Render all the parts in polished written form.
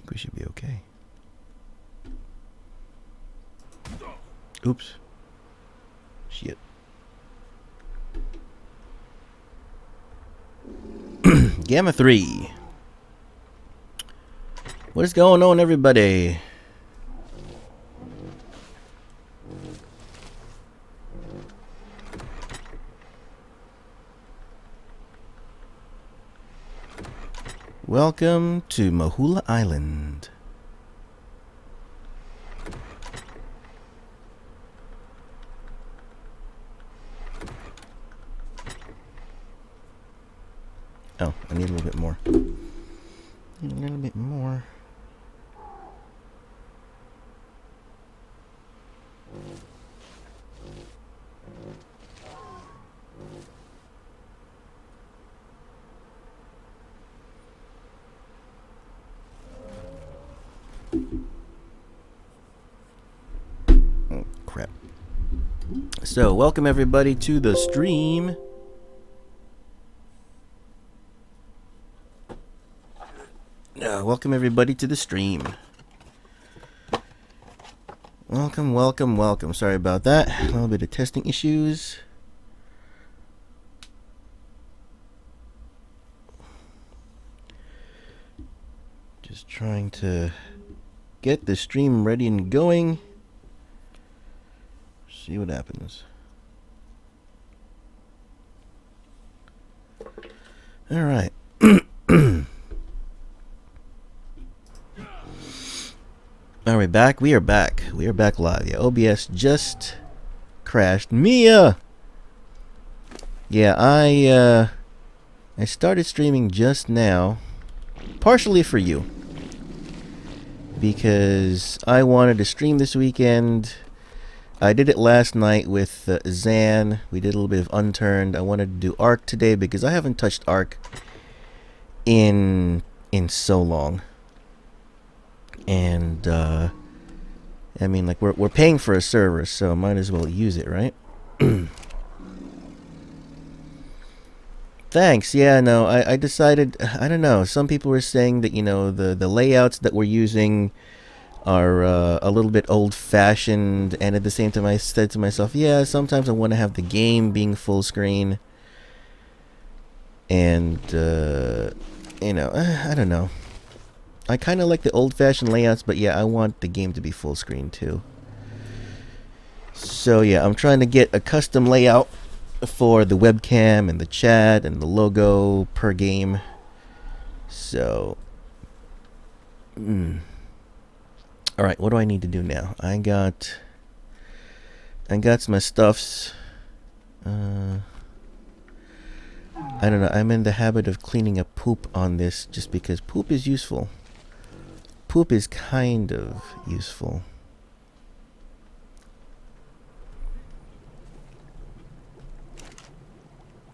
think we should be okay. Oops. Shit. Gamma 3. What is going on, everybody? Welcome to Mahula Island. Oh, I need a little bit more. Need a little bit more. Oh, crap. So, welcome everybody to the stream. Welcome everybody to the stream. Welcome, welcome, welcome. Sorry about that. A little bit of testing issues. Just trying to get the stream ready and going. See what happens. All right. Are we back? We are back. We are back live. Yeah, OBS just crashed. Mia! Yeah, I started streaming just now. Partially for you. Because I wanted to stream this weekend. I did it last night with Zan. We did a little bit of Unturned. I wanted to do ARK today because I haven't touched ARK in so long. And I mean, like, we're paying for a server, so might as well use it, right? Thanks. Yeah, no, I decided, I don't know, some people were saying that, you know, the layouts that we're using are a little bit old-fashioned, and at the same time I said to myself, yeah, sometimes I want to have the game being full screen. And you know, I don't know. I kind of like the old-fashioned layouts, but yeah, I want the game to be full screen too. So yeah, I'm trying to get a custom layout for the webcam and the chat and the logo per game. So, all right, what do I need to do now? I got some stuffs. I don't know. I'm in the habit of cleaning up poop on this just because poop is useful. Poop is kind of useful.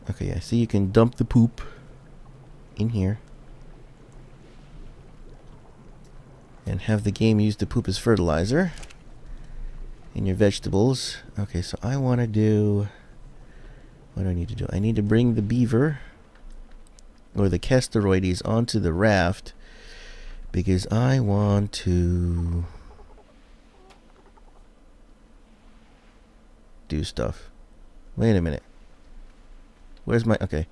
Okay, I see you can dump the poop in here. And have the game use the poop as fertilizer in your vegetables. Okay, so I want to do... What do I need to do? I need to bring the beaver or the Casteroides onto the raft because I want to do stuff. Wait a minute. Where's my... Okay.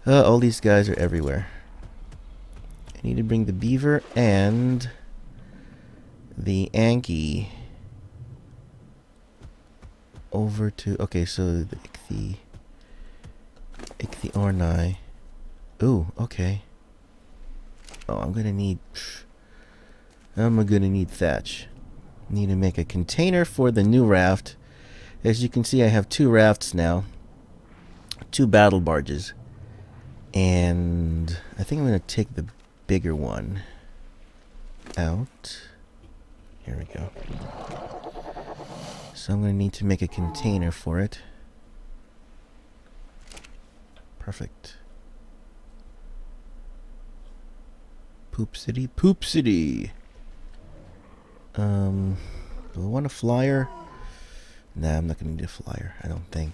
All these guys are everywhere. I need to bring the beaver and the Anki over to... Okay, so the Ichthyorni. Ooh, okay. Oh, I'm gonna need thatch. Need to make a container for the new raft. As you can see, I have 2 rafts now. 2 battle barges. And I think I'm gonna take the bigger one out. Here we go. So I'm gonna need to make a container for it. Perfect. Poop City, Poop City. Do I want a flyer? Nah, I'm not gonna need a flyer, I don't think.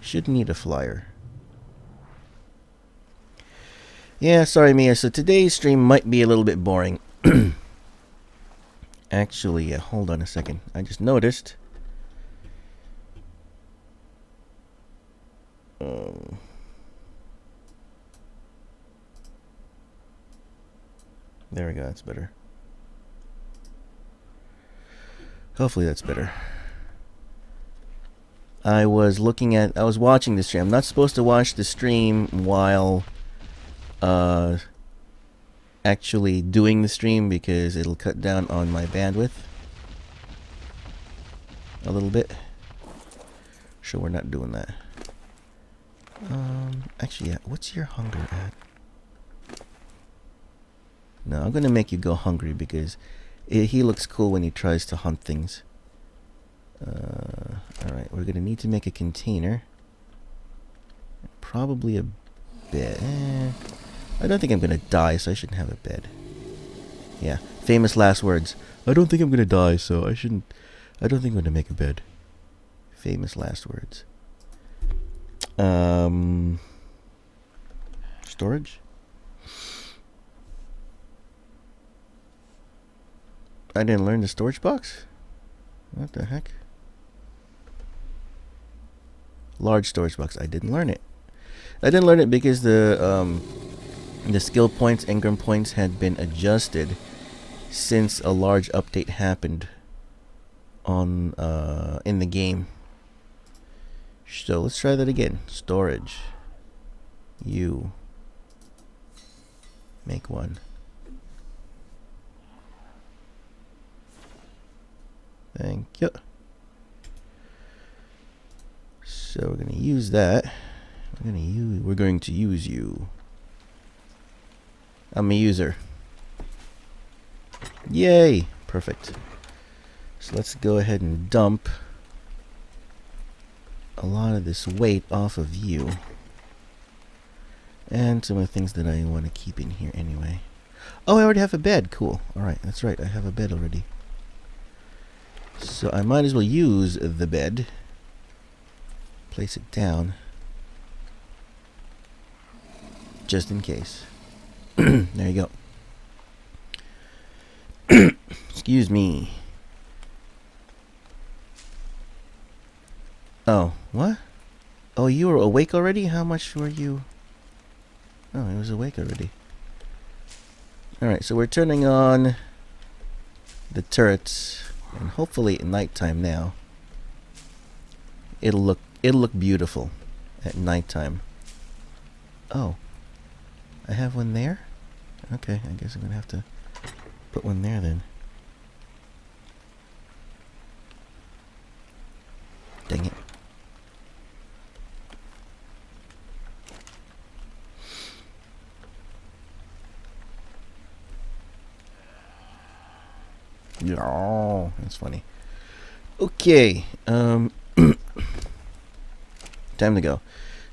Shouldn't need a flyer. Yeah, sorry, Mia. So today's stream might be a little bit boring. Actually, hold on a second. I just noticed. There we go. That's better. Hopefully that's better. I was watching the stream. I'm not supposed to watch the stream while actually doing the stream because it'll cut down on my bandwidth a little bit. So we're not doing that. Actually, yeah, what's your hunger at? No, I'm gonna make you go hungry because he looks cool when he tries to hunt things. Alright, we're gonna need to make a container. Probably a bed. I don't think I'm gonna die, so I shouldn't have a bed. Yeah, famous last words. I don't think I'm gonna die, so I don't think I'm gonna make a bed. Famous last words. Storage? I didn't learn the storage box? What the heck? Large storage box. I didn't learn it. I didn't learn it because the skill points, engram points had been adjusted since a large update happened on in the game. So let's try that again. Storage. You. Make one. Thank you. So we're gonna use that. We're going to use you. I'm a user. Yay! Perfect. So let's go ahead and dump a lot of this weight off of you. And some of the things that I want to keep in here anyway. Oh, I already have a bed. Cool. Alright, that's right. I have a bed already. So I might as well use the bed. Place it down. Just in case. There you go. Excuse me. Oh, what? Oh, you were awake already? How much were you? Oh, I was awake already. Alright, so we're turning on the turrets, and hopefully at nighttime now it'll look beautiful at nighttime. Oh, I have one there? Okay, I guess I'm gonna have to put one there then. Dang it. Oh, that's funny. Okay, time to go.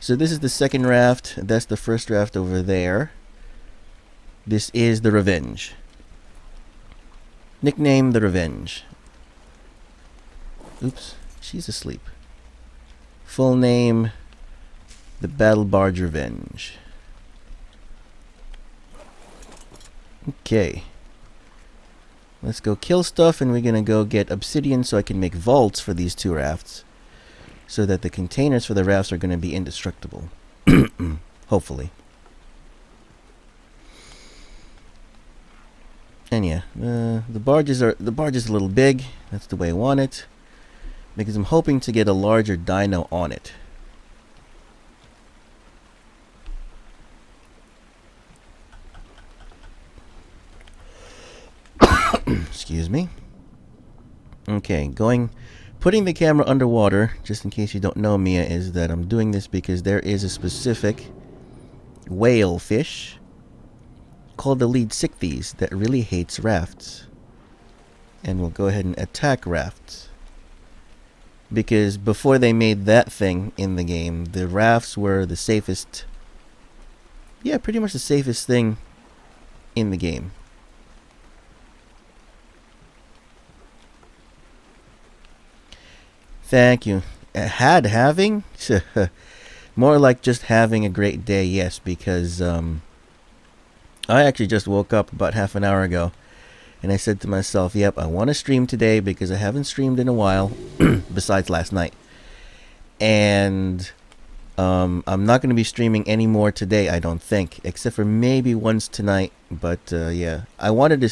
So this is the second raft. That's the first raft over there. This is the Revenge. Nickname the Revenge. Oops, she's asleep. Full name, the Battle Barge Revenge. Okay. Let's go kill stuff, and we're gonna go get obsidian so I can make vaults for these two rafts. So that the containers for the rafts are gonna be indestructible. Hopefully. And yeah, the barge is a little big. That's the way I want it. Because I'm hoping to get a larger dino on it. Excuse me. Okay, putting the camera underwater, just in case you don't know, Mia, is that I'm doing this because there is a specific whale fish called the lead sichthies that really hates rafts. And will go ahead and attack rafts. Because before they made that thing in the game, the rafts were the safest. Yeah, pretty much the safest thing in the game. Thank you. Having? More like just having a great day, yes, because I actually just woke up about half an hour ago, and I said to myself, yep, I want to stream today because I haven't streamed in a while, besides last night. And I'm not going to be streaming anymore today, I don't think, except for maybe once tonight. But yeah, I wanted to.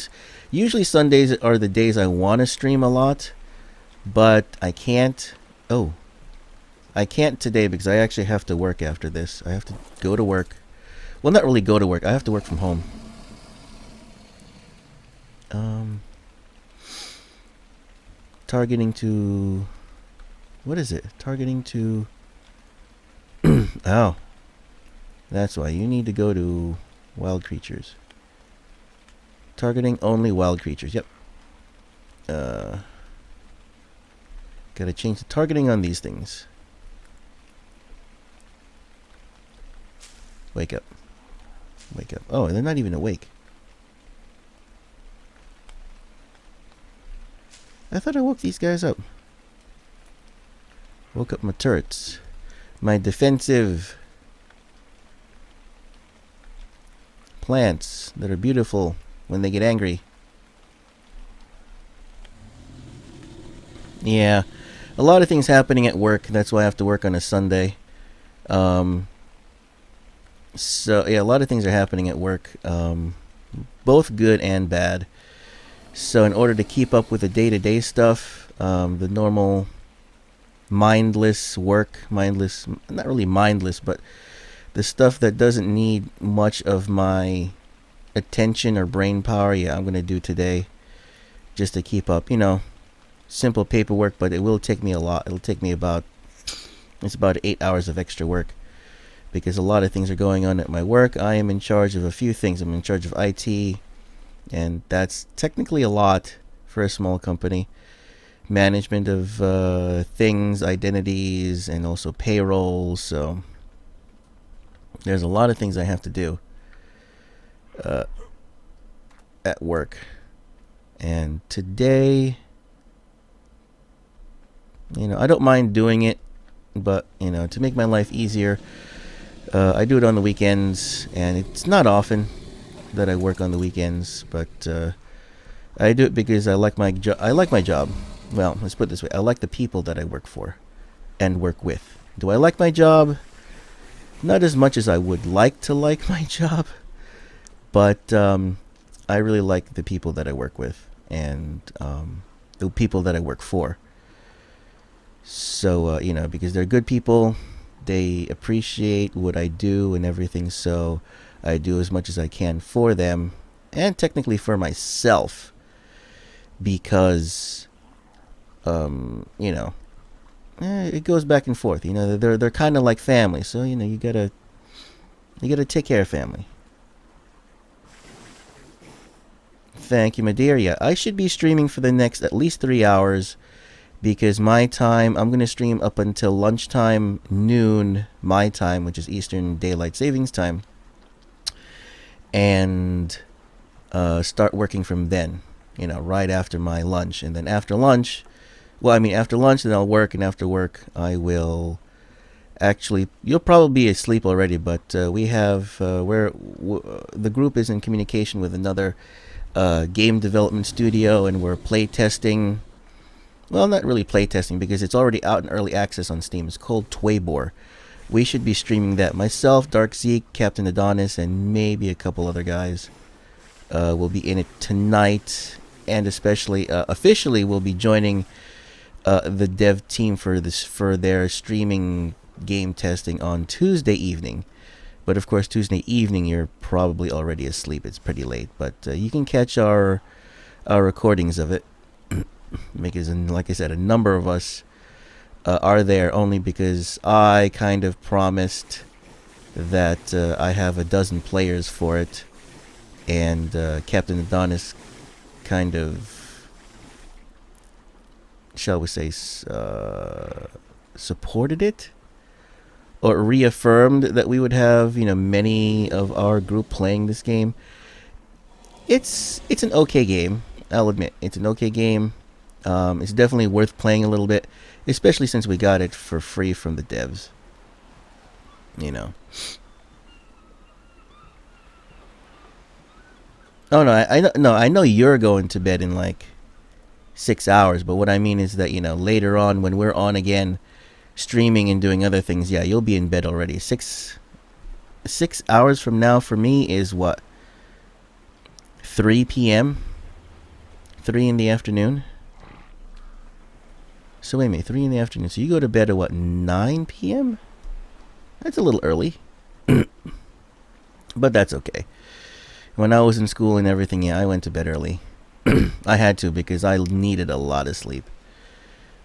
Usually Sundays are the days I want to stream a lot, but I can't. Oh, I can't today because I actually have to work after this. I have to go to work. Well, not really go to work. I have to work from home. Targeting to. What is it? Targeting to. Oh. That's why you need to go to wild creatures. Targeting only wild creatures. Yep. Gotta change the targeting on these things. Wake up. Wake up. Oh, they're not even awake. I thought I woke these guys up. Woke up my turrets. My defensive plants that are beautiful when they get angry. Yeah. A lot of things happening at work. That's why I have to work on a Sunday. So, yeah, a lot of things are happening at work. Both good and bad. So in order to keep up with the day-to-day stuff, the normal mindless work, not really mindless, but the stuff that doesn't need much of my attention or brain power, yeah, I'm going to do today just to keep up. Simple paperwork, but it will take me a lot. It'll take me about 8 hours of extra work because a lot of things are going on at my work. I am in charge of a few things. I'm in charge of IT, and that's technically a lot for a small company. Management of things, identities, and also payroll. So there's a lot of things I have to do at work. And today, I don't mind doing it, but to make my life easier, I do it on the weekends, and it's not often that I work on the weekends, but I do it because I like my job. I like my job. Well, let's put it this way. I like the people that I work for and work with. Do I like my job? Not as much as I would like to like my job, but I really like the people that I work with and the people that I work for. So, because they're good people, they appreciate what I do and everything, so I do as much as I can for them and technically for myself because it goes back and forth. They're kind of like family, so you gotta take care of family. Thank you, my dear. Yeah, I should be streaming for the next at least 3 hours because my time, I'm gonna stream up until lunchtime, noon my time, which is Eastern Daylight Savings Time, and start working from then. Right after my lunch, and then after lunch. After lunch, then I'll work, and after work, I will actually. You'll probably be asleep already, but we have the group is in communication with another game development studio, and we're play testing. Well, not really play testing because it's already out in early access on Steam. It's called Twaybor. We should be streaming that. Myself, Dark Zeke, Captain Adonis, and maybe a couple other guys will be in it tonight, and especially officially will be joining the dev team for their streaming game testing on Tuesday evening. But of course, Tuesday evening you're probably already asleep. It's pretty late, but you can catch our recordings of it. Because, like I said, a number of us are there only because I kind of promised that I have a dozen players for it, and Captain Adonis kind of, shall we say, supported it or reaffirmed that we would have many of our group playing this game. It's an okay game. I'll admit it's an okay game. It's definitely worth playing a little bit, especially since we got it for free from the devs. Oh no, I know you're going to bed in like 6 hours, but what I mean is that later on when we're on again, streaming and doing other things, yeah, you'll be in bed already. 6 hours from now for me is what, 3 p.m., 3 in the afternoon. So wait a minute, 3 in the afternoon. So you go to bed at what, 9 p.m.? That's a little early, but that's okay. When I was in school and everything, yeah, I went to bed early. I had to because I needed a lot of sleep.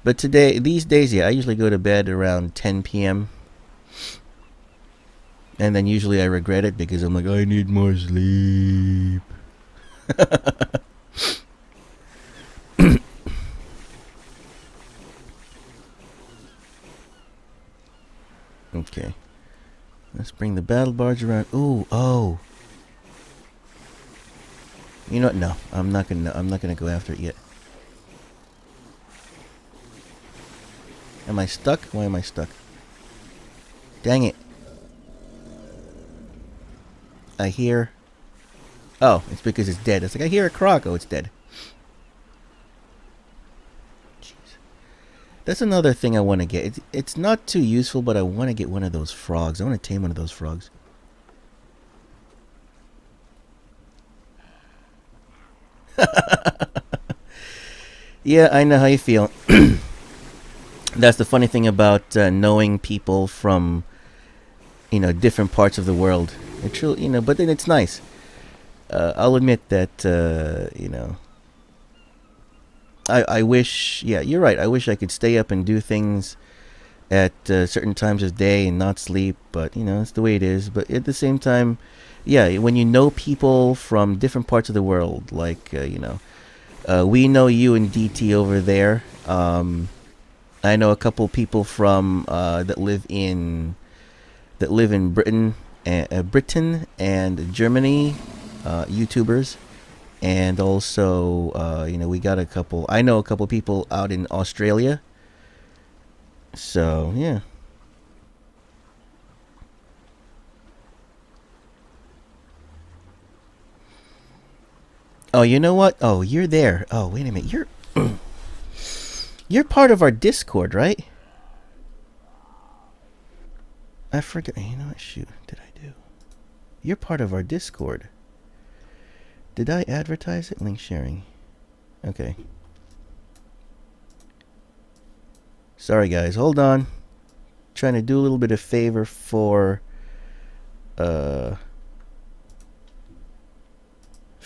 But these days, yeah, I usually go to bed around 10 p.m. And then usually I regret it because I'm like, I need more sleep. Okay. Let's bring the battle barge around. Ooh, oh. You know what? No, I'm not gonna go after it yet. Am I stuck? Why am I stuck? Dang it. I hear... Oh, it's because it's dead. It's like, I hear a croc. Oh, it's dead. Jeez. That's another thing I want to get. It's not too useful, but I want to get one of those frogs. I want to tame one of those frogs. Yeah, I know how you feel. That's the funny thing about knowing people from, different parts of the world. It truly, but then it's nice. I'll admit that, I wish, yeah, you're right. I wish I could stay up and do things at certain times of day and not sleep, but, it's the way it is. But at the same time, yeah, when you know people from different parts of the world, like, we know you and DT over there. I know a couple people from that live in Britain and Germany, YouTubers, and also we got a couple. I know a couple people out in Australia. So yeah. Oh, you know what? Oh, you're there. Oh, wait a minute. You're part of our Discord, right? I forgot. You know what? Shoot. Did I do? You're part of our Discord. Did I advertise it? Link sharing. Okay. Sorry, guys. Hold on. Trying to do a little bit of favor for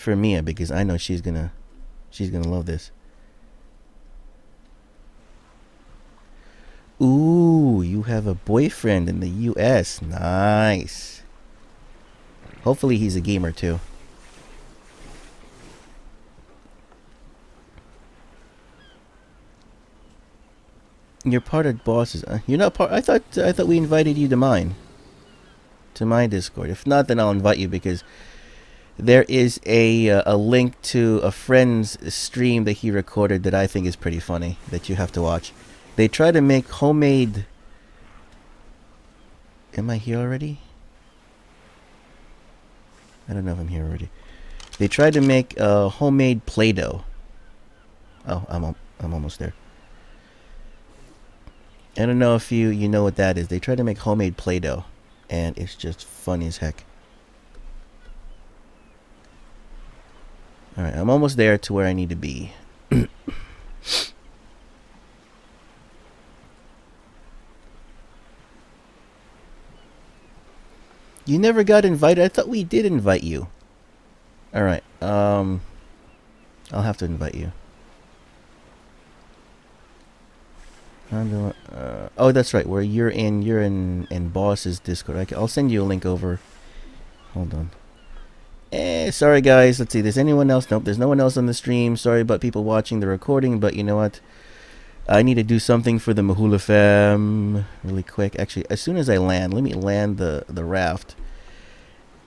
Mia, because I know she's gonna love this. Ooh, you have a boyfriend in the US. Nice. Hopefully he's a gamer too. You're part of bosses. You're not part. I thought we invited you to mine. To my Discord. If not, then I'll invite you, because there is a link to a friend's stream that he recorded that I think is pretty funny, that you have to watch. They try to make homemade... Am I here already? I don't know if I'm here already. They tried to make homemade Play-Doh. Oh, I'm almost there. I don't know if you know what that is. They tried to make homemade Play-Doh, and it's just funny as heck. Alright, I'm almost there to where I need to be. You never got invited? I thought we did invite you. Alright, I'll have to invite you. Oh, that's right. Where you're in Boss's Discord. I'll send you a link over. Hold on. Sorry guys. Let's see. There's anyone else? Nope. There's no one else on the stream. Sorry about people watching the recording, but you know what? I need to do something for the Mahula fam really quick. Actually, as soon as I land, let me land the raft.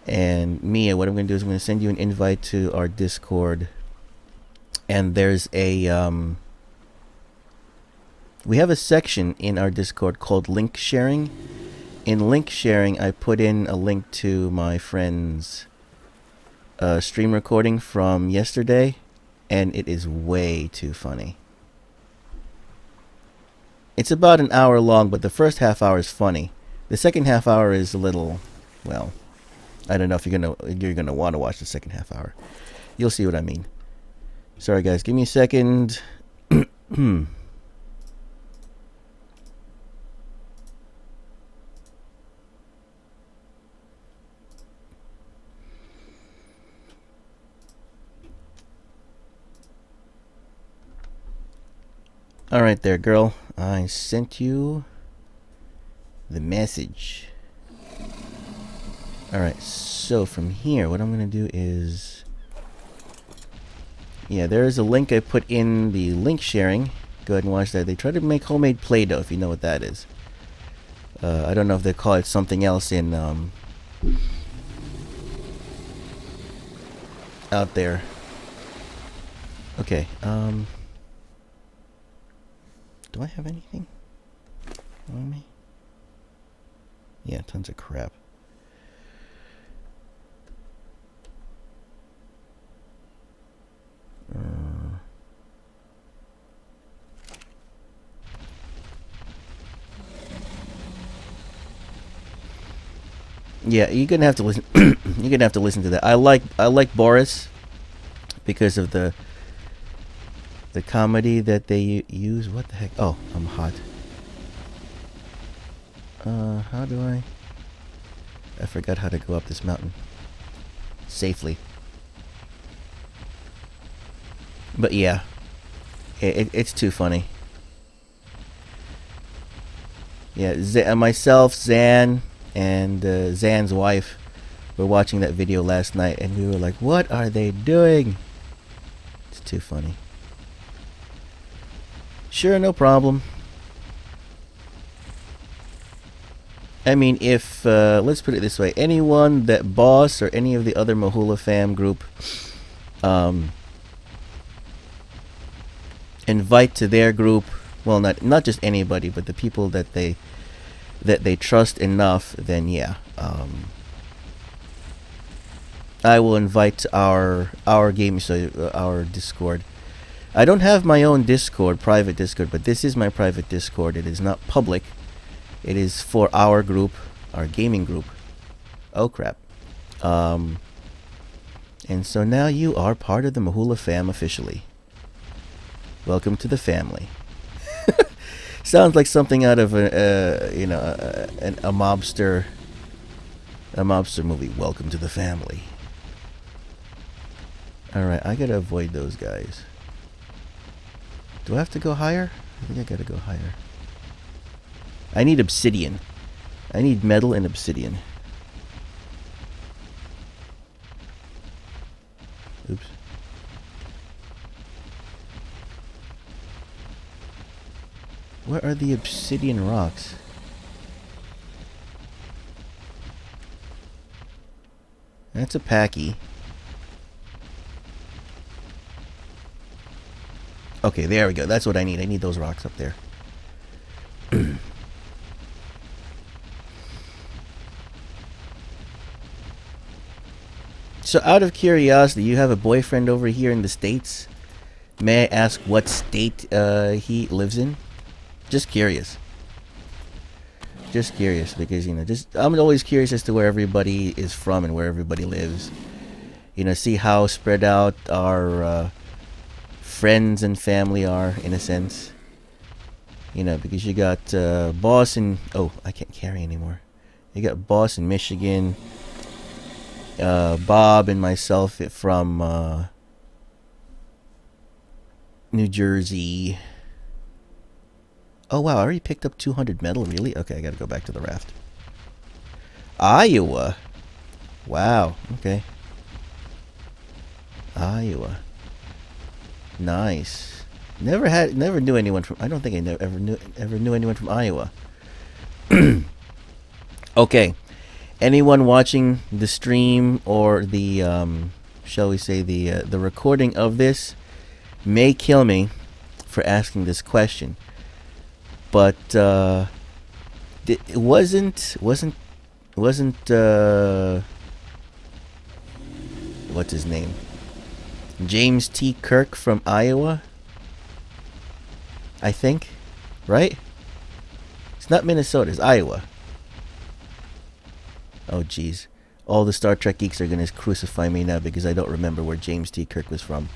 And Mia, what I'm going to do is I'm going to send you an invite to our Discord. And there's a we have a section in our Discord called link sharing. In link sharing, I put in a link to my friend's stream recording from yesterday, and it is way too funny. It's about an hour long, but the first half hour is funny. The second half hour is a little, well, I don't know if you're gonna want to watch the second half hour. You'll see what I mean. Sorry guys, give me a second. Alright there, girl. I sent you the message. Alright, so from here, what I'm going to do is... Yeah, there is a link I put in the link sharing. Go ahead and watch that. They try to make homemade Play-Doh, if you know what that is. I don't know if they call it something else in... out there. Okay, do I have anything on me? Yeah, tons of crap. Yeah, you're gonna have to listen. You're gonna have to listen to that. I like Boris because of the comedy that they use. What the heck? Oh, I'm hot. How do I forgot how to go up this mountain safely. But yeah, it's too funny. Yeah, myself, Zan, and Zan's wife were watching that video last night, and we were like, what are they doing? It's too funny. Sure, no problem. I mean, if, let's put it this way, anyone that Boss or any of the other Mahula fam group invite to their group, well, not just anybody, but the people that they trust enough, then yeah, I will invite our game, so our Discord. I don't have my own Discord, private Discord, but this is my private Discord. It is not public. It is for our group, our gaming group. Oh crap. And so now you are part of the Mahula fam officially. Welcome to the family. Sounds like something out of a mobster movie. Welcome to the family. All right, I gotta avoid those guys. Do I have to go higher? I think I gotta go higher. I need obsidian. I need metal and obsidian. Oops. Where are the obsidian rocks? That's a packy. Okay, there we go. That's what I need. I need those rocks up there. So out of curiosity, you have a boyfriend over here in the States? May I ask what state he lives in? Just curious. Just curious, because, you know, I'm always curious as to where everybody is from and where everybody lives. You know, see how spread out our friends and family are, in a sense. You know, because you got Boss in... Oh, I can't carry anymore. You got Boss in Michigan. Bob and myself from New Jersey. Oh wow, I already picked up 200 metal, really? Okay, I gotta go back to the raft. Iowa. Wow, okay. Iowa. Nice. Never knew anyone from... I don't think I ever knew anyone from Iowa. Okay. Anyone watching the stream or the shall we say the recording of this may kill me for asking this question, but it wasn't what's his name? James T. Kirk from Iowa, I think, right? It's not Minnesota, it's Iowa. Oh, jeez. All the Star Trek geeks are going to crucify me now because I don't remember where James T. Kirk was from.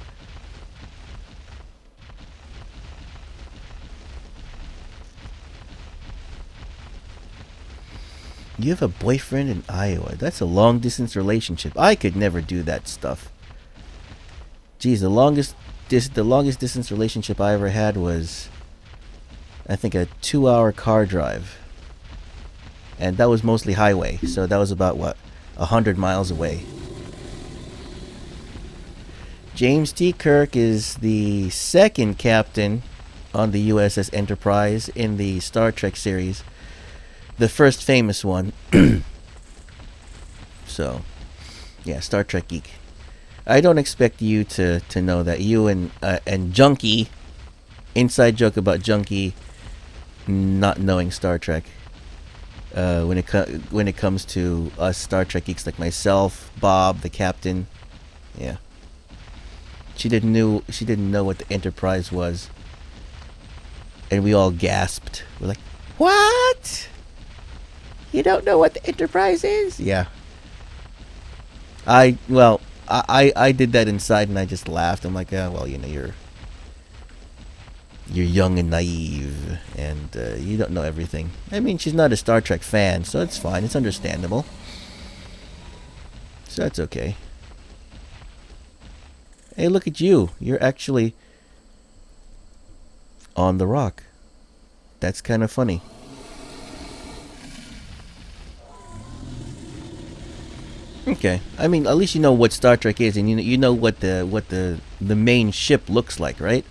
You have a boyfriend in Iowa. That's a long-distance relationship. I could never do that stuff. Geez, the longest distance relationship I ever had was, I think, a 2-hour car drive. And that was mostly highway, so that was about, 100 miles away. James T. Kirk is the second captain on the USS Enterprise in the Star Trek series. The first famous one. So, yeah, Star Trek geek. I don't expect you to know that. You and Junkie, inside joke about Junkie not knowing Star Trek. When it comes to us Star Trek geeks like myself, Bob, the captain, yeah. She didn't know what the Enterprise was, and we all gasped. We're like, "What? You don't know what the Enterprise is?" Yeah. I did that inside, and I just laughed. I'm like, "Oh, well, you're young and naive, and you don't know everything." I mean, she's not a Star Trek fan, so it's fine. It's understandable. So that's okay. Hey, look at you. You're actually on the rock. That's kind of funny. Okay. I mean, at least you know what Star Trek is, and you know what the main ship looks like, right?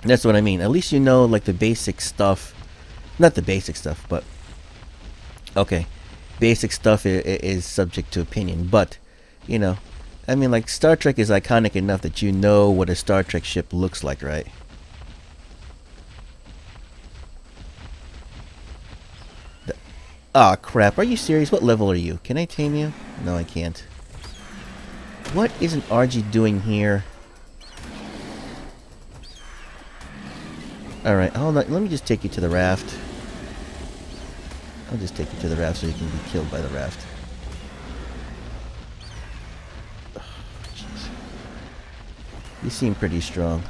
That's what I mean. At least you know, like, the basic stuff. Not the basic stuff, but okay, basic stuff is subject to opinion, but I mean, like, Star Trek is iconic enough that you know what a Star Trek ship looks like, right? Ah, crap. Are you serious? What level are you? Can I tame you? No, I can't. What is an RG doing here? Alright, hold on. Let me just take you to the raft. I'll just take you to the raft so you can be killed by the raft. Oh, jeez. You seem pretty strong.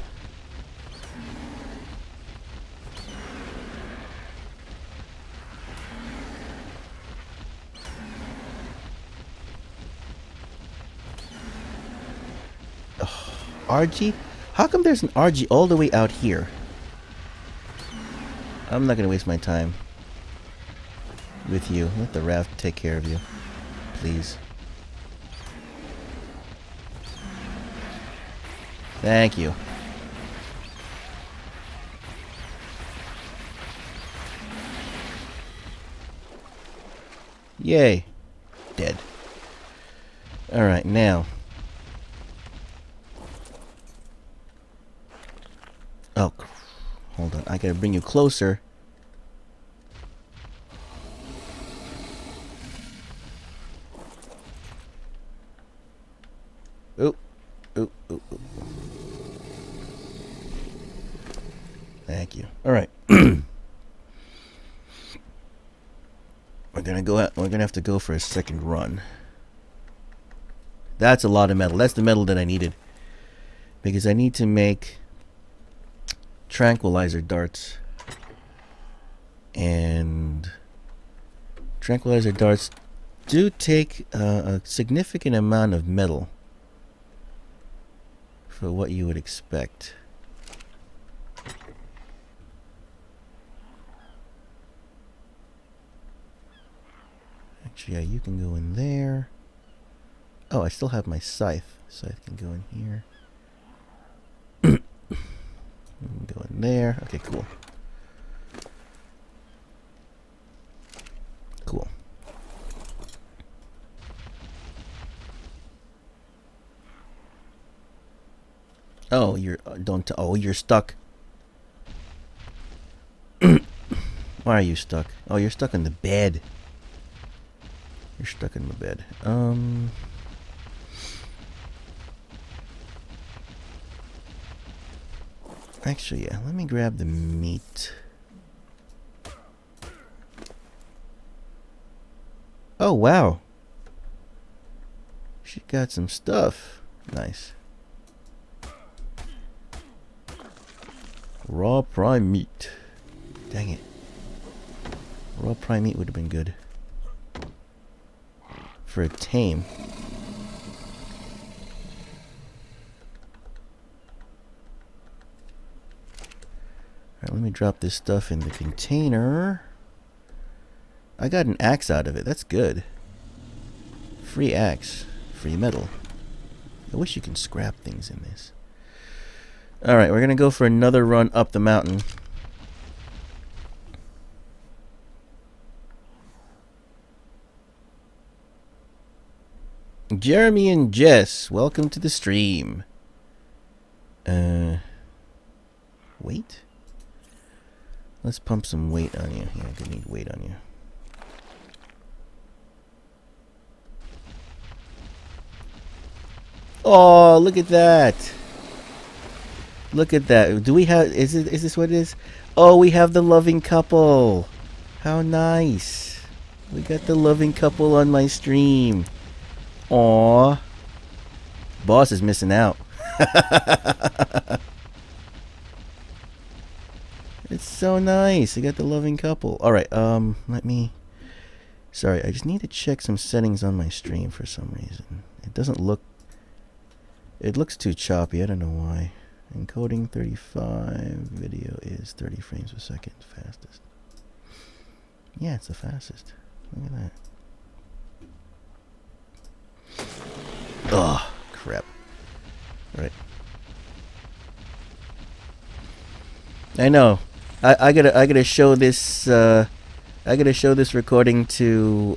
RG? How come there's an RG all the way out here? I'm not gonna waste my time with you. Let the raft take care of you, please. Thank you. Yay. Dead. Alright, now. Oh, hold on. I gotta bring you closer. Oop. Oop, oop, oop. Thank you. Alright. We're gonna go out. We're gonna have to go for a second run. That's a lot of metal. That's the metal that I needed. Because I need to make tranquilizer darts. And tranquilizer darts do take a significant amount of metal for what you would expect. Actually, yeah, you can go in there. Oh, I still have my scythe. Scythe can go in here. Go in there. Okay, cool. Cool. Oh, you're you're stuck. Why are you stuck? Oh, you're stuck in the bed. You're stuck in the bed. Actually, yeah, let me grab the meat. Oh, wow. She got some stuff. Nice. Raw prime meat. Dang it. Raw prime meat would have been good. For a tame. Alright, let me drop this stuff in the container. I got an axe out of it. That's good. Free axe. Free metal. I wish you can scrap things in this. Alright, we're going to go for another run up the mountain. Jeremy and Jess, welcome to the stream. Weight? Let's pump some weight on you. Yeah, I need weight on you. Oh, look at that. Look at that. Do we have... Is this what it is? Oh, we have the loving couple. How nice. We got the loving couple on my stream. Aw. Boss is missing out. It's so nice. I got the loving couple. Alright, let me... Sorry, I just need to check some settings on my stream for some reason. It doesn't look... It looks too choppy. I don't know why. Encoding 35. Video is 30 frames per second. Fastest. Yeah, it's the fastest. Look at that. Oh, crap. Right. I know. I gotta show this. I gotta show this recording to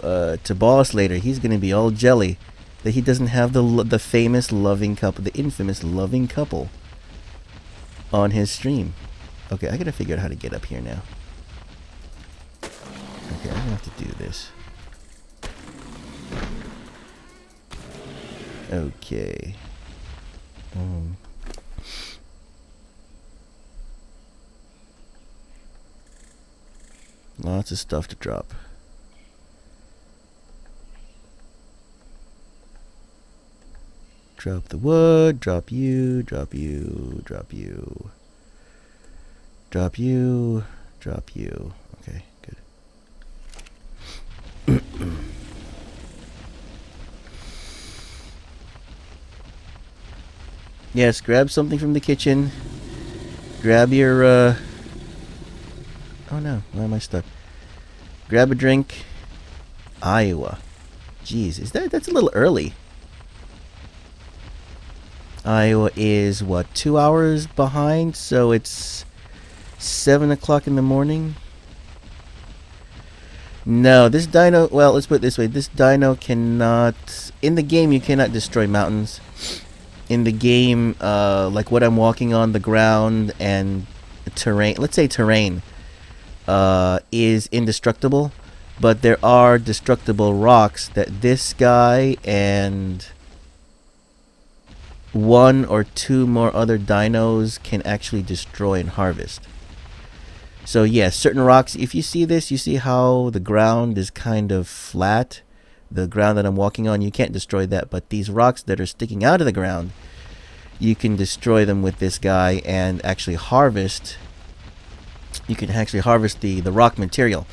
Boss later. He's gonna be all jelly that he doesn't have the famous loving couple, the infamous loving couple, on his stream. Okay, I gotta figure out how to get up here now. Okay, I'm gonna have to do this. Okay. Lots of stuff to drop. Drop the wood, drop you, drop you, drop you. Drop you, drop you. Okay, good. Yes, grab something from the kitchen. Grab your, Oh no, why am I stuck? Grab a drink. Iowa. Jeez, that's a little early. Iowa is, what, 2 hours behind? So it's 7 o'clock in the morning? No, this dino... Well, let's put it this way. This dino cannot... In the game, you cannot destroy mountains. In the game, like what I'm walking on, the ground and terrain... Let's say terrain is indestructible. But there are destructible rocks that this guy and... one or two more other dinos can actually destroy and harvest. So yes, certain rocks, if you see this, you see how the ground is kind of flat. The ground that I'm walking on, you can't destroy that. But these rocks that are sticking out of the ground, you can destroy them with this guy and actually harvest. You can actually harvest the rock material.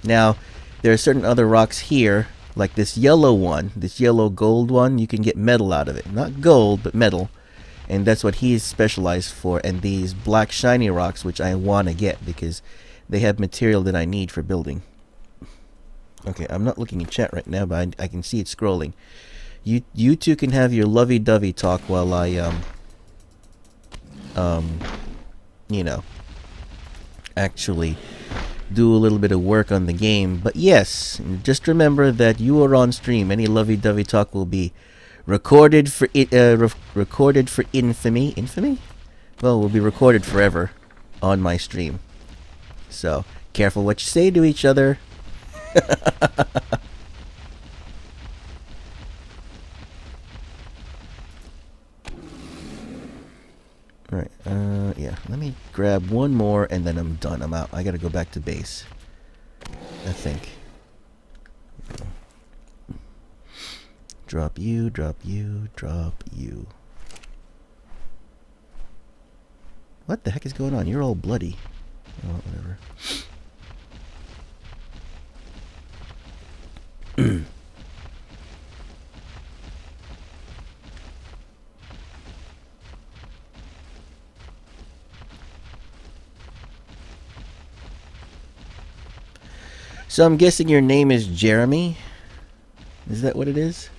Now, there are certain other rocks here, like this yellow one, this yellow gold one, you can get metal out of it. Not gold, but metal. And that's what he's specialized for. And these black shiny rocks, which I want to get because they have material that I need for building. Okay, I'm not looking at chat right now, but I can see it scrolling. You two can have your lovey-dovey talk while I, you know, actually do a little bit of work on the game. But yes, just remember that you are on stream. Any lovey-dovey talk will be recorded for recorded for infamy. Infamy? Well, will be recorded forever on my stream. So careful what you say to each other. Right. Yeah. Let me grab one more and then I'm done. I'm out. I gotta go back to base. I think. Drop you, drop you, drop you. What the heck is going on? You're all bloody. Oh, whatever. So I'm guessing your name is Jeremy? Is that what it is?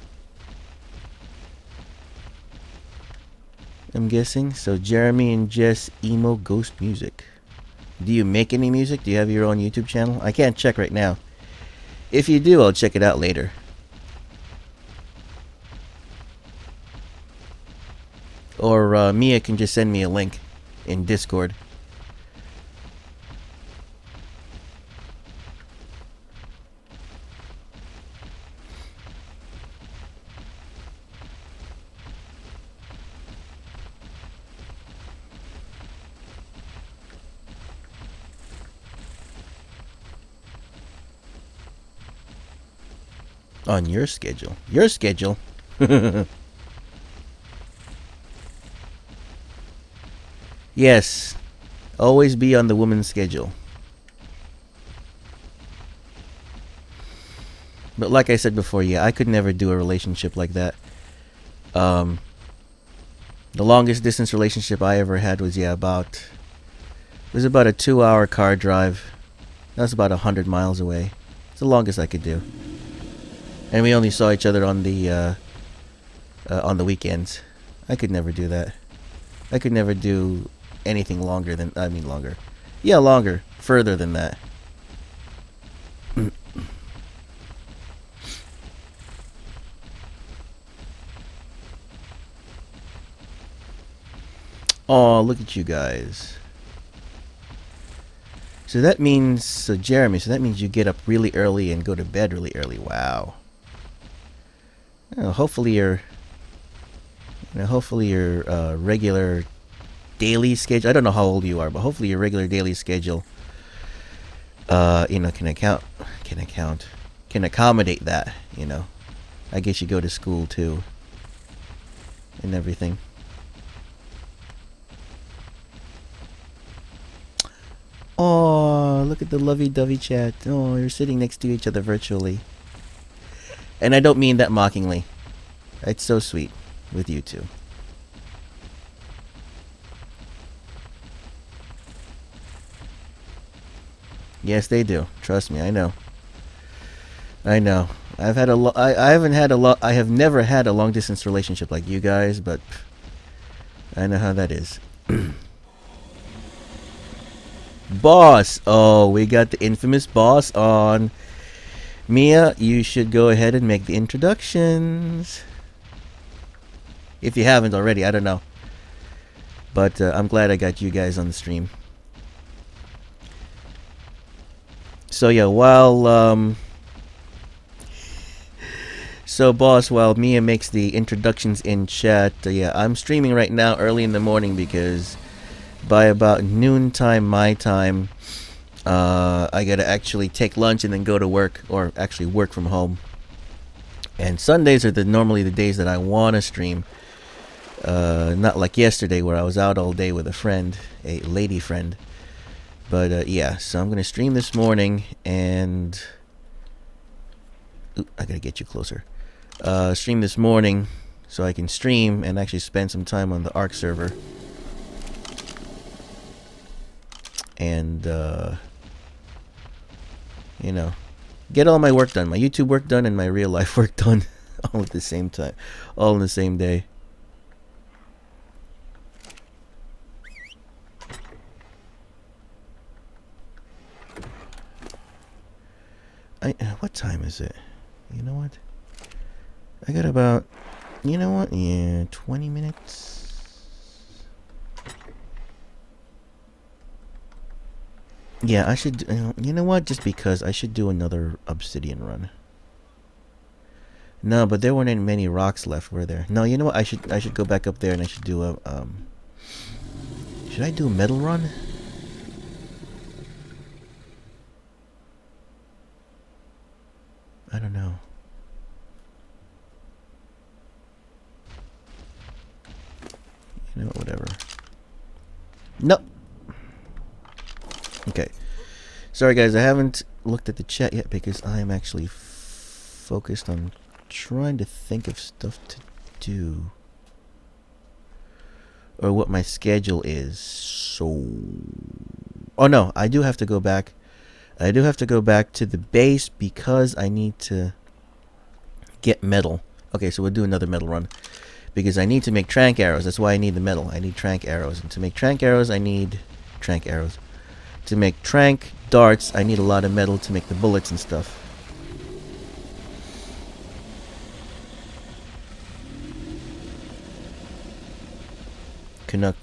I'm guessing. So Jeremy and Jess Emo Ghost Music. Do you make any music? Do you have your own YouTube channel? I can't check right now. If you do, I'll check it out later. Or Mia can just send me a link in Discord. On your schedule. Your schedule? Yes. Always be on the woman's schedule. But like I said before, yeah, I could never do a relationship like that. The longest distance relationship I ever had was, yeah, about a 2-hour car drive. That's about 100 miles away. It's the longest I could do. And we only saw each other on the weekends. I could never do that. I could never do anything longer than, longer. Yeah, longer. Further than that. Oh, look at you guys. So that means, Jeremy, so that means you get up really early and go to bed really early. Wow. Hopefully your regular daily schedule. I don't know how old you are, but hopefully your regular daily schedule, can accommodate that. I guess you go to school too, and everything. Oh, look at the lovey-dovey chat. Oh, you're sitting next to each other virtually. And I don't mean that mockingly. It's so sweet with you two. Yes, they do. Trust me, I know. I know. I have never had a long distance relationship like you guys, but I know how that is. Boss. Oh, we got the infamous boss on. Mia, you should go ahead and make the introductions. If you haven't already, I don't know. But I'm glad I got you guys on the stream. So yeah, boss, while Mia makes the introductions in chat, yeah, I'm streaming right now early in the morning because by about noontime my time, I gotta actually take lunch and then go to work, or actually work from home. And Sundays are normally the days that I want to stream. Not like yesterday where I was out all day with a friend, a lady friend. But yeah, so I'm gonna stream this morning, and I gotta get you closer. Stream this morning so I can stream and actually spend some time on the ARK server. And get all my work done, my YouTube work done and my real life work done, all at the same time, all in the same day. What time is it? You know what? I got about, yeah, 20 minutes. Yeah, I should, you know what? Just because I should do another obsidian run. No, but there weren't many rocks left, were there? No, you know what? I should go back up there and I should do Should I do a medal run? I don't know. You know what, whatever. Nope. Okay. Sorry guys, I haven't looked at the chat yet because I am actually focused on trying to think of stuff to do. Or what my schedule is. So... Oh no, I do have to go back. I do have to go back to the base because I need to get metal. Okay, so we'll do another metal run. Because I need to make trank arrows. That's why I need the metal. I need trank arrows. And to make trank arrows, I need trank arrows. To make trank darts, I need a lot of metal to make the bullets and stuff. Canuck.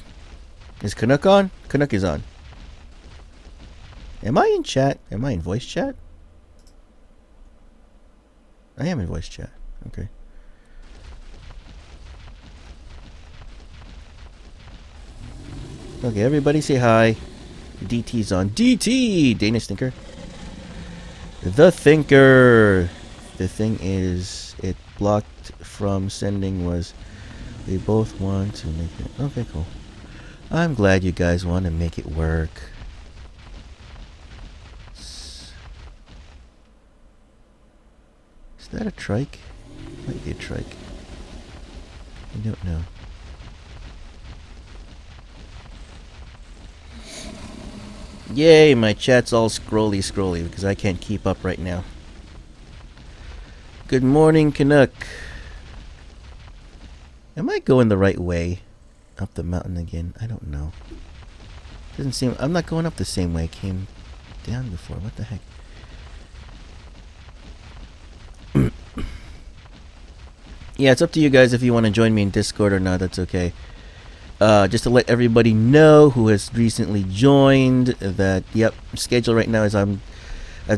Is Canuck on? Canuck is on. Am I in chat? Am I in voice chat? I am in voice chat. Okay. Okay, everybody say hi. DT's on. DT! Danish Thinker. The Thinker! The thing is, it blocked from sending was... They both want to make it... Okay, cool. I'm glad you guys want to make it work. Is that a trike? Might be a trike. I don't know. Yay, my chat's all scrolly because I can't keep up right now. Good morning, Canuck. Am I going the right way? Up the mountain again? I don't know. Doesn't seem... I'm not going up the same way I came down before. What the heck? Yeah, it's up to you guys if you want to join me in Discord or not. That's okay. Just to let everybody know who has recently joined that, yep, schedule right now is I've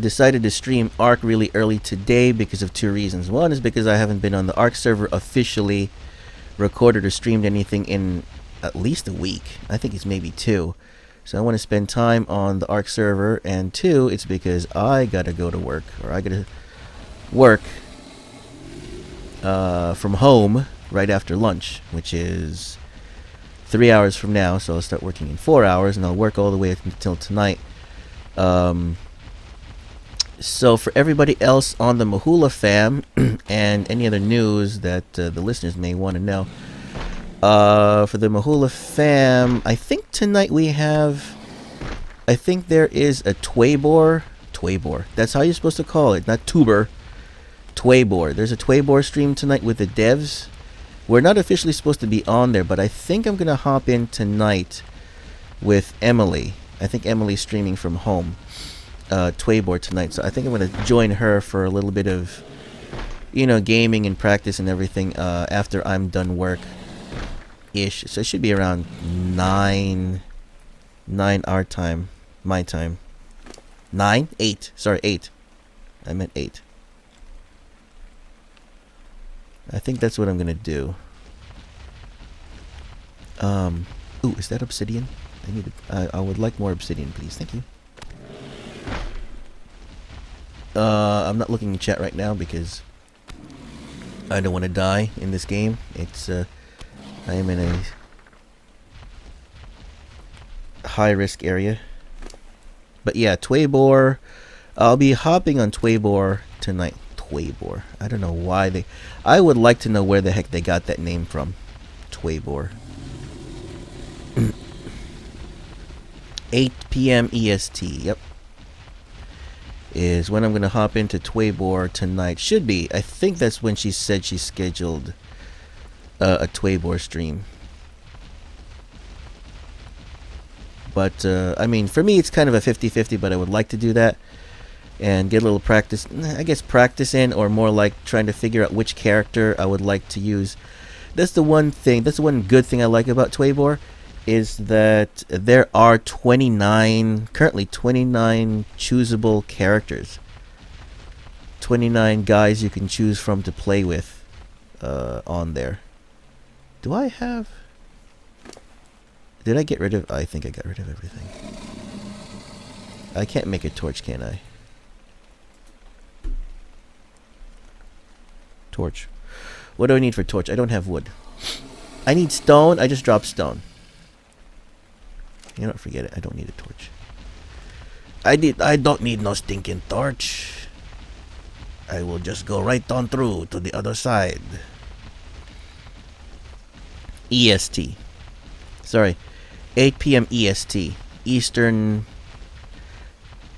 decided to stream ARK really early today because of two reasons. One is because I haven't been on the ARK server officially recorded or streamed anything in at least a week. I think it's maybe 2. So I want to spend time on the ARK server. And 2, it's because I gotta go to work, or I gotta work from home right after lunch, which is 3 hours from now. So I'll start working in 4 hours, and I'll work all the way until tonight. So for everybody else on the Mahula fam and any other news that the listeners may want to know, for the Mahula fam, I think tonight we have, I think there is a Twaybor. That's how you're supposed to call it, not tuber. Twaybor. There's a Twaybor stream tonight with the devs. We're not officially supposed to be on there, but I think I'm going to hop in tonight with Emily. I think Emily's streaming from home. Twaybor tonight, so I think I'm going to join her for a little bit of, you know, gaming and practice and everything after I'm done work ish. So it should be around 9 our time, my time. 8 I meant 8. I think that's what I'm going to do. Ooh, is that obsidian? I would like more obsidian, please. Thank you. I'm not looking in chat right now because I don't want to die in this game. It's I am in a high risk area. But yeah, Twaybor. I'll be hopping on Twaybor tonight. Twaybor. I don't know why they... I would like to know where the heck they got that name from. Twaybor. 8 p.m. EST. Yep. Is when I'm going to hop into Twaybor tonight. Should be. I think that's when she said she scheduled a Twaybor stream. But, I mean, for me it's kind of a 50-50, but I would like to do that and get a little practice, I guess practice in, or more like trying to figure out which character I would like to use. That's the one thing, that's the one good thing I like about Twaybor, is that there are currently 29 choosable characters. 29 guys you can choose from to play with on there. Do I have... Did I get rid of... I think I got rid of everything. I can't make a torch, can I? Torch. What do I need for torch? I don't have wood. I need stone. I just dropped stone. You know what? Forget it. I don't need a torch. I don't need no stinking torch. I will just go right on through to the other side. EST. Sorry. 8 p.m. EST. Eastern...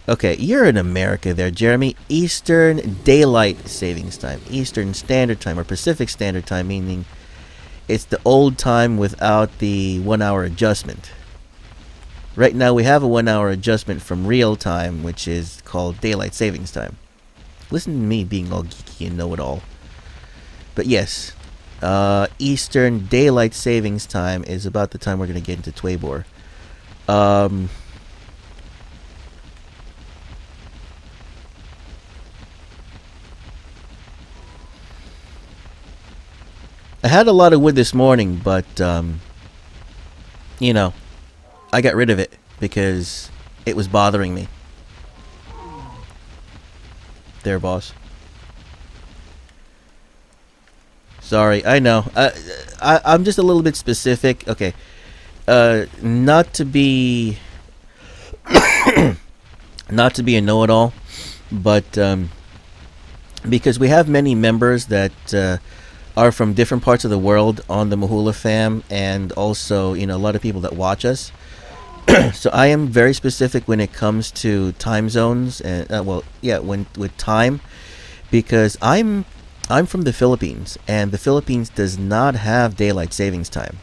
Okay, you're in America there, Jeremy. Eastern Daylight Savings Time. Eastern Standard Time, or Pacific Standard Time, meaning it's the old time without the 1 hour adjustment. Right now we have a 1 hour adjustment from real time, which is called Daylight Savings Time. Listen to me being all geeky and know-it-all. But yes, Eastern Daylight Savings Time is about the time we're going to get into Twabor. I had a lot of wood this morning, but, you know, I got rid of it because it was bothering me. There, boss. Sorry, I know. I'm just a little bit specific. Okay. Not to be... not to be a know-it-all, but, because we have many members that, are from different parts of the world on the Mahula fam, and also, you know, a lot of people that watch us. So I am very specific when it comes to time zones, and with time, because I'm from the Philippines, and the Philippines does not have daylight savings time.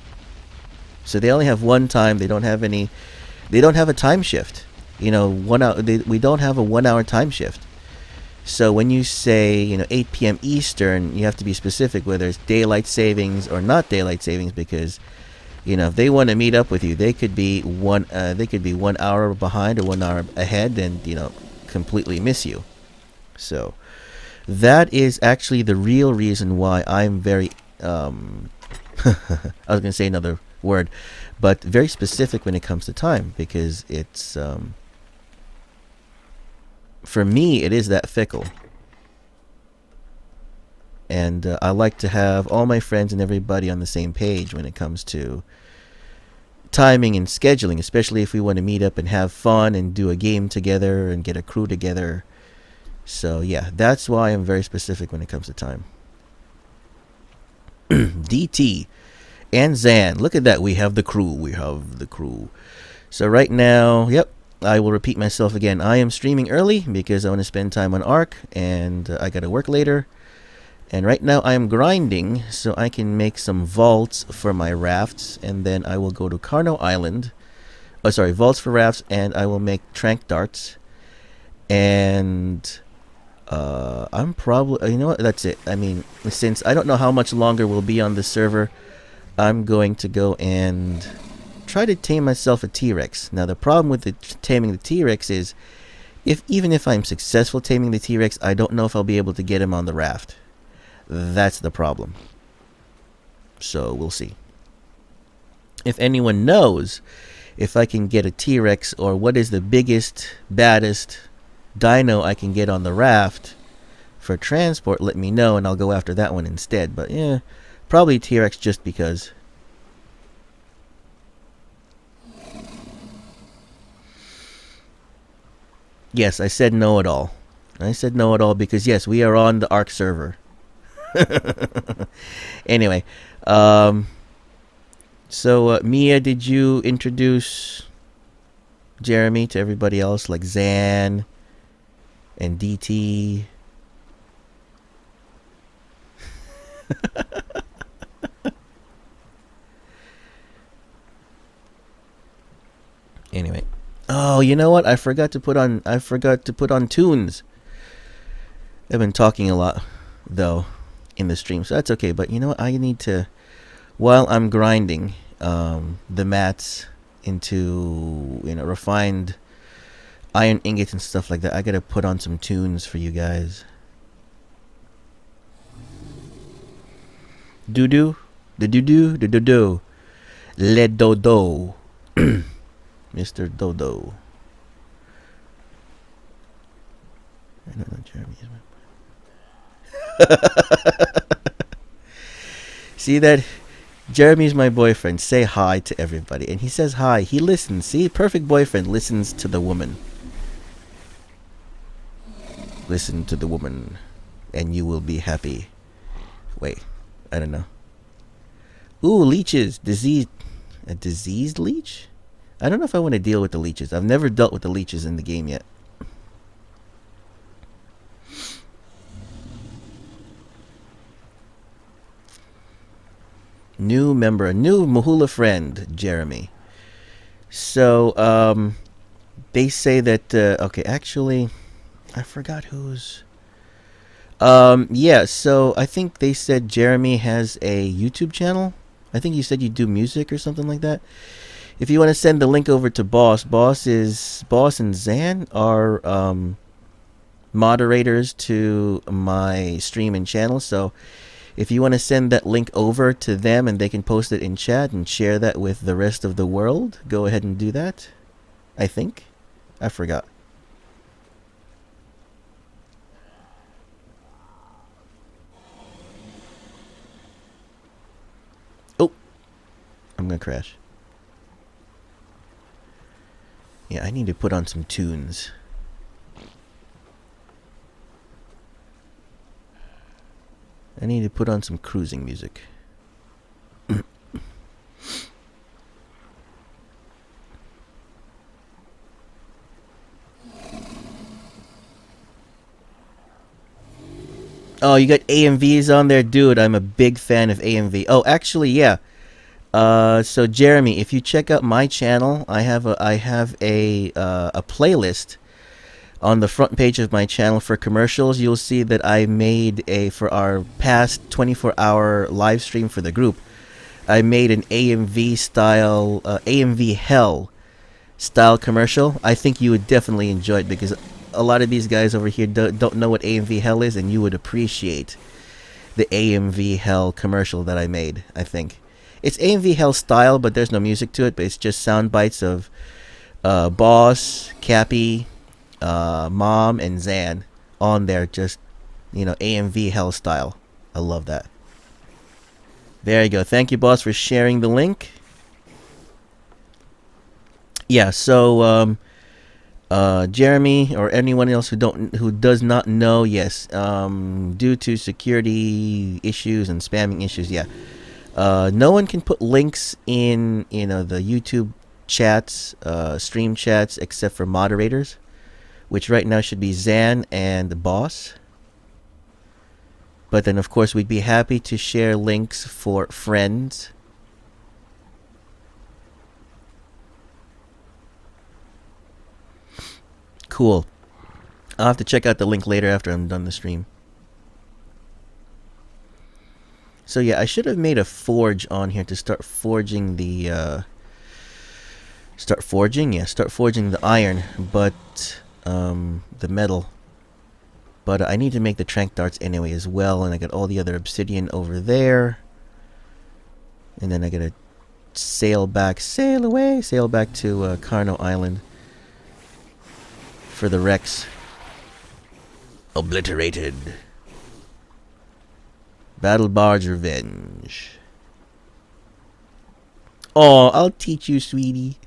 So they only have one time. They don't have a time shift. You know, we don't have a 1 hour time shift. So when you say, you know, 8 p.m. Eastern, you have to be specific whether it's daylight savings or not daylight savings, because, you know, if they want to meet up with you, they could be 1 hour behind or 1 hour ahead, and, you know, completely miss you. So that is actually the real reason why I'm very I was going to say another word, but very specific when it comes to time, because it's for me, it is that fickle. And I like to have all my friends and everybody on the same page when it comes to timing and scheduling, especially if we want to meet up and have fun and do a game together and get a crew together. So yeah, that's why I'm very specific when it comes to time. DT and Zan, look at that. We have the crew. So right now, yep, I will repeat myself again. I am streaming early because I want to spend time on ARK, and I got to work later. And right now I am grinding so I can make some vaults for my rafts, and then I will go to Carno Island. Oh, sorry, vaults for rafts, and I will make trank darts. And I'm probably, you know what, that's it. I mean, since I don't know how much longer we'll be on this server, I'm going to go and try to tame myself a T-Rex. Now the problem with taming the T-Rex is, even if I'm successful taming the T-Rex, I don't know if I'll be able to get him on the raft. That's the problem. So we'll see. If anyone knows if I can get a T-Rex, or what is the biggest, baddest dino I can get on the raft for transport, let me know and I'll go after that one instead. But yeah, probably T-Rex just because. Yes, I said know-it-all. I said know-it-all because, yes, we are on the ARK server. Anyway, so Mia, did you introduce Jeremy to everybody else, like Zan and DT? Anyway. Oh, you know what? I forgot to put on tunes. I've been talking a lot, though, in the stream, so that's okay. But you know what? I need to, while I'm grinding the mats into, you know, refined iron ingots and stuff like that, I gotta put on some tunes for you guys. Do do do do do do do do. Le do do. Mr. Dodo. I don't know, Jeremy. See that? Jeremy's my boyfriend. Say hi to everybody. And he says hi. He listens. See? Perfect boyfriend listens to the woman. Listen to the woman. And you will be happy. Wait. I don't know. Ooh, leeches. Diseased. A diseased leech? I don't know if I want to deal with the leeches. I've never dealt with the leeches in the game yet. New member, a new Mahula friend, Jeremy. So, they say that, okay, actually, I forgot who's, yeah, so I think they said Jeremy has a YouTube channel. I think you said you do music or something like that. If you want to send the link over to Boss and Zan are, moderators to my stream and channel, so if you want to send that link over to them and they can post it in chat and share that with the rest of the world, go ahead and do that. I think. I forgot. Oh! I'm gonna crash. Yeah, I need to put on some tunes. I need to put on some cruising music. Oh, you got AMVs on there? Dude, I'm a big fan of AMV. Oh, actually, yeah. So Jeremy, if you check out my channel, I have a playlist on the front page of my channel for commercials. You'll see that I made for our past 24-hour live stream for the group, I made an AMV style, AMV Hell style commercial. I think you would definitely enjoy it because a lot of these guys over here don't know what AMV Hell is, and you would appreciate the AMV Hell commercial that I made, I think. It's AMV Hell style, but there's no music to it, but it's just sound bites of Boss, Cappy, Mom, and Zan on there, just, AMV Hell style. I love that. There you go. Thank you, Boss, for sharing the link. Yeah, so Jeremy or anyone else who does not know, yes, due to security issues and spamming issues, yeah, no one can put links in the YouTube chats, stream chats, except for moderators, which right now should be Zan and the Boss. But then, of course, we'd be happy to share links for friends. Cool. I'll have to check out the link later after I'm done the stream. So yeah, I should have made a forge on here to start forging the start forging the iron, but the metal. But I need to make the trank darts anyway as well, and I got all the other obsidian over there. And then I gotta sail back to Carno Island for the Rex. Obliterated. Battle Barge Revenge. Oh, I'll teach you, sweetie.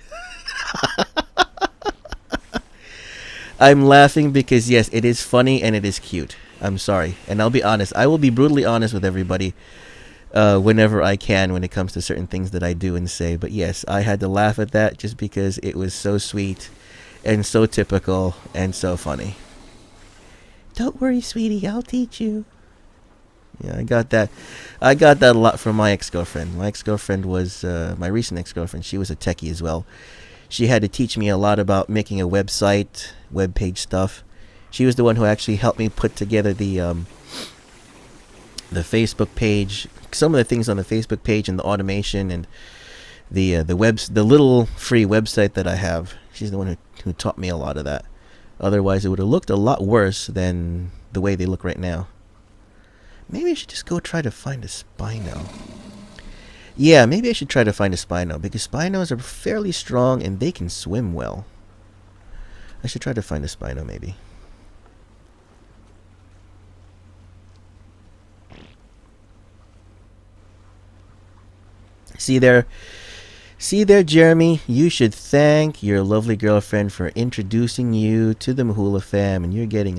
I'm laughing because, yes, it is funny and it is cute. I'm sorry. And I'll be honest. I will be brutally honest with everybody whenever I can when it comes to certain things that I do and say. But yes, I had to laugh at that just because it was so sweet and so typical and so funny. Don't worry, sweetie. I'll teach you. Yeah, I got that a lot from my ex-girlfriend. My ex-girlfriend was, my recent ex-girlfriend, she was a techie as well. She had to teach me a lot about making a website, web page stuff. She was the one who actually helped me put together the Facebook page, some of the things on the Facebook page and the automation and the little free website that I have. She's the one who taught me a lot of that. Otherwise, it would have looked a lot worse than the way they look right now. Maybe I should just go try to find a spy now. Yeah, maybe I should try to find a Spino, because Spinos are fairly strong and they can swim well. I should try to find a Spino, maybe. See there, Jeremy. You should thank your lovely girlfriend for introducing you to the Mahula fam, and you're getting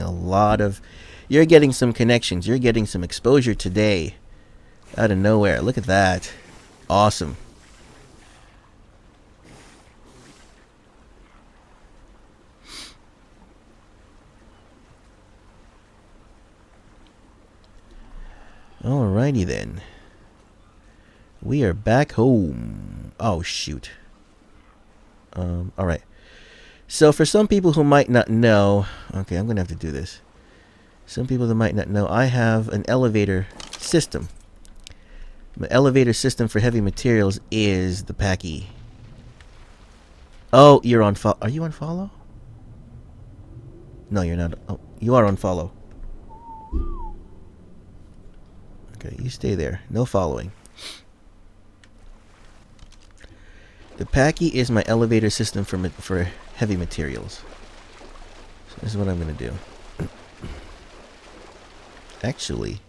you're getting some connections. You're getting some exposure today, out of nowhere. Look at that, awesome. Alrighty then. We are back home. Oh shoot. Alright. So for some people who might not know, okay, I'm gonna have to do this. Some people that might not know, I have an elevator system. My elevator system for heavy materials is the Packy. Oh, you're on follow. Are you on follow? No, you're not. Oh, you are on follow. Okay, you stay there. No following. The Packy is my elevator system for heavy materials. So this is what I'm gonna do. Actually,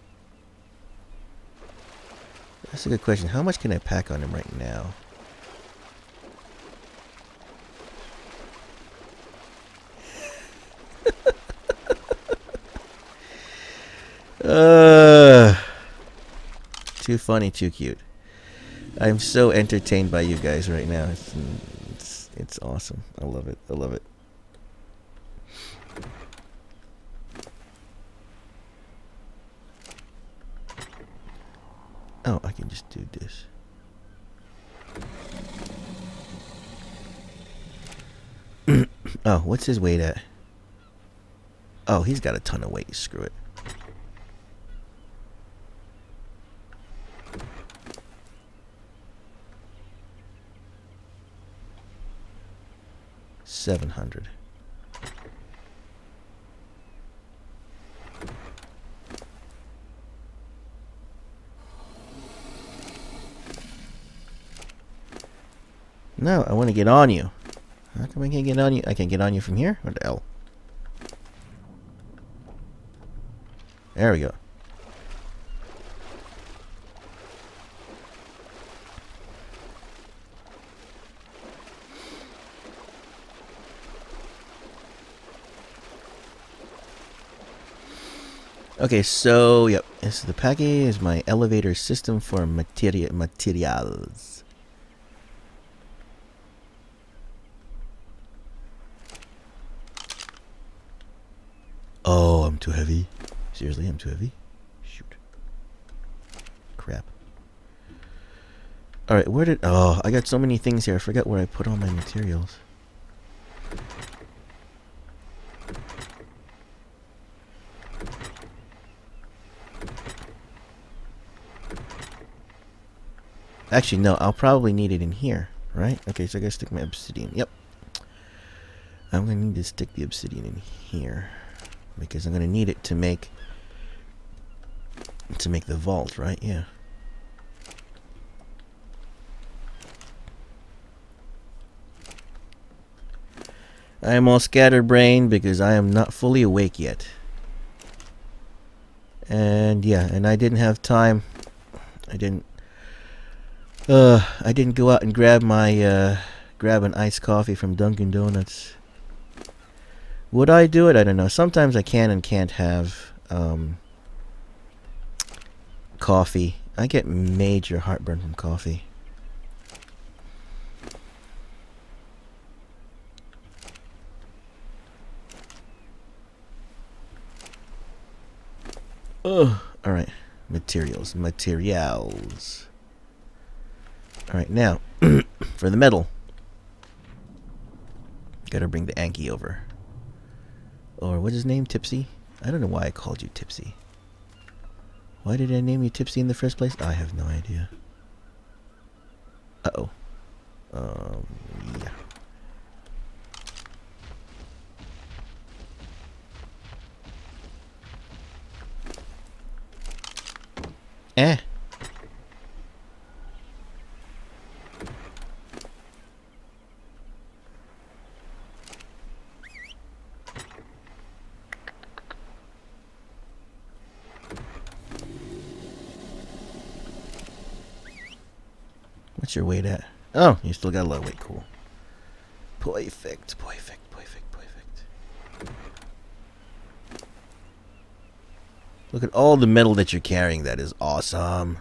that's a good question. How much can I pack on him right now? Too funny, too cute. I'm so entertained by you guys right now. It's awesome. I love it. I love it. Oh, I can just do this. Oh, what's his weight at? Oh, he's got a ton of weight. Screw it. $700. No, I want to get on you. How come I can't get on you? I can get on you from here? What the hell? There we go. Okay, so, yep. This is the package. Is my elevator system for materials. Oh, I'm too heavy. Seriously, I'm too heavy? Shoot. Crap. Alright, where did... Oh, I got so many things here. I forgot where I put all my materials. Actually, no. I'll probably need it in here, right? Okay, so I gotta stick my obsidian. Yep. I'm gonna need to stick the obsidian in here. Because I'm gonna need it to make... the vault, right? Yeah. I am all scatterbrained because I am not fully awake yet. And yeah, and I didn't have time. I didn't go out and grab my grab an iced coffee from Dunkin' Donuts. Would I do it? I don't know. Sometimes I can and can't have coffee. I get major heartburn from coffee. Ugh. Alright. Materials. Alright, now, for the metal. Gotta bring the Anki over. Or, what's his name? Tipsy? I don't know why I called you Tipsy. Why did I name you Tipsy in the first place? I have no idea. Uh-oh. Yeah. Eh. What's your weight at? Oh, you still got a low weight. Cool. Perfect. Look at all the metal that you're carrying. That is awesome.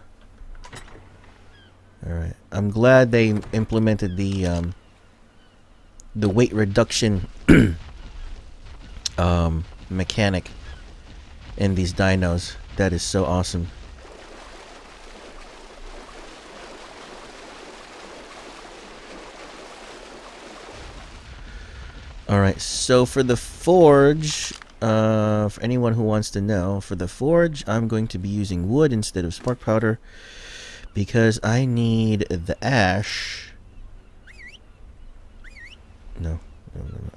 Alright. I'm glad they implemented the weight reduction mechanic in these dinos. That is so awesome. Alright, so for the forge, for anyone who wants to know, for the forge, I'm going to be using wood instead of spark powder because I need the ash. No.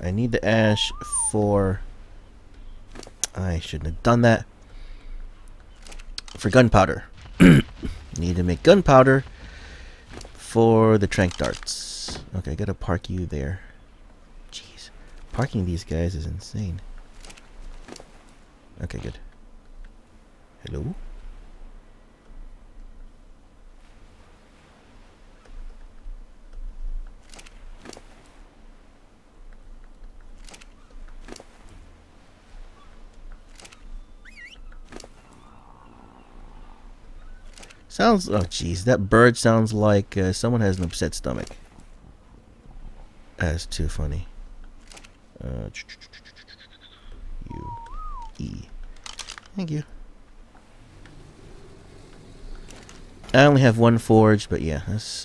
I need the ash for... I shouldn't have done that. For gunpowder. Need to make gunpowder for the tranq darts. Okay, I gotta park you there. Jeez. Parking these guys is insane. Okay, good. Hello? Sounds... Oh, jeez. That bird sounds like someone has an upset stomach. That's too funny. U-E. Thank you. I only have one forge, but yeah.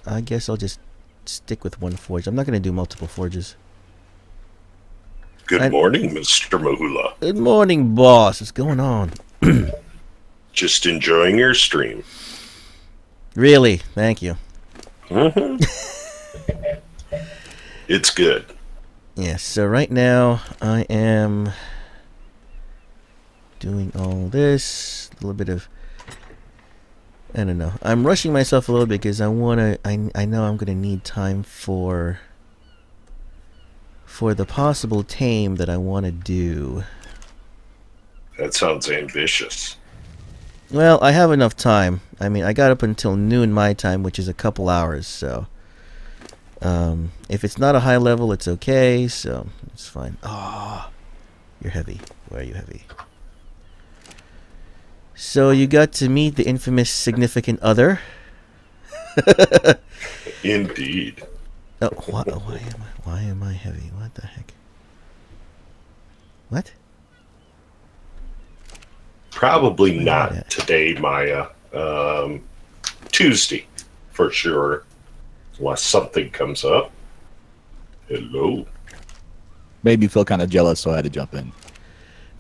I guess I'll just stick with one forge. I'm not going to do multiple forges. Good morning, Mr. Mahula. Good morning, boss. What's going on? Just enjoying your stream. Really? Thank you. Mm-hmm. It's good. Yes, so right now I am doing all this. A little bit of... I don't know. I'm rushing myself a little bit because I know I'm going to need time for the possible tame that I want to do. That sounds ambitious. Well, I have enough time. I mean, I got up until noon my time, which is a couple hours, so... if it's not a high level, it's okay, so it's fine. Oh, you're heavy. Why are you heavy? So you got to meet the infamous significant other. Indeed. Oh, why am I heavy? What the heck? What? Probably not today, Maya. Tuesday, for sure. Unless something comes up. Hello. Made me feel kind of jealous, so I had to jump in.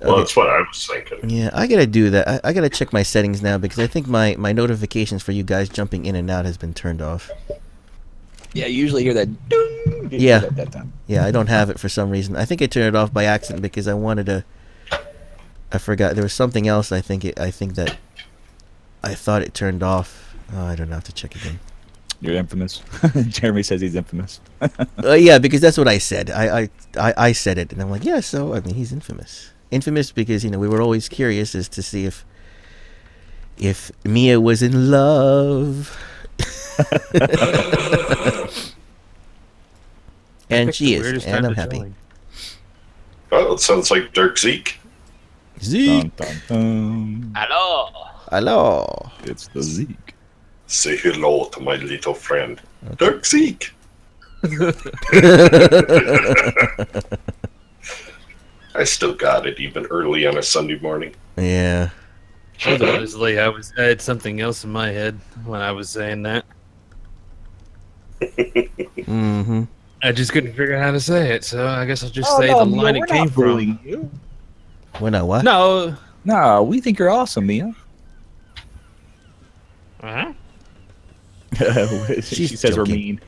Well, Okay. that's what I was thinking. Yeah, I gotta do that. I gotta check my settings now because I think my notifications for you guys jumping in and out has been turned off. Yeah, you usually hear that. Ding, Yeah. at that time. Yeah, I don't have it for some reason. I think I turned it off by accident because I wanted to... I forgot. There was something else I think that I thought it turned off. Oh, I don't know. I have to check again. You're infamous. Jeremy says he's infamous. Yeah, because that's what I said. I said it, and I'm like, yeah. So I mean, he's infamous. Infamous because we were always curious as to see if Mia was in love. And she is, and I'm happy. Oh, it sounds like Dark Zeke. Zeke. Dun, dun, dun. Hello. It's the Zeke. Say hello to my little friend, Dark Zeke. I still got it, even early on a Sunday morning. Yeah. Honestly, I had something else in my head when I was saying that. Mm-hmm. I just couldn't figure out how to say it, so I guess I'll just say the line it came from. You. We're not what? No. No, we think you're awesome, Mia. Uh-huh. She says we're mean.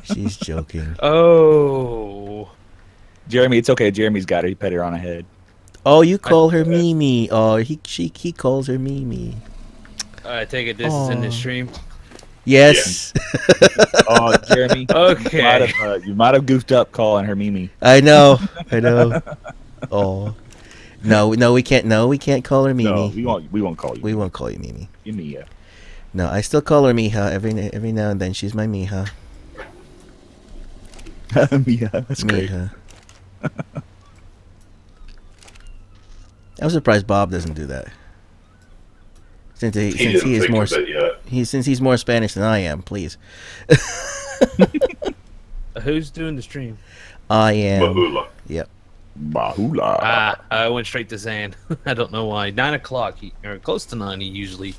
She's joking. Oh. Jeremy, it's okay. Jeremy's got her. He pet her on the head. Oh, you call her Mimi. Oh, he calls her Mimi. I take it this is in the stream. Yes. Oh, Jeremy. Okay. You might have goofed up calling her Mimi. I know. Oh. No, we can't. No, we can't call her Mimi. No, we won't call you. We won't call you Mimi. Mimi. No, I still call her Miha every now and then. She's my Miha. Yeah, that's great. Miha. I'm surprised Bob doesn't do that. Since He he didn't is think more of it yet. since he's more Spanish than I am, please. Who's doing the stream? I am. Mahula. Yep. Mahula. I went straight to Zan. I don't know why. 9 o'clock, or close to 9, he usually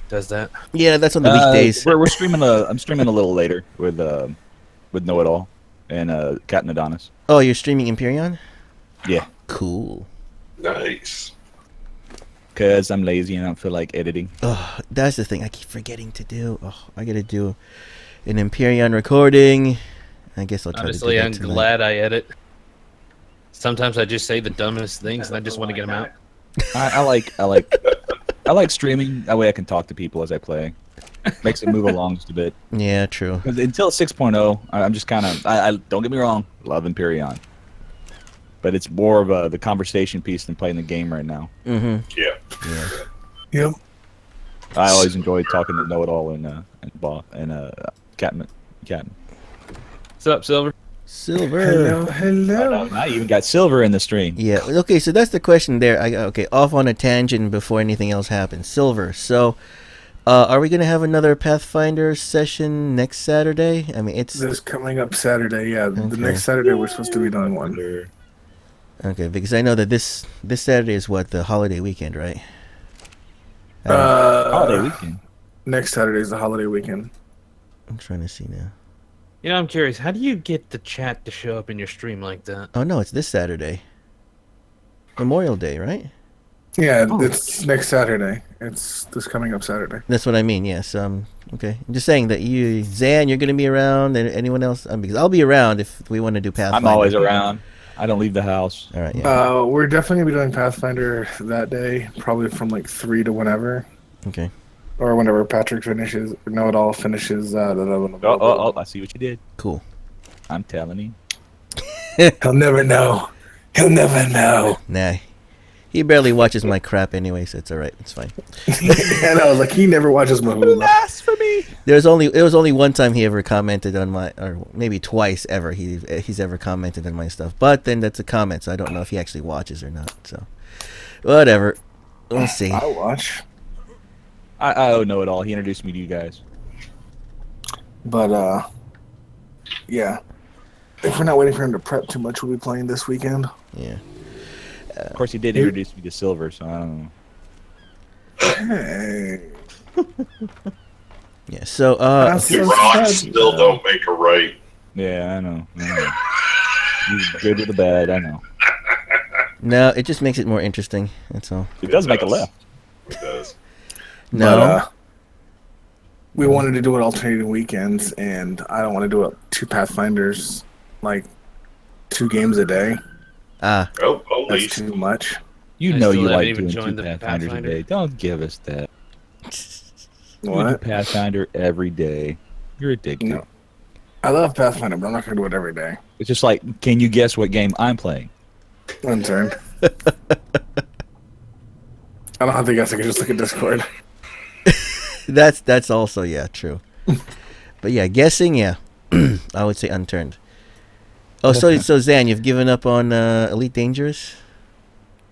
does that. Yeah, that's on the weekdays. We're streaming. I'm streaming a little later with Know It All and Cat and Adonis. Oh, you're streaming Imperion? Yeah, Cool. Nice. because I'm lazy and I don't feel like editing. Oh, that's the thing I keep forgetting to do. Oh, I gotta do an Imperion recording. I guess I'll try Honestly, to do I'm that tonight. glad I edit. Sometimes I just say the dumbest things, and I just want to get them out. I like streaming. That way I can talk to people as I play. Makes it move along just a bit. Yeah, true. 'Cause until 6.0, I'm just kind of. I don't get me wrong, love Imperion, but it's more of the conversation piece than playing the game right now. Mm-hmm. Yeah. Yeah. Yep. I always enjoy talking to Know It All and Bob and Catman. What's up, Silver? Silver. Hello. I even got Silver in the stream. Yeah. Okay. So that's the question there. Okay. Off on a tangent before anything else happens. Silver. So, are we gonna have another Pathfinder session next Saturday? I mean, it's This coming up Saturday, yeah. The Okay. next Saturday we're supposed to be doing one. okay because I know that this Saturday is what, the holiday weekend, right? Holiday weekend. Next Saturday is the holiday weekend. I'm trying to see now. You know, I'm curious. How do you get the chat to show up in your stream like that? Oh no, it's this Saturday. Memorial Day, right? Yeah, Oh. it's next Saturday. It's this coming up Saturday. That's what I mean. Yes. Okay. I'm just saying that you, Zan, you're gonna be around, and anyone else? Because I'll be around if we want to do Pathfinder. I'm always around. I don't leave the house. All right. Yeah. We're definitely gonna be doing Pathfinder that day, probably from like 3 to whenever, Okay. or whenever Patrick finishes. Know It All finishes. Oh! I see what you did. Cool. I'm telling you. He'll never know. He'll never know. Nah. He barely watches my crap anyway, so it's all right. It's fine. I know, like he never watches Mahula. Blasphemy. It was only one time he ever commented on my, or maybe twice ever he's ever commented on my stuff. But then that's a comment, so I don't know if he actually watches or not. So, whatever. We'll see. I watch, I Know It All. He introduced me to you guys. but yeah. If we're not waiting for him to prep too much, we'll be playing this weekend. Yeah. Of course, he did introduce me to Silver, so I don't know. Hey. Yeah. So, That's The so rocks sad. still don't make a right. Yeah, I know. He's good with the bad. I know. no, it just makes it more interesting. That's all. It does make a left. It does. No. But, we wanted to do it alternating weekends, and I don't want to do it 2 Pathfinders, like 2 games a day. Ah. Oh, at That's least. too much. You I know still you haven't like even doing joined 2 the Pathfinders a Pathfinder. day. Don't give us that. You do What? Pathfinder every day. You're addicted. No. I love Pathfinder, but I'm not going to do it every day. It's just like, can you guess what game I'm playing? Unturned. I don't have to guess. I can just look at Discord. That's also, yeah, true. But yeah, guessing, yeah. I would say unturned. Oh, so Zan, you've given up on Elite Dangerous?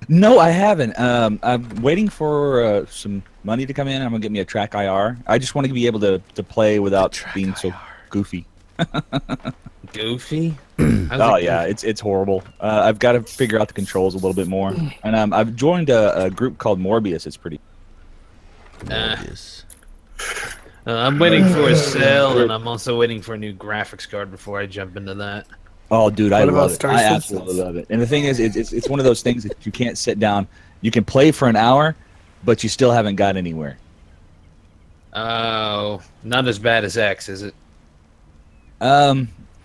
No, I haven't. I'm waiting for some money to come in. I'm gonna get me a track IR. I just want to be able to play without being so goofy. Goofy? Oh yeah, it's horrible. I've got to figure out the controls a little bit more. And I've joined a group called Morbius. It's pretty. Yes. I'm waiting for a sale, and I'm also waiting for a new graphics card before I jump into that. Oh, dude, I What about love it. Star I Citizen? absolutely love it. And the thing is, it's one of those things that you can't sit down. You can play for an hour, but you still haven't got anywhere. Oh, not as bad as X, is it?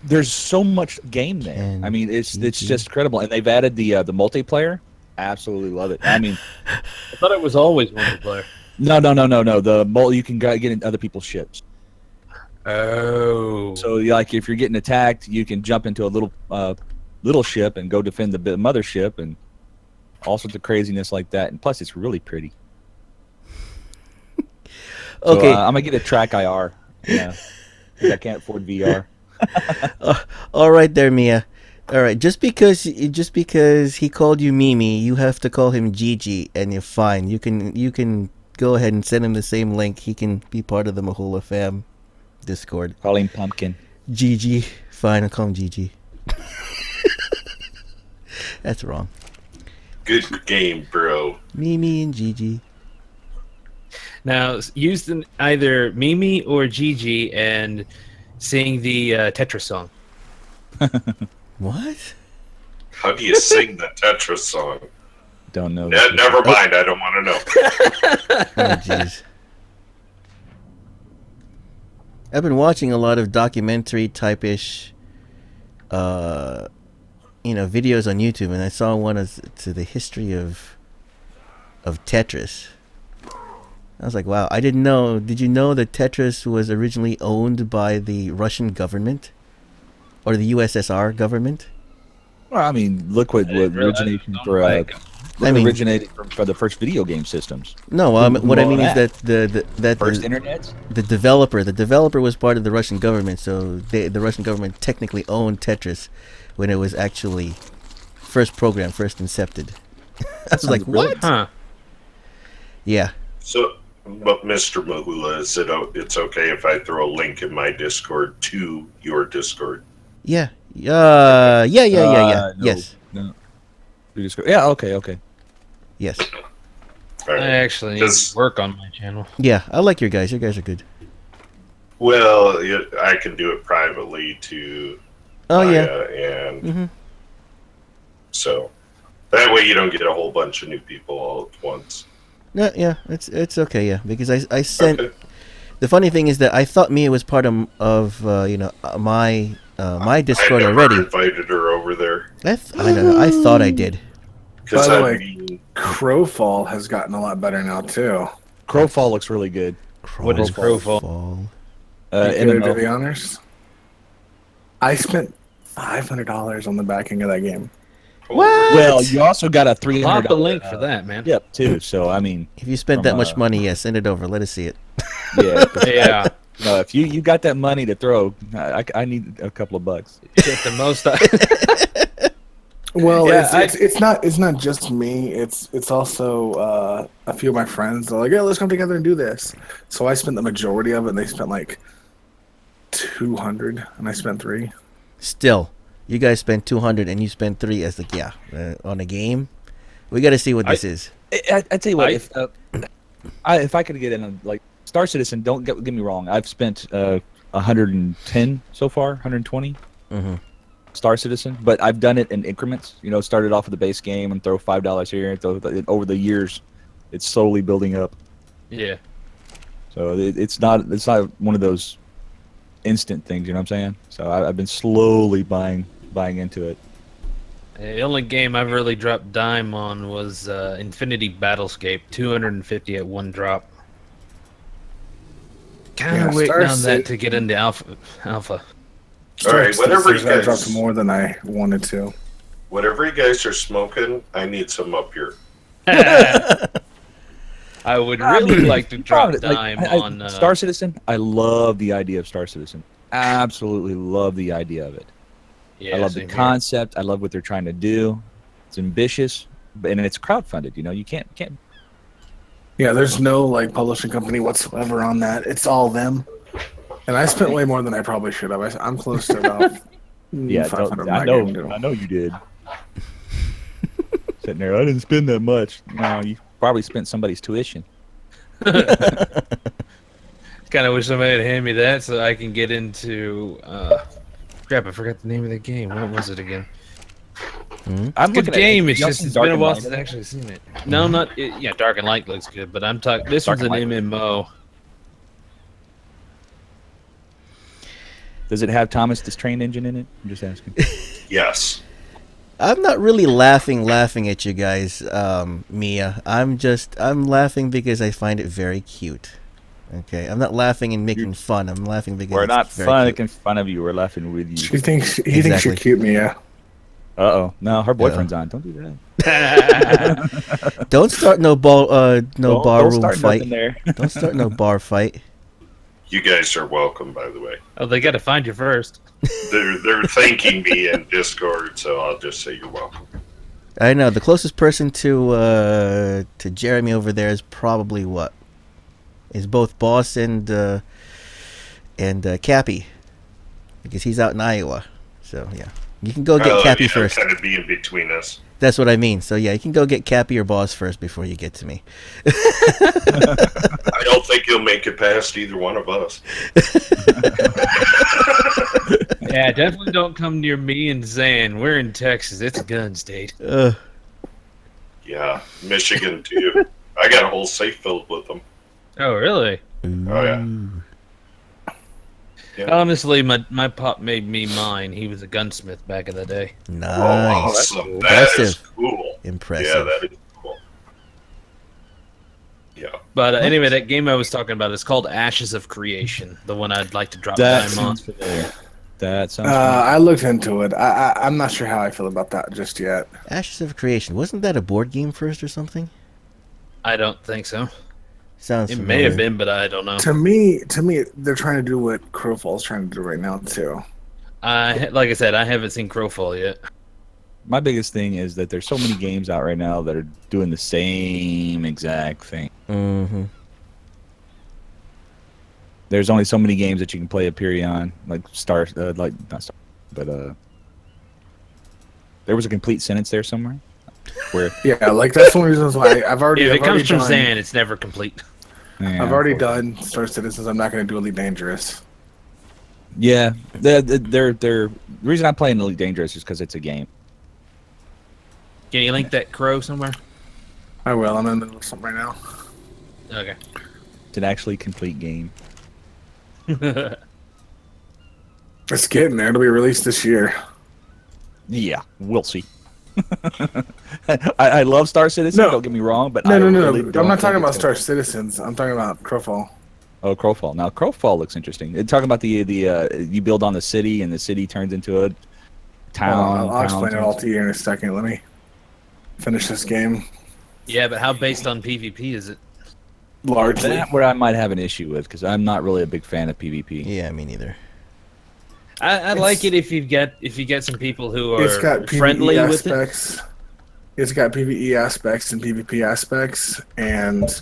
There's so much game there. And I mean, it's just incredible. And they've added the multiplayer. Absolutely love it. I mean, I thought it was always multiplayer. no. You can get in other people's ships. Oh. So, like, if you're getting attacked, you can jump into a little ship and go defend the mothership, and all sorts of craziness like that. And plus, it's really pretty. So Okay. I'm gonna get a track IR. Yeah, 'cause I can't afford VR. All right there, Mia. All right, just because he called you Mimi, you have to call him Gigi, and you're fine. You can go ahead and send him the same link. He can be part of the Mahula fam Discord. Call him Pumpkin. Gigi, fine. I'll call him Gigi. That's wrong. Good game, bro. Mimi and Gigi. Now, use either Mimi or Gigi and sing the Tetris song. What? How do you sing the Tetris song? Don't know. Never mind. I don't want to know. Oh, jeez. I've been watching a lot of documentary type-ish, videos on YouTube, and I saw one to the history of Tetris. I was like, wow, I didn't know. Did you know that Tetris was originally owned by the Russian government? Or the USSR government? Well, I mean, look what originated for the first video game systems. No, what I mean is that the First internets? the developer was part of the Russian government, so the Russian government technically owned Tetris when it was actually first programmed, first incepted. I was like, what? Huh. Yeah. So, but Mr. Mahula, it's okay if I throw a link in my Discord to your Discord? Yeah. Yeah. No, Yes. No. Yeah, okay. Yes. All right. I actually need to work on my channel. Yeah, I like your guys. Your guys are good. Well, I can do it privately to Oh, Maya, yeah. and Mm-hmm. so that way you don't get a whole bunch of new people all at once. No, yeah, it's okay, yeah, because I sent. Okay. The funny thing is that I thought Mia was part of my Discord I never already. invited her over there. I don't know. I thought I did. Because By the I way, mean, Crowfall has gotten a lot better now too. Crowfall looks really good. What is Crowfall? You give it MMO. the honors. I spent $500 on the backing of that game. Well, you also got a $300. Pop a link for that, man. Yep, too. So I mean, If you spent From, that much money, yeah, send it over. Let us see it. yeah. Yeah. No, if you got that money to throw, I need a couple of bucks. Get the most out. Well, Yeah, it's not just me. It's also a few of my friends. They're like, "Yeah, let's come together and do this." So I spent the majority of it, and they spent like 200, and I spent 3. Still, you guys spent 200 and you spent 3 as on a game. We got to see what this is. I tell you what, if I could get in, like Star Citizen, don't get me wrong. I've spent 110 so far, 120. Mm-hmm. Star Citizen, but I've done it in increments. Started off with the base game and throw $5 here, and over the years, it's slowly building up. Yeah. So it's not one of those instant things. You know what I'm saying? So I've been slowly buying into it. The only game I've really dropped dime on was Infinity Battlescape, 250 at one drop. Kind of waiting on that to get into alpha. all right, whatever you I dropped guys, more than I wanted to. whatever you guys are smoking, I need some up here. I would really like to drop dime on Star Citizen. I love the idea of Star Citizen. Absolutely love the idea of it. Yeah, I love the same here. concept. I love what they're trying to do. It's ambitious, and it's crowdfunded. You can't. Yeah, there's no like publishing company whatsoever on that. It's all them. And I spent way more than I probably should have. I'm close to about Yeah, 500. I know you did. Sitting there, I didn't spend that much. No, you probably spent somebody's tuition. Kind of wish somebody had hand me that so I can get into. Crap, I forgot the name of the game. What was it again? I'm Good looking at game. it. It's You just seen it's Dark been a and while Light? since I've actually seen it. No, not yeah. Dark and Light looks good, but I'm talking. This Dark one's an and Light. MMO. Does it have Thomas the Train Engine in it? I'm just asking. Yes. I'm not really laughing at you guys, Mia. I'm laughing because I find it very cute. Okay, I'm not laughing and making fun. I'm laughing because We're it's not very cute. making fun of you. We're laughing with you. He thinks Exactly. you're cute, Mia. Uh-oh. No, her boyfriend's on. Don't do that. Don't start no bar Don't room start fight. nothing there. Don't start no bar fight. You guys are welcome, by the way. Oh, they got to find you first. They're thanking me in Discord, so I'll just say you're welcome. I know the closest person to Jeremy over there is probably what? Is both Boss and Cappy, because he's out in Iowa. So yeah, you can go get Cappy first. Kind of be in between us. That's what I mean. So yeah, you can go get Cappy or Boss first before you get to me. I don't think he'll make it past either one of us. Yeah, definitely don't come near me and Zan. We're in Texas. It's a gun state. Yeah, Michigan too. I got a whole safe filled with them. Oh, really? Oh yeah. Yeah. Honestly, my pop made me mine. He was a gunsmith back in the day. Nice. Oh, awesome. That Impressive. is cool. Impressive. Yeah, that is cool. Yeah. But anyway, that game I was talking about is called Ashes of Creation. The one I'd like to drop That time sounds on. familiar. That sounds I looked into it. I'm not sure how I feel about that just yet. Ashes of Creation. Wasn't that a board game first or something? I don't think so. Sounds It familiar. may have been, but I don't know. To me, they're trying to do what Crowfall's trying to do right now too. Like I said, I haven't seen Crowfall yet. My biggest thing is that there's so many games out right now that are doing the same exact thing. Mm-hmm. There's only so many games that you can play a period on, like not Star, but there was a complete sentence there somewhere. Where Yeah, like that's one of the reasons why I've already. If I've it already comes from done, Zan, it's never complete. yeah, I've already done Star Citizens. I'm not going to do Elite Dangerous. Yeah, the reason I'm playing Elite Dangerous is because it's a game. Can you link that crow somewhere? I will. I'm in the middle of something right now. Okay. It's an actually complete game. It's getting there. It'll be released this year. Yeah, we'll see. I love Star Citizen. No. Don't get me wrong, but No, I no, no. really I'm don't not talking think about it's Star gonna- Citizens. I'm talking about Crowfall. Oh, Crowfall. Now Crowfall looks interesting. It's talking about the you build on the city and the city turns into a town. I'll explain it all to you in a second. Let me finish this game. Yeah, but how based on PvP is it? Largely. That where I might have an issue with because I'm not really a big fan of PvP. Yeah, me neither. I like it if you get some people who It's got are PvE friendly with it. aspects. It's got PvE aspects and PvP aspects, and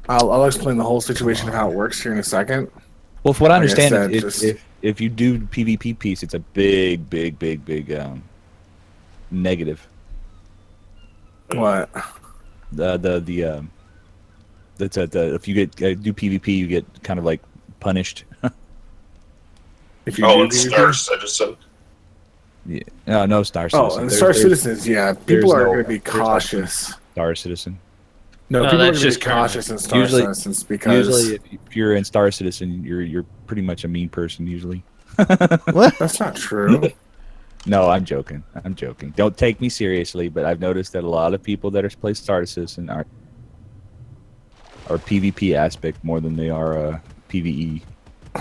I'll explain the whole situation of how it works here in a second. Well, from what I Like I understand, said, is just- if you do PvP piece, it's a big negative. What? If you get do PvP, you get kind of like punished. If you Oh, do it's PvP? Star Citizen. Yeah, no Star Citizen. Oh, and There's- Star there's Citizens, yeah. People are no- going to be there's no- cautious. Star Citizen. No, No, people are that's going to just be currently. cautious in Star Usually- Citizens because Usually, if you're in Star Citizen, you're pretty much a mean person. Usually. What? that's not true. No, I'm joking. I'm joking. Don't take me seriously, but I've noticed that a lot of people that are play Star Citizen are PvP aspect more than they are PvE.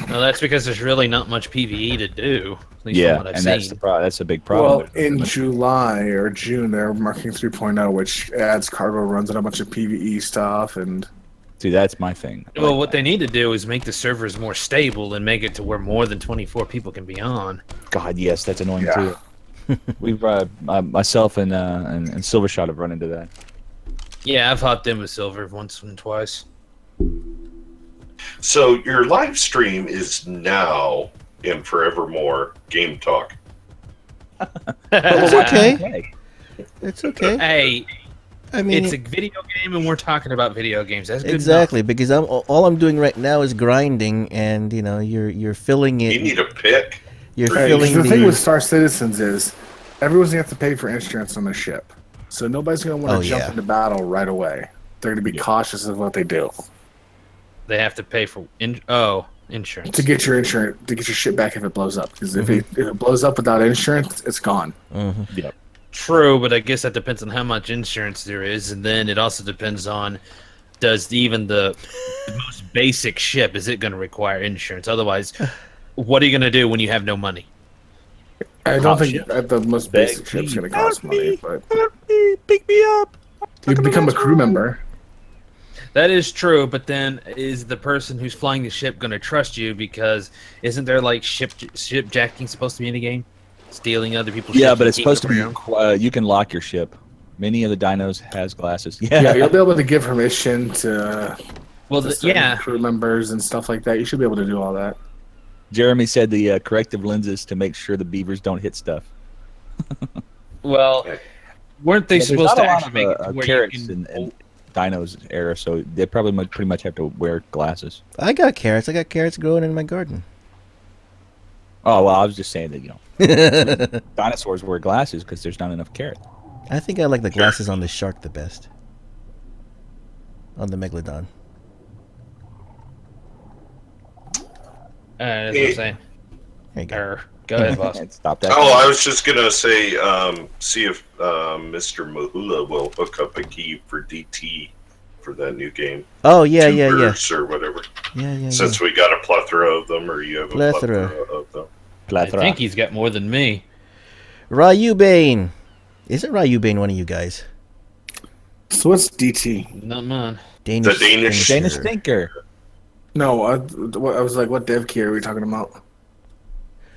No, that's because there's really not much PvE to do. At least Yeah, from what I've and seen. that's a big problem. Well, in July or June, they're marking 3.0, which adds cargo runs and a bunch of PvE stuff. And See, that's my thing. I Well, like what that. they need to do is make the servers more stable and make it to where more than 24 people can be on. God, yes, that's annoying Yeah. too. We've myself and Silvershot have run into that. Yeah, I've hopped in with Silver once and twice. So your live stream is now and forevermore Game Talk. It's okay. Hey, It's okay. Hey, I mean, it's a video game and we're talking about video games. That's good exactly because all I'm doing right now is grinding, and you're filling You it. need a pick. You're Hey, filling the thing with Star Citizens is everyone's going to have to pay for insurance on the ship. So nobody's going to want to jump yeah. into battle right away. They're going to be cautious of what they do. They have to pay for insurance. To get your insurance, to get your shit back if it blows up. Because if it blows up without insurance, it's gone. yep. True, but I guess that depends on how much insurance there is, and then it also depends on does even the most basic ship, is it going to require insurance? Otherwise, what are you going to do when you have no money? I don't Top think ship. the most Beg basic ship's me, going to cost help money, me, but help me, pick me up. you can become a crew member. That is true, but then is the person who's flying the ship going to trust you? Because isn't there like shipjacking supposed to be in the game? Stealing other people's Yeah, ships but and it's keeping supposed to them be. for your own? You can lock your ship. Many of the dinos has glasses. Yeah, you'll be able to give permission to, Well, certain yeah. crew members and stuff like that. You should be able to do all that. Jeremy said the corrective lenses to make sure the beavers don't hit stuff. Well, weren't they But there's supposed not to a lot actually of, make it to where you carrots can? in dinos era, so they probably pretty much have to wear glasses. I got carrots. I got carrots growing in my garden. Oh well, I was just saying that dinosaurs wear glasses because there's not enough carrot. I think I like the glasses on the shark the best. On the megalodon. That's what I'm saying. There you go. Go ahead, boss. Stop that. Oh, I was just gonna say, see if Mr. Mahula will hook up a key for DT for that new game. Oh yeah, yeah, yeah, Tubers or whatever. yeah. Since we got a plethora of them, or you have a Plethora. plethora of them. I think he's got more than me. Ryu Bane. Isn't Ryu Bane one of you guys? So what's DT? Not mine. Danish. The Danish- Danish Stinker. No, I was like, what dev key are we talking about?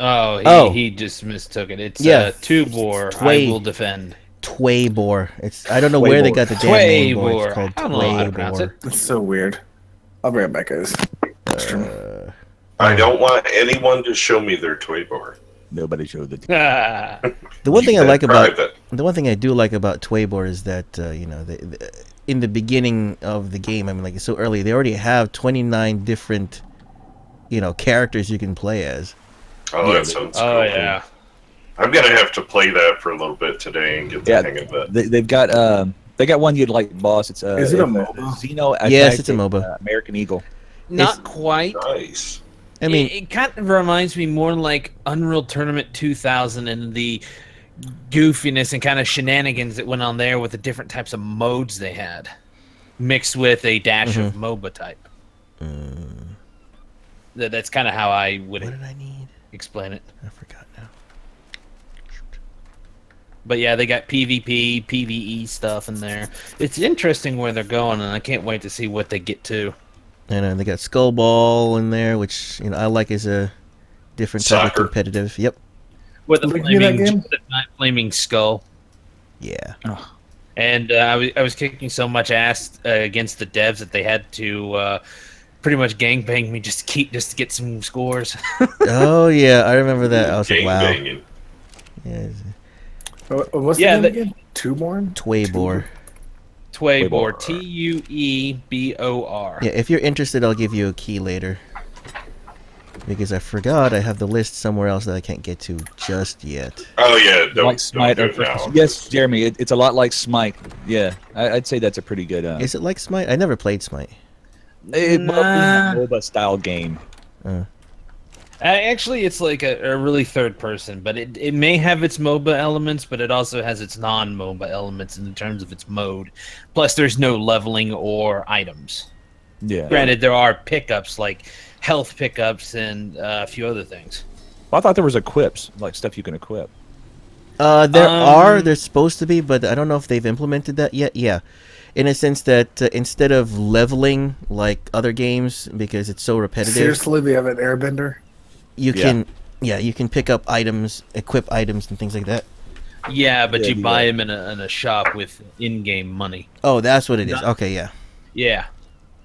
Oh, he just mistook it. It's Yeah. Tubor. Tway. I will defend. Twaybor. I don't know where they got the damn name for it. Twaybor. It's called I don't know how to pronounce Twaybor. it. That's so weird. I'll bring it back, guys. I don't want anyone to show me their toy bar. Nobody showed the. The one thing I like about Private. the one thing I do like about Twaybor is that in the beginning of the game, I mean, like it's so early, they already have 29 different characters you can play as. Oh, that sounds cool. Oh yeah. I'm gonna have to play that for a little bit today and get the hang of it. They've got they got one you'd like, boss. It's Is it a MOBA? Xeno. Yes, it's a MOBA. American Eagle. Not quite. Nice. I mean, it kind of reminds me more like Unreal Tournament 2000 and the goofiness and kind of shenanigans that went on there with the different types of modes they had, mixed with a dash of MOBA type. That's kind of how I would what did I need? explain it. I forgot now. But yeah, they got PvP, PvE stuff in there. It's interesting where they're going, and I can't wait to see what they get to. And they got Skullball in there, which I like as a different type of Soccer. competitive. Yep. With a Like me that game? flaming skull. Yeah. And I was kicking so much ass against the devs that they had to pretty much gangbang me just to get some scores. Oh yeah, I remember that. I was like, Gang wow. banging. Yeah. What's Yeah, the name again? Tuborn? Twaybor. Twaybor, Twaybor. Tuebor. Yeah, if you're interested, I'll give you a key later. Because I forgot I have the list somewhere else that I can't get to just yet. Oh yeah, don't, Like Smite. don't do it now. Yes, Jeremy. It's a lot like Smite. Yeah, I'd say that's a pretty good. Is it like Smite? I never played Smite. Well, being a MOBA style game. Actually, it's like a really third person, but it may have its MOBA elements, but it also has its non-MOBA elements in terms of its mode. Plus, there's no leveling or items. Yeah. Granted, there are pickups like health pickups and a few other things. Well, I thought there was equips, like stuff you can equip. There's supposed to be, but I don't know if they've implemented that yet. Yeah. In a sense that instead of leveling like other games, because it's so repetitive, Seriously, they have an airbender? you can pick up items, equip items, and things like that. Yeah, but Yeah, you buy them in a shop with in-game money. Oh, that's what it is. Not- Okay, yeah. Yeah,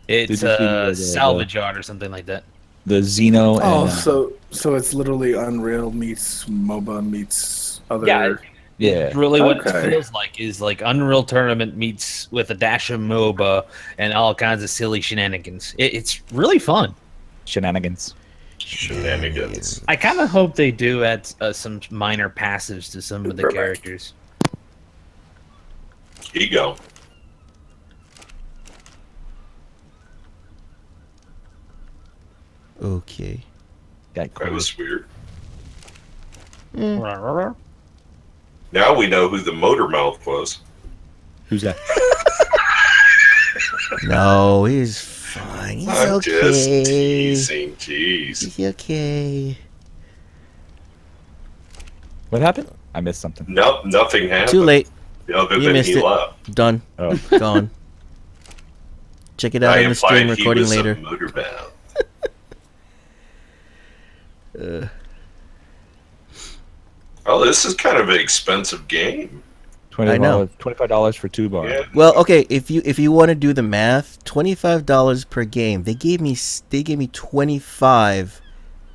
it's Did you see the salvage art or something like that. The Xeno. Oh, and, so it's literally Unreal meets MOBA meets other... Yeah. yeah. Really, what Okay. it feels like is like Unreal Tournament meets with a dash of MOBA and all kinds of silly shenanigans. It's really fun. Shenanigans. Shenanigans. I kind of hope they do add some minor passives to some of the Perfect. characters. Ego. Okay. That That was weird. Mm. Now we know who the motor mouth was. Who's that? No, he's fine. He's I'm okay. just teasing. Jeez. He's okay. What happened? I missed something. Nope, nothing happened. Too late. Other You than missed he it. left. Done. Oh. Gone. Check it out I on the stream implied he recording was later. a motorbound. Oh, this is kind of an expensive game. I know. $25 for 2 bars. Yeah. Well, okay, if you want to do the math, $25 per game. They gave me 25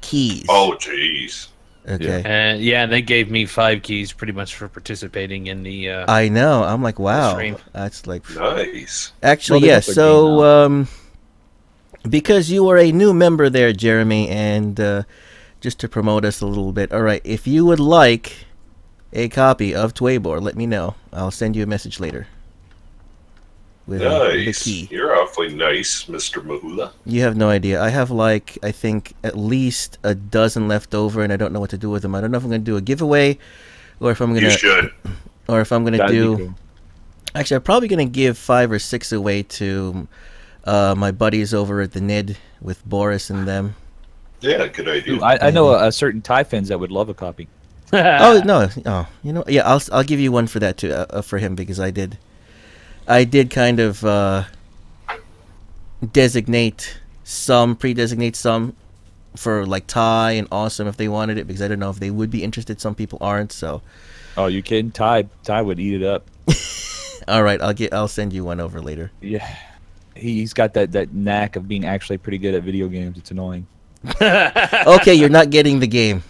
keys. Oh, jeez. Okay. And yeah, they gave me 5 keys pretty much for participating in the. I know. I'm like, wow. Stream. That's like Nice. actually Well, they yes. got their So because you are a new member there, Jeremy, and just to promote us a little bit. All right, if you would like a copy of Twaybor, let me know. I'll send you a message later. With the Nice. key. You're awfully nice, Mr. Mahula. You have no idea. I have like I think at least a dozen left over, and I don't know what to do with them. I don't know if I'm gonna do a giveaway, or if I'm You gonna, should. or if I'm gonna That'd be do. cool. Actually, I'm probably gonna give 5 or 6 away to my buddies over at the NID with Boris and them. Yeah, good idea. Ooh, I know a certain Thai fans that would love a copy. Oh no! Oh, you know, yeah, I'll give you one for that too, for him because I did kind of pre-designate some for like Thai and Awesome if they wanted it because I don't know if they would be interested. Some people aren't. So, Oh, you kidding? Thai would eat it up. all right, I'll send you one over later. Yeah. He's got that knack of being actually pretty good at video games. It's annoying. Okay, you're not getting the game.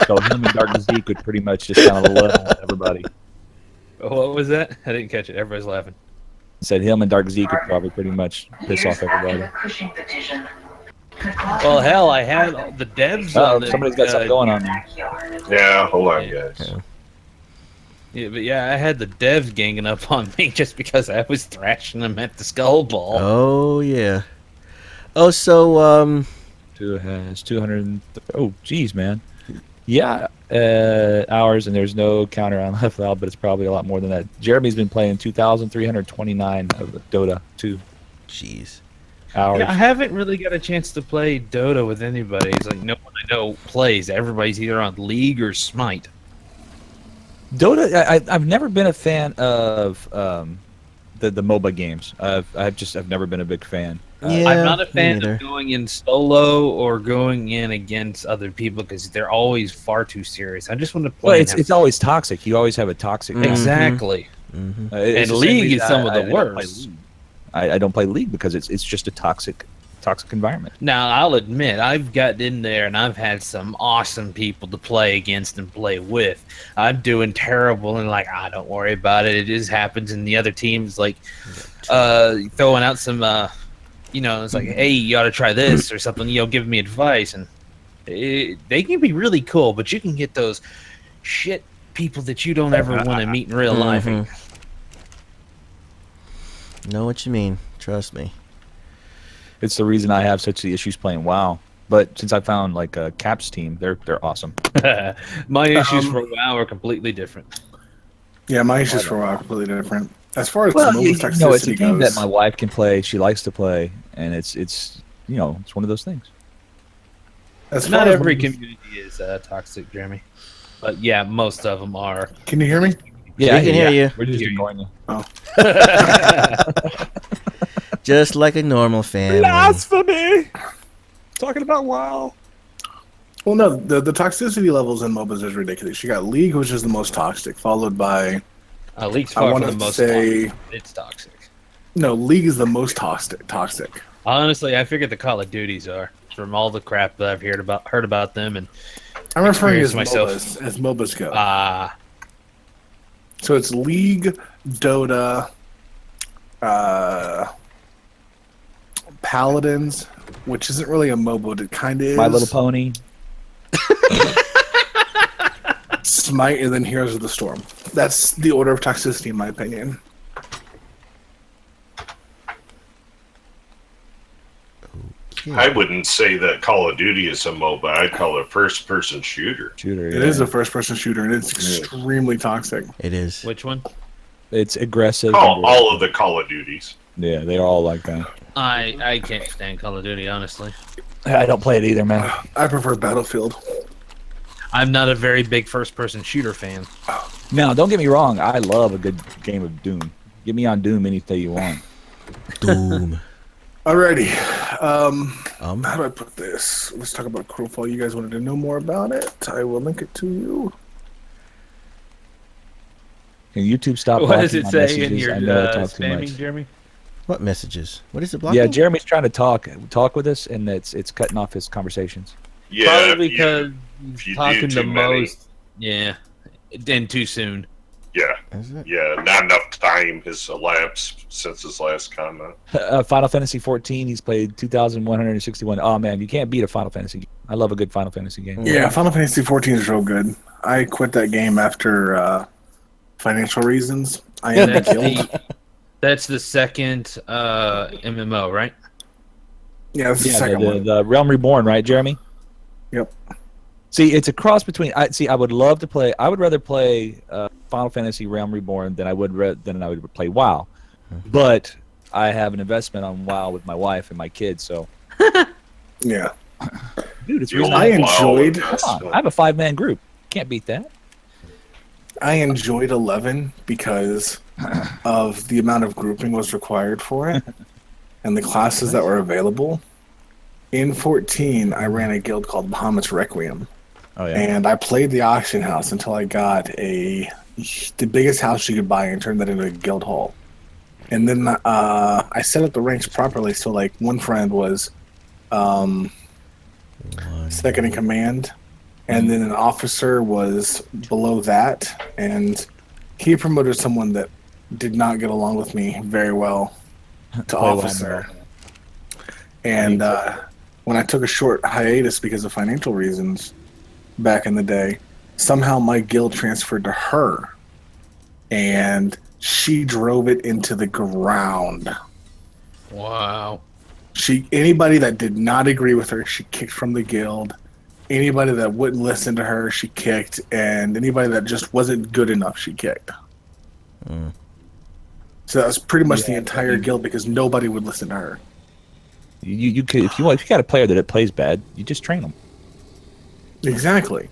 So him and Dark Zeke would pretty much just kind of level everybody. What was that? I didn't catch it. Everybody's laughing. Said him and Dark Zeke would probably pretty much piss off everybody. Well, hell, I had all the devs Oh, on the, somebody's got something going on there. Yeah, hold on, guys. Yeah, but yeah, I had the devs ganging up on me just because I was thrashing them at the skull ball. Oh yeah. Oh, so Two has 200. Oh, geez, man. Yeah, hours, and there's no counter on left out, but it's probably a lot more than that. Jeremy's been playing 2,329 of Dota 2 jeez. hours. Yeah, I haven't really got a chance to play Dota with anybody. It's like no one I know plays. Everybody's either on League or Smite. Dota, I've never been a fan of the MOBA games. I've never been a big fan. Yeah, I'm not a me fan neither. of going in solo or going in against other people because they're always far too serious. I just want to play. Well, and have it's always toxic. You always have a toxic. Mhm. exactly. Mm-hmm. It's And the same League reason is some of the I don't play worst. League. I don't play League because it's just a toxic environment. Now, I'll admit, I've gotten in there and I've had some awesome people to play against and play with. I'm doing terrible and don't worry about it. It just happens. And the other team's like throwing out some, it's like, hey, you ought to try this or something, giving me advice. And they can be really cool, but you can get those shit people that you don't ever want to meet in real life. Mhm. Know what you mean. Trust me. It's the reason I have such the issues playing WoW. But since I found like a Caps team, they're awesome. My issues for WoW are completely different. Yeah, my issues for a while are completely different. As far as Well, the you mobile know, it's a toxicity game goes, that my wife can play. She likes to play, and it's it's one of those things. as Not far as every mobile- community is toxic, Jeremy. But yeah, most of them are. Can you hear me? Yeah, I can hear you. We're just Hear you. ignoring you. Just like a normal family. Blasphemy! Talking about WoW. Well, no, the toxicity levels in MOBAs is ridiculous. You got League, which is the most toxic, followed by League's I far want from the to most say toxic. It's toxic. no. League is the most toxic. Honestly, I figured the Call of Duties are from all the crap that I've heard about them, and I'm referring as Experience MOBAs, as MOBAs go. So it's League, Dota, Paladins, which isn't really a MOBA, but it kind of is. My Little Pony. Smite, and then Heroes of the Storm. That's the order of toxicity, in my opinion. I wouldn't say that Call of Duty is a MOBA. I'd call it a first-person shooter. Shooter. It is a first-person shooter, and it's extremely toxic. It is. which one? It's aggressive. All of the Call of Duties. Yeah, they're all like that. I can't stand Call of Duty, honestly. I don't play it either, man. I prefer Battlefield. I'm not a very big first-person shooter fan. Now, don't get me wrong. I love a good game of Doom. Get me on Doom any day you want. Doom. Alrighty. How do I put this? Let's talk about Crowfall. You guys wanted to know more about it. I will link it to you. Can YouTube stop? What does blocking it my say in messages? your I know I talk too spamming, much. Jeremy? What messages? What is it blocking? Yeah, Jeremy's trying to talk with us, and it's cutting off his conversations. Yeah, Probably because if he's you do talking too the many. most. Yeah, and too soon. Yeah, Is it? yeah, not enough time has elapsed since his last comment. Final Fantasy 14. He's played 2,161. Oh man, you can't beat a Final Fantasy. I love a good Final Fantasy game. Yeah, Final Fantasy 14 is real good. I quit that game after financial reasons. I am That's guild. That's the second MMO, right? Yeah, that's the Yeah, second one. the Realm Reborn, right, Jeremy? Yep. See, it's a cross between. I would love to play. I would rather play Final Fantasy Realm Reborn than I would play WoW. But I have an investment on WoW with my wife and my kids, so Yeah. dude, it's You'll reason I enjoyed- allow Come on, I have a 5-man group. Can't beat that. I enjoyed 11 because of the amount of grouping was required for it and the classes that were available. In 14, I ran a guild called Bahamut's Requiem. Oh yeah. And I played the auction house until I got the biggest house you could buy and turned that into a guild hall. And then I set up the ranks properly. So like one friend was second in command, and then an officer was below that, and he promoted someone that did not get along with me very well to Play well, officer. And when I took a short hiatus because of financial reasons back in the day, somehow my guild transferred to her, and she drove it into the ground. Wow. Anybody that did not agree with her, she kicked from the guild. Anybody that wouldn't listen to her, she kicked, and anybody that just wasn't good enough, she kicked. So that was pretty much the entire guild because nobody would listen to her. You could if you got a player that plays bad, you just train them. Exactly.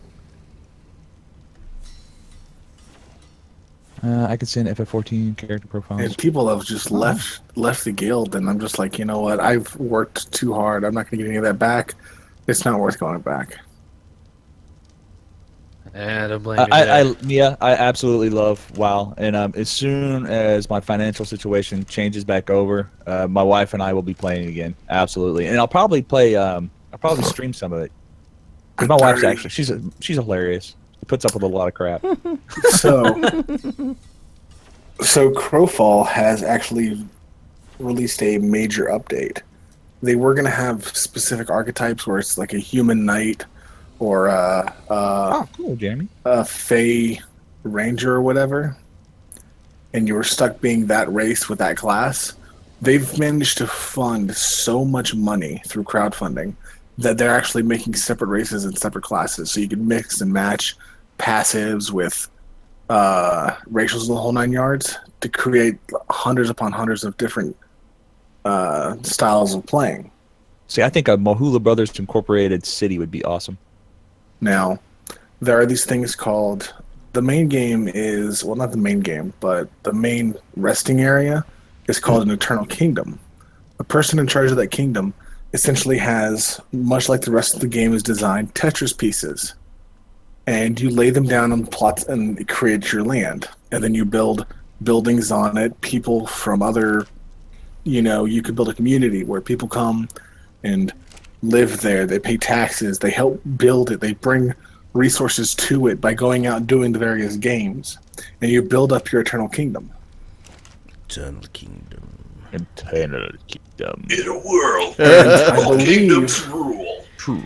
I could send FF14 character profiles. And people have just left the guild, and I'm just like, you know what? I've worked too hard. I'm not going to get any of that back. It's not worth going back. Yeah, don't blame me. I absolutely love WoW, and as soon as my financial situation changes back over, my wife and I will be playing again. Absolutely, and I'll probably play. I'll probably stream some of it. 'Cause my wife's actually she's hilarious. She puts up with a lot of crap. So Crowfall has actually released a major update. They were going to have specific archetypes where it's like a human knight or Oh, cool, Jeremy. a Fey ranger or whatever, and you were stuck being that race with that class. They've managed to fund so much money through crowdfunding that they're actually making separate races and separate classes, so you can mix and match passives with racials, the whole 9 yards, to create hundreds upon hundreds of different styles of playing. See, I think a Mahula Brothers Incorporated city would be awesome. Now, there are these things called, the main game is, well, not the main game, but the main resting area is called an Eternal Kingdom. The person in charge of that kingdom essentially has, much like the rest of the game is designed, Tetris pieces. And you lay them down on plots and it creates your land. And then you build buildings on it, people from other, you could build a community where people come and live there. They pay taxes. They help build it. They bring resources to it by going out and doing the various games. And you build up your Eternal Kingdom. Eternal Kingdom. Eternal Kingdom. In a world I where all believe, kingdoms rule. True.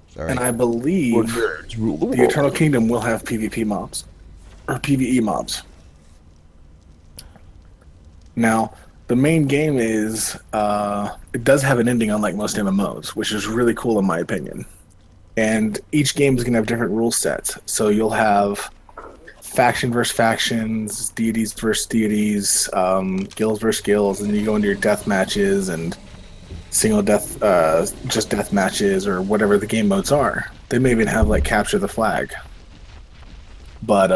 Sorry. and I believe Nerds rule the the world. Eternal Kingdom will have PvP mobs. Or PvE mobs. Now, the main game is, it does have an ending unlike most MMOs, which is really cool in my opinion. And each game is going to have different rule sets. So you'll have faction versus factions, deities versus deities, guilds versus guilds, and then you go into your death matches, and single death, just death matches or whatever the game modes are. They may even have like capture the flag. But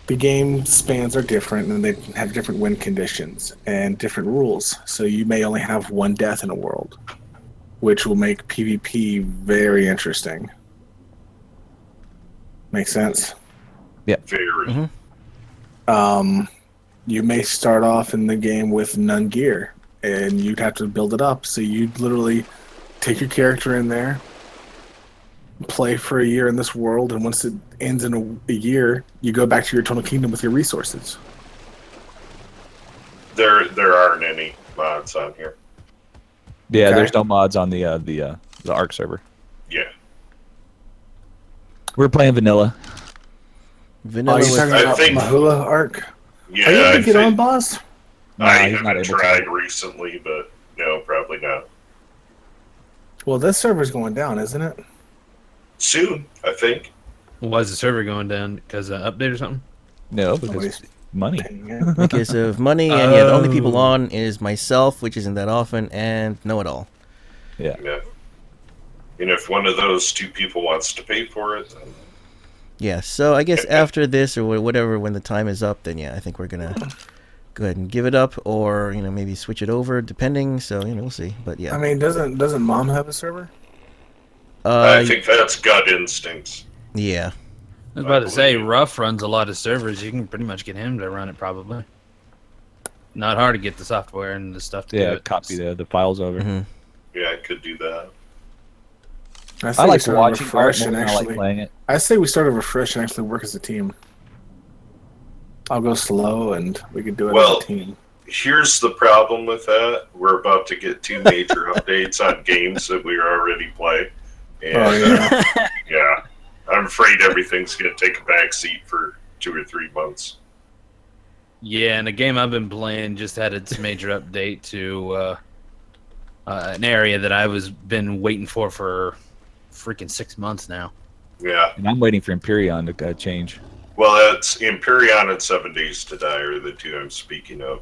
the game spans are different, and they have different win conditions and different rules. So you may only have one death in a world, which will make PvP very interesting. Make sense? Very. You may start off in the game with none gear, and you'd have to build it up. So you'd literally take your character in there, play for a year in this world, and once it ends in a year, you go back to your Eternal Kingdom with your resources. There aren't any mods on here. Yeah, Okay. there's no mods on the ARK server. Yeah. We're playing vanilla. Vanilla Oh, you're with talking I about think- Mahula ARK? Yeah, Are you able I to get think- on, boss? Nah, I he's not haven't able to. tried recently, but no, probably not. Well, this server's going down, isn't it? Soon, I think. Why is the server going down? Because of update or something? No, because Nobody's money. paying it. because of money, and yeah, the only people Oh. on is myself, which isn't that often, and Know It All. Yeah. Yeah. And if one of those two people wants to pay for it, then Yeah, so I guess after this or whatever, when the time is up, then yeah, I think we're gonna go ahead and give it up, or maybe switch it over, depending. So we'll see. But yeah, I mean, doesn't Mom have a server? I think that's gut instincts. yeah, I was about to say, Ruff runs a lot of servers. You can pretty much get him to run it, probably. Not hard to get the software and the stuff to do Yeah, it. copy the files over. mhm. Yeah, I could do that. I I we like start watching art refresh more and than I like actually. playing it. I say we start a refresh and actually work as a team. I'll go slow, and we can do it Well, as a team. Here's the problem with that. We're about to get two major updates on games that we already play. And Oh yeah. yeah, I'm afraid everything's going to take a back seat for 2 or 3 months. Yeah, and the game I've been playing just had its major update to an area that I was been waiting for freaking 6 months now. Yeah. And I'm waiting for Empyrean to change. Well, that's Empyrean and 7 Days to Die are the two I'm speaking of.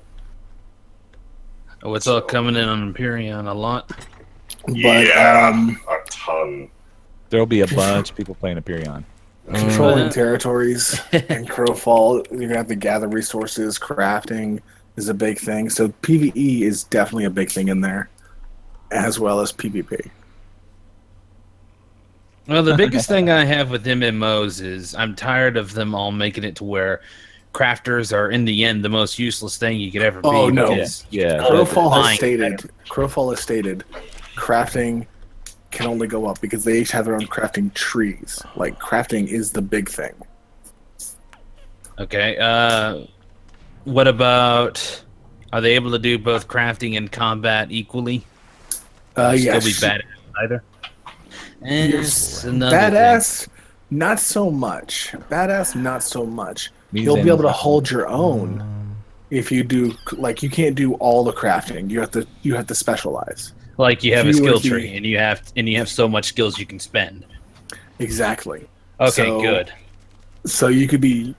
Oh, it's all coming in on Empyrean a lot. But Yeah, a ton. There'll be a bunch of people playing Empyrean. controlling territories and Crowfall, you're gonna have to gather resources. Crafting is a big thing. So PvE is definitely a big thing in there, as well as PvP. Well, the biggest thing I have with MMOs is I'm tired of them all making it to where crafters are, in the end, the most useless thing you could ever be. Oh, no. because Yeah. Crowfall has Fine. stated crafting can only go up because they each have their own crafting trees. Like crafting is the big thing. Okay. What about? Are they able to do both crafting and combat equally? Yes. Still be badass either. And Yes. another Badass, not so much. Badass, not so much. Me You'll be and- able to hold your own if you do. Like you can't do all the crafting. You have to specialize. thing. Like you have if a you were skill the- tree, and you have so much skills you can spend. Exactly. Okay, So- good. So you could be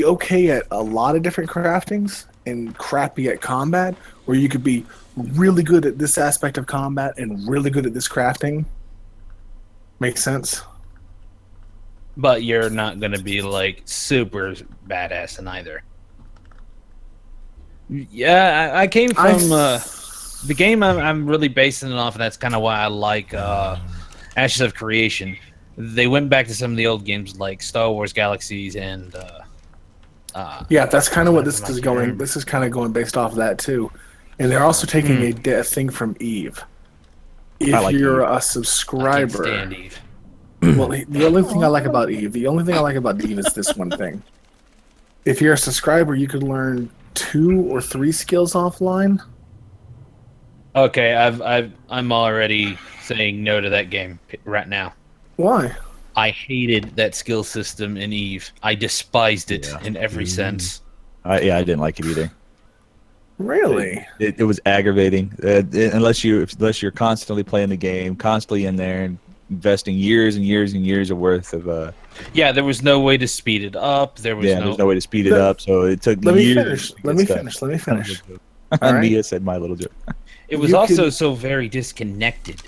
okay at a lot of different craftings and crappy at combat, or you could be really good at this aspect of combat and really good at this crafting. Makes sense? But you're not going to be like super badass in either. Yeah, I came from the game. I'm really basing it off, and that's kind of why I like Ashes of Creation. They went back to some of the old games like Star Wars Galaxies and Yeah, that's kind of what this I is can't going. remember. This is kind of going based off of that too, and they're also taking a thing from Eve. If like you're Eve. a I can't subscriber, stand Eve. well, the only thing I like about Eve, is this one thing. If you're a subscriber, you could learn 2 or 3 skills offline. Okay, I'm already saying no to that game right now. Why? I hated that skill system in Eve. I despised it Yeah. in every sense. I didn't like it either. Really? It was aggravating. Unless you're constantly playing the game, constantly in there and investing years and years and years of worth of Yeah, there was no way to speed it up. There was there's no way to speed it Let- up, so it took Let me years. finish. to Let get me stuff. finish. Let me finish. All right. Mia said my little joke. It was You also can- so very disconnected.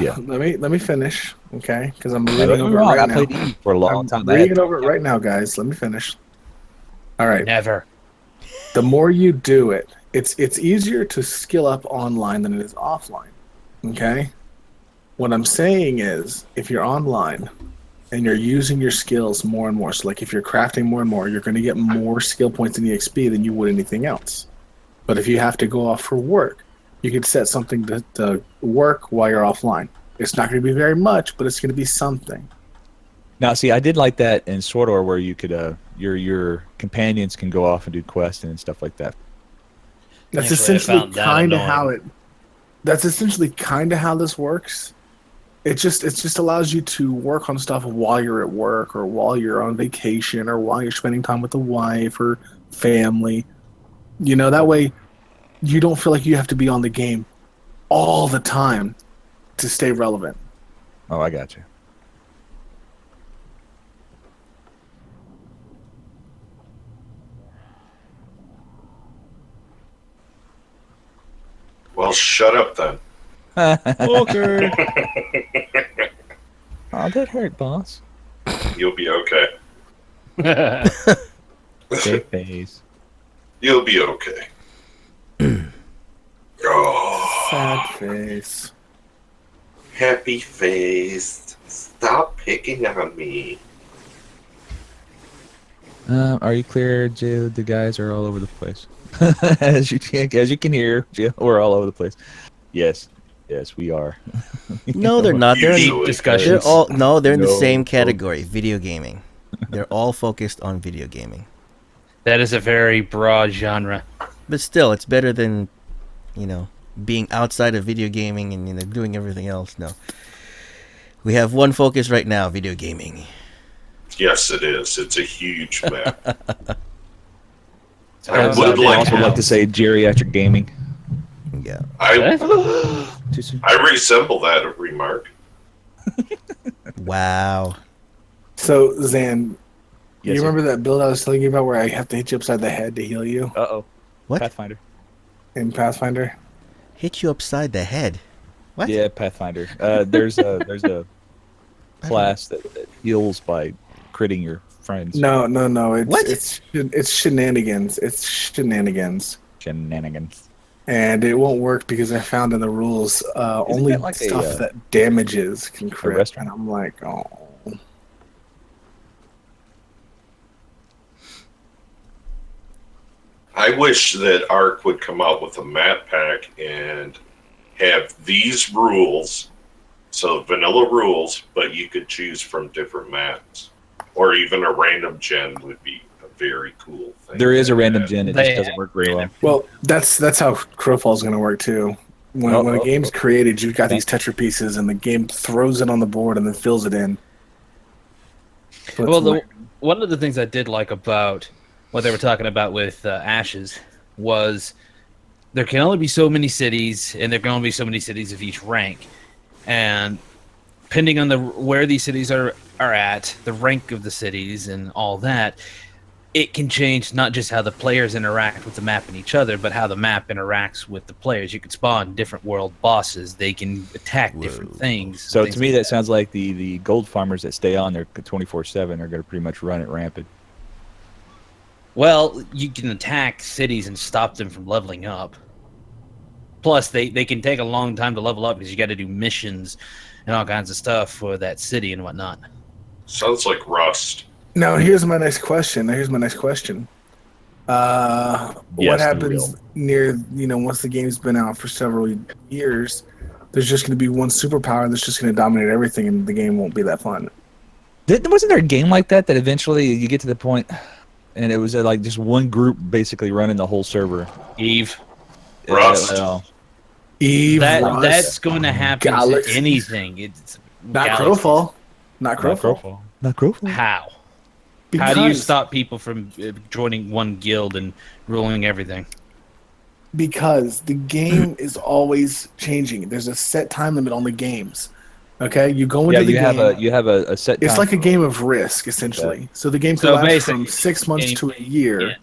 Yeah. Let me finish, okay? Because I'm Don't reading get me over it wrong, right I now. played Eve for a long I'm time. reading over it right now, guys. Let me finish. All right. Never. The more you do it, it's easier to skill up online than it is offline. Okay? What I'm saying is, if you're online and you're using your skills more and more, so like if you're crafting more and more, you're going to get more skill points in EXP than you would anything else. But if you have to go off for work, you could set something to work while you're offline. It's not going to be very much, but it's going to be something. Now, see, I did like that in Swordor where you could, your companions can go off and do quests and stuff like that. That's Actually, I essentially found that kind of annoying. how it. That's essentially kind of how this works. It just allows you to work on stuff while you're at work, or while you're on vacation, or while you're spending time with the wife or family. You know, that way you don't feel like you have to be on the game all the time to stay relevant. Oh, I got you. Well, shut up then. Okay. Oh, that hurt, boss. You'll be okay. Big face. You'll be okay. Oh, Sad face. happy face. Stop picking on me. Are you clear, Jill? The guys are all over the place. as you can hear, Jill, we're all over the place. Yes, we are. No, they're not. They're Usually. in, Discussions. they're in the No. same category, video gaming. They're all focused on video gaming. That is a very broad genre. But still, it's better than, being outside of video gaming and doing everything else. No. We have one focus right now, video gaming. Yes, it is. It's a huge map. I would like also like to say geriatric gaming. Yeah. Too soon. I resemble that remark. Wow. So, Zan, Yes, you sir. remember that build I was telling you about where I have to hit you upside the head to heal you Uh-oh. What? Pathfinder. in Pathfinder? Hit you upside the head. What? Yeah, Pathfinder. There's a class that heals by critting your friends. No. What? It's shenanigans. It's shenanigans. Shenanigans. And it won't work because I found in the rules only that like a, stuff that damages can crit. restaurant? And I'm like, oh. I wish that ARK would come out with a map pack and have these rules, so vanilla rules, but you could choose from different maps. Or even a random gen would be a very cool thing. There is a to random have. gen. It They just doesn't work very well. Well, that's how Crowfall's going to work too. When a game's created, you've got these Tetra pieces, and the game throws it on the board and then fills it in. So it's Well, weird. one of the things I did like about what they were talking about with Ashes was there can only be so many cities, and there can only be so many cities of each rank, and depending on where these cities are at, the rank of the cities, and all that, it can change not just how the players interact with the map and each other, but how the map interacts with the players. You can spawn different world bosses. They can attack different things. So things to me, like that sounds like the gold farmers that stay on there 24/7 are going to pretty much run it rampant. Well, you can attack cities and stop them from leveling up. Plus, they can take a long time to level up because you got to do missions and all kinds of stuff for that city and whatnot. Sounds like Rust. Now, here's my next question. What Yes, happens near, once the game's been out for several years, there's just going to be one superpower that's just going to dominate everything, and the game won't be that fun. Wasn't there a game like that eventually you get to the point, and it was like just one group basically running the whole server? Eve. Rust. Eve, Rust, That's going to happen Galaxy. to anything. It's not Galaxies. Crowfall. Not Crowfall. Not Crowfall. How? Because, How do you stop people from joining one guild and ruling everything? Because the game is always changing. There's a set time limit on the games. Okay? You go into Yeah, the you game. have a set. It's time like a for- game of Risk, essentially. So the game could So last basically, from 6 months to a year. Yeah.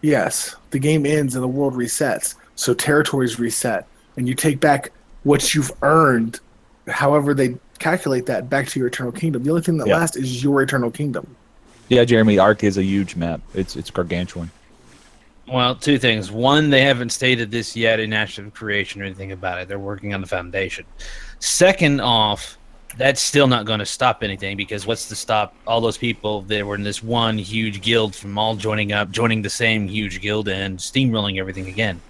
Yes, the game ends and the world resets. So territories reset. and you take back what you've earned, however they calculate that, back to your Eternal Kingdom. The only thing that Yeah. lasts is your Eternal Kingdom. Yeah, Jeremy, ARK is a huge map. It's gargantuan. Well, two things. One, they haven't stated this yet in active creation or anything about it. They're working on the foundation. Second off, that's still not going to stop anything, because what's to stop all those people that were in this one huge guild from all joining up, joining the same huge guild and steamrolling everything again?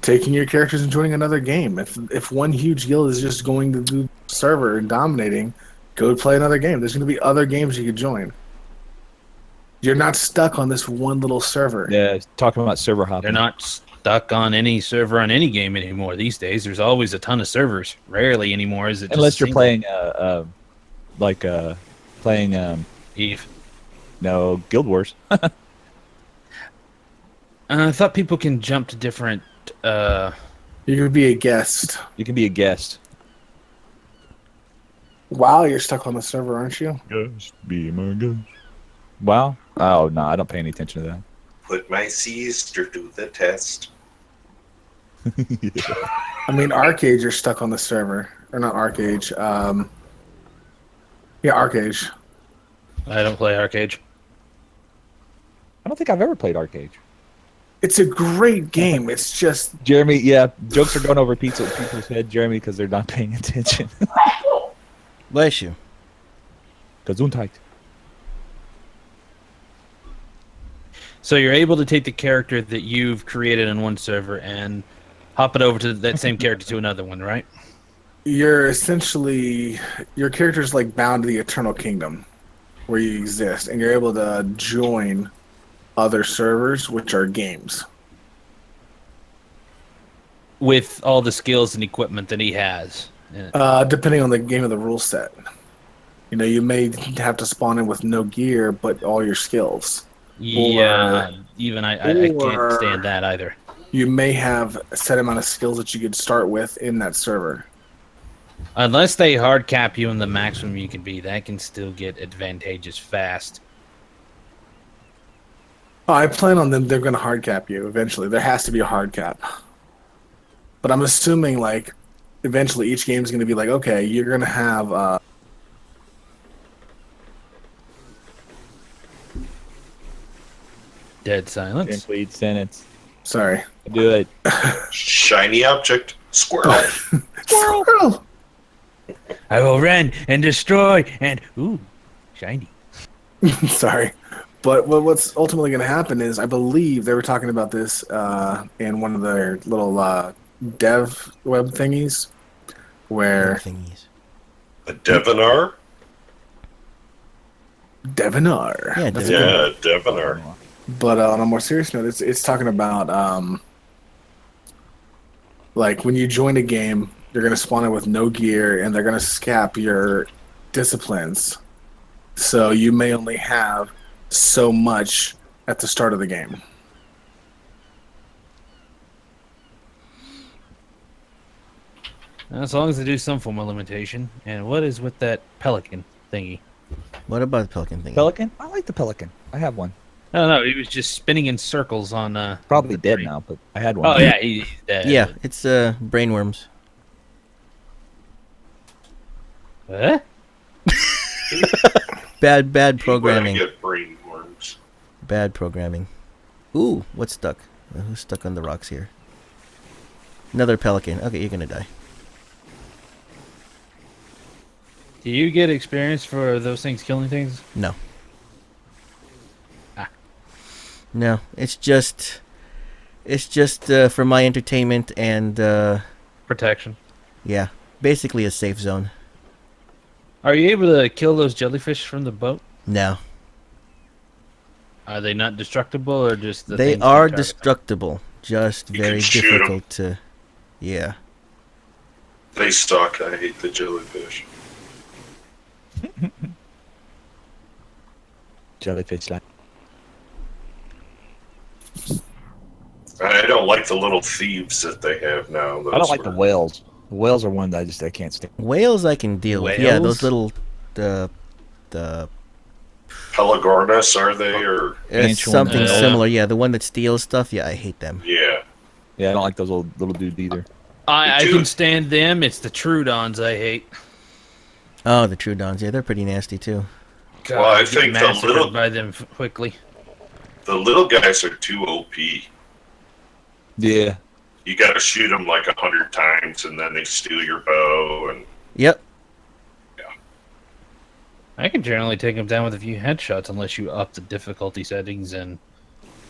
Taking your characters and joining another game. If one huge guild is just going to do server and dominating, go play another game. There's going to be other games you could join. You're not stuck on this one little server. Yeah, talking about server hopping. They're not stuck on any server on any game anymore these days. There's always a ton of servers. Rarely anymore is it just Unless you're single. playing Eve. no, Guild Wars. I thought people can jump to different. You could be a guest. You can be a guest. Wow, you're stuck on the server, aren't you? Guest, be my guest. Wow. Oh no, I don't pay any attention to that. Put my sister to the test. I mean, Arcade, you're stuck on the server. Or not Arcade. Yeah, Arcade. I don't play Arcade. I don't think I've ever played Arcade. It's a great game. It's just Jeremy, yeah, jokes are going over people's head, Jeremy, because they're not paying attention. Bless you. Gesundheit. So you're able to take the character that you've created in one server and hop it over to that same character to another one, right? you're essentially your character's like bound to the Eternal Kingdom where you exist, and you're able to join other servers, which are games. With all the skills and equipment that he has. Depending on the game of the rule set. You know, you may have to spawn in with no gear, but all your skills. Yeah, even I can't or- stand that either. You may have a set amount of skills that you could start with in that server. Unless they hard cap you in the maximum you can be, that can still get advantageous fast. I plan on them. They're going to hard cap you eventually. There has to be a hard cap. But I'm assuming, like, eventually each game is going to be like, okay, you're going to have... Dead silence. Complete sentence. Sorry. Do it. Shiny object. Squirrel. Squirrel! I will run and destroy and ooh, shiny. Sorry. But what's ultimately going to happen is, I believe they were talking about this in one of their little dev web thingies, where Thingies. A Devonar? Devonar. Yeah, That's Devonar. a good Yeah, Devonar. one. But on a more serious note, it's talking about like when you join a game, you're going to spawn in with no gear, and they're going to scap your disciplines. So you may only have so much at the start of the game. As long as they do some form of limitation. And what is with that pelican thingy? What about the Pelican thing? Pelican? I like the Pelican. I have one. I don't know. He was just spinning in circles on. Probably the dead tree. now, but I had one. Oh yeah, he's dead. Yeah, it's brainworms. Huh? Bad You programming. get brain worms. Bad programming. Ooh, what's stuck? Who's stuck on the rocks here? Another pelican. Okay, you're gonna die. Do you get experience for those things killing things? No. Ah. No, it's just for my entertainment and Protection. yeah, basically a safe zone. Are you able to kill those jellyfish from the boat? No, Are they not destructible, or just the they things are you target? destructible. Just You very can shoot 'em. difficult to. Yeah. They suck. I hate the jellyfish. Jellyfish. Like. I don't like the little thieves that they have now. I don't like the whales. The whales are one that I can't stand. Whales I can deal with. Yeah, those Whales? little the Pelagornis, are they? Or it's Ancient something ones. similar. Yeah, the one that steals stuff. Yeah, I hate them. yeah. Yeah, I don't like those little dudes either. I can stand them. It's the Trudons I hate. Oh, the Trudons. Yeah, they're pretty nasty too. God, Well, I get think the massacred little- by them quickly. The little guys are too OP. Yeah. You got to shoot them like 100 times, and then they steal your bow. And Yep. I can generally take them down with a few headshots unless you up the difficulty settings and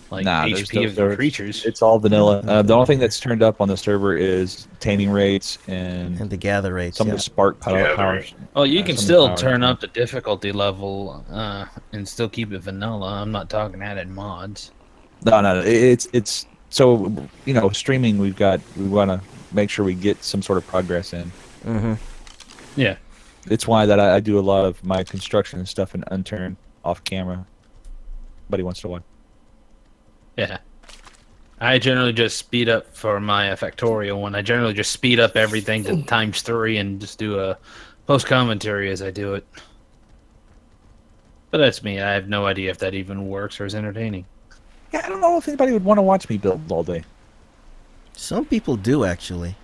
like Nah, HP of the creatures. It's all vanilla. The only thing that's turned up on the server is taming rates And and the gather rates. some Yeah. of the spark Yeah, powers. Well, you can some still power. turn up the difficulty level and still keep it vanilla. I'm not talking added mods. No. It's so streaming. We want to make sure we get some sort of progress in. Mm-hmm. Yeah. It's why that I do a lot of my construction and stuff in Unturned off camera. Buddy wants to watch. Yeah. I generally just speed up for my Factorial one. I generally just speed up everything to ×3 and just do a post commentary as I do it. But that's me. I have no idea if that even works or is entertaining. Yeah, I don't know if anybody would want to watch me build all day. Some people do actually.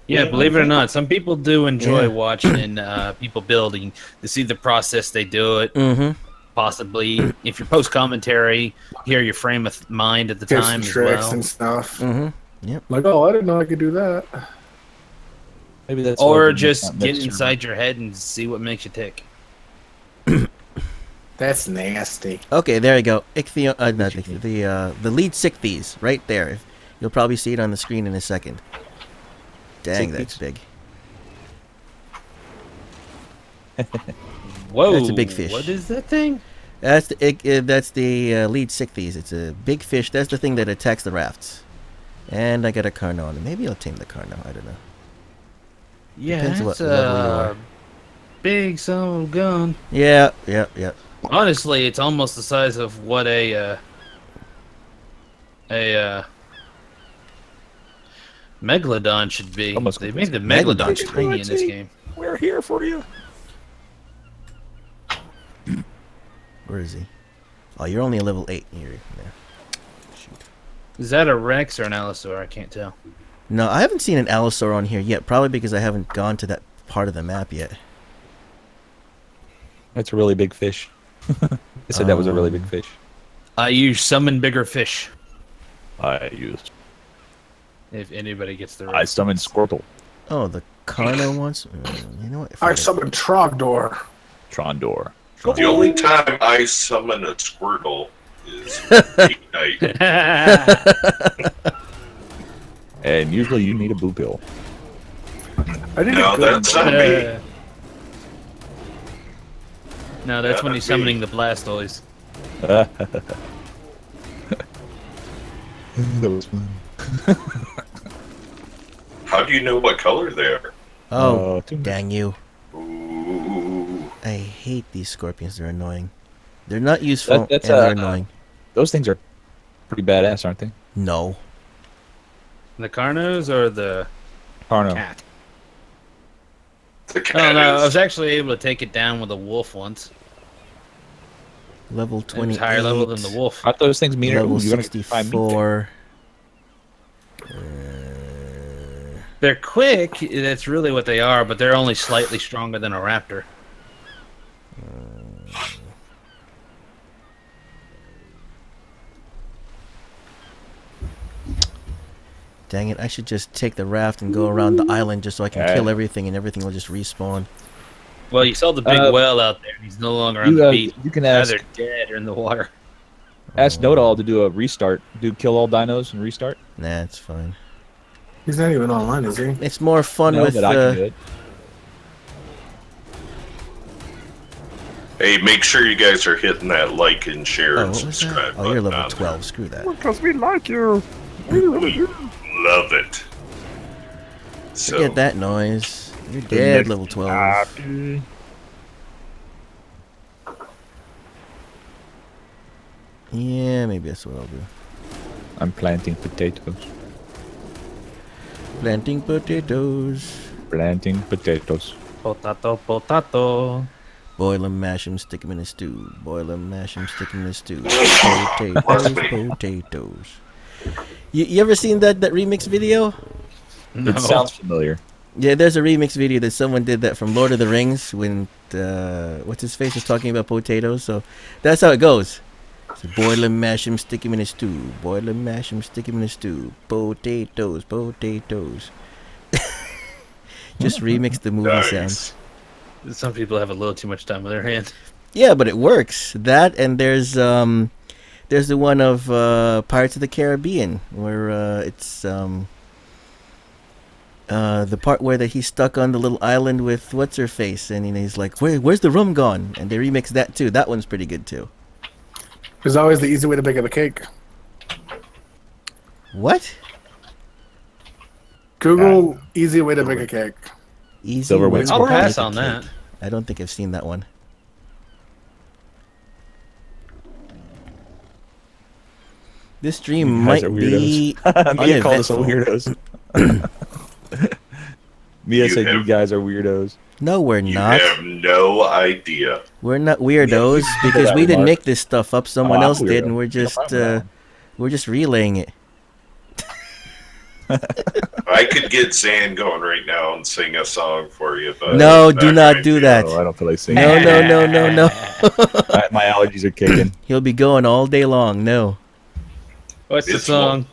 Yeah, believe it or not, some people do enjoy Yeah. watching people building to see the process they do it. Mm-hmm. Possibly, if you're post commentary, hear your frame of mind at the Tips time and as tricks well. and stuff. Mm-hmm. Like, oh, I didn't know I could do that. Maybe that's why Or we just not get mix inside your head and see what makes you tick. That's nasty. Okay, there you go. Not Ichthyo, the lead Sichthies, right there. You'll probably see it on the screen in a second. Dang, Sichthies? that's big. Whoa, That's a big fish. What is that thing? That's the lead Sichthies. It's a big fish. That's the thing that attacks the rafts. And I got a Carno on it. Maybe I'll tame the Carno. I don't know. Yeah, Depends it's what level you are. a big son of a gun. Yeah. Honestly, it's almost the size of what a Megalodon should be. Almost They made the Megalodon's Megalodon tiny in this game. We're here for you. Where is he? Oh, you're only a level 8 here. Yeah. Shoot. Is that a Rex or an Allosaur? I can't tell. No, I haven't seen an Allosaur on here yet. Probably because I haven't gone to that part of the map yet. That's a really big fish. I said that was a really big fish. I use summon bigger fish. I used. If anybody gets the I right. summoned Squirtle. Oh, the Carno ones. You know what? I Forget it. summoned Trogdor. Trondor. the only time I summon a Squirtle is date night. And usually you need a blue pill. I did No, a good that's not me. No, that's Yeah, when that's he's summoning me. the Blastoise. That was fun. How do you know what color they are? Oh, too dang you. Ooh. I hate these scorpions. They're annoying. They're not useful, That's, and they're annoying. Those things are pretty badass, aren't they? No. The Carnos or the Carno. cat? The Oh cat no, I is. was actually able to take it down with a wolf once. Level It 28. was higher level than the wolf. Aren't those things meaner? Level Ooh, you're gonna find meat there. 64. They're quick, that's really what they are, but they're only slightly stronger than a raptor. Dang it, I should just take the raft and go around the island just so I can Yeah. kill everything and everything will just respawn. Well, you saw the big whale out there. He's no longer on You, the beach. you can ask Either dead or in the water. Nodal to do a restart. Do kill all dinos and restart. Nah, it's fine. He's not even online, is he? It's more fun No, with but I can do it. Hey, make sure you guys are hitting that like and share Oh, and what was that? subscribe Oh, you're button level on there. 12. Screw that. Because we like you. Love it. So, Forget that noise. You're dead, level 12. Yeah, maybe that's what I'll do. I'm planting potatoes. Planting potatoes. Planting potatoes. Potato, potato. Boil 'em, mash 'em, stick 'em in a stew. Boil 'em, mash 'em, stick 'em in a stew. Bless Potatoes, me. potatoes. You ever seen that remix video? No. It sounds familiar. Yeah, there's a remix video that someone did that from Lord of the Rings when what's his face was talking about potatoes. So that's how it goes. So boil 'em, mash 'em, stick 'em in a stew. Boil 'em, mash 'em, stick 'em in a stew. Potatoes, potatoes. Just remix the movie sounds. Some people have a little too much time with their hands. Yeah, but it works. That and there's the one of Pirates of the Caribbean where it's the part where that he's stuck on the little island with what's her face, and he's like, where's the rum gone? And they remix that too. That one's pretty good too. There's always the easy way to bake a cake. What? Google easy way to bake a cake. Easy. Silver way wings. to I'll bake pass a on cake. that. I don't think I've seen that one. This stream You might guys are be weirdos. Mia called us uneventful. weirdos. Mia You said you have- guys are weirdos. No, we're You not. have no idea. We're not weirdos because that we didn't remark. make this stuff up. Someone I'm else a did, weirdo. and we're just relaying it. I could get Zan going right now and sing a song for you, but No, do not going do to. that. Oh, I don't feel like singing. No, no, no, no, no. My allergies are kicking. He'll be going all day long. No. What's the It's song?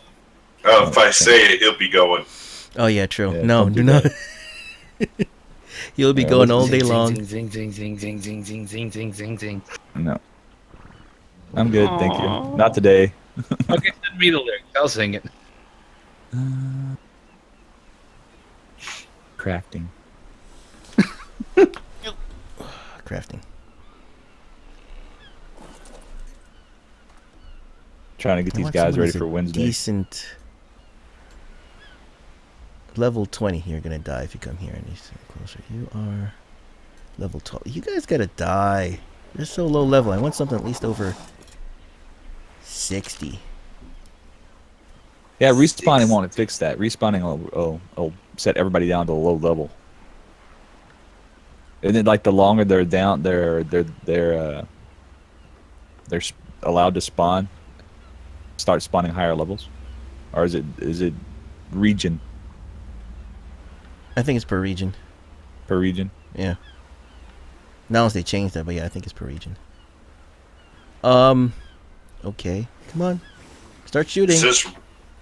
Oh, if I say it, he'll be going. Oh yeah, true. Yeah, no, don't do do not. that. He'll be Yeah, going listen- all day long. Zing, zing, zing, zing, zing, zing, zing, zing, zing, zing. No. I'm good, thank you. Aw. Not today. Okay, send me the lyrics. I'll sing it. Crafting. Crafting. Trying to get I these want guys someone ready who's a for Wednesday. Decent. Level 20. You're gonna die if you come here any closer. You are level 12. You guys gotta die. You're so low level. I want something at least over 60. Yeah, respawning won't fix that. Respawning will set everybody down to a low level. And then, like, the longer they're down, they're allowed to spawn. Start spawning higher levels, or is it region I think it's per region. per region? Yeah. Not unless they changed that, but yeah, I think it's per region. Okay. Come on. Start shooting.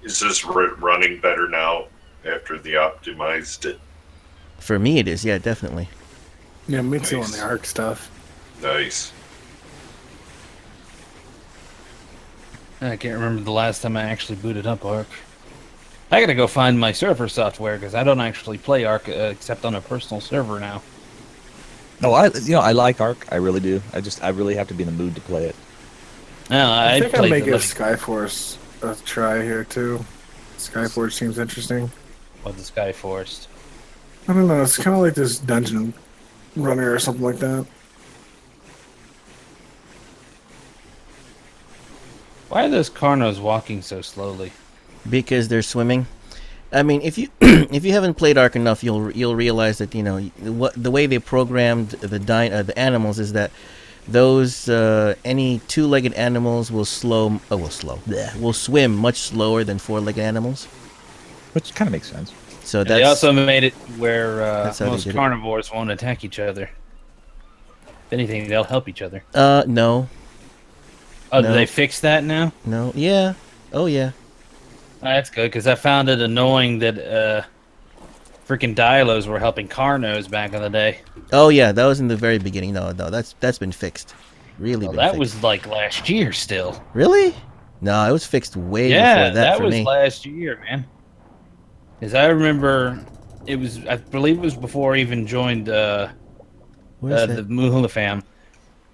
Is this running better now after the optimized it? For me, it is. Yeah, definitely. Yeah, me too on Nice. the ARK stuff. Nice. I can't remember the last time I actually booted up ARK. I gotta go find my server software because I don't actually play ARK except on a personal server now. No, I like ARK. I really do. I really have to be in the mood to play it. No, I I think I'll played make the, a like, Skyforce a try here too. Skyforce seems interesting. the Sky Forest. I don't know. It's kind of like this dungeon runner or something like that. Why are those Carnos walking so slowly? Because they're swimming. I mean, if you if you haven't played ARK enough, you'll realize that the way they programmed the animals is that those any two-legged animals will swim much slower than four-legged animals. Which kind of makes sense. So They also made it where that's how they most did it. carnivores won't attack each other. If anything, they'll help each other. no, Oh, No. did they fix that now? no, yeah, oh yeah. Oh, that's good because I found it annoying that freaking Dialos were helping Carnos back in the day. Oh yeah, that was in the very beginning. No, that's been fixed. Really, Well, been that fixed. was like last year still. Really? No, it was fixed way Yeah, before that for was me. last year, man. Because I remember I believe it was before I even joined Where's the that? Mahula fam.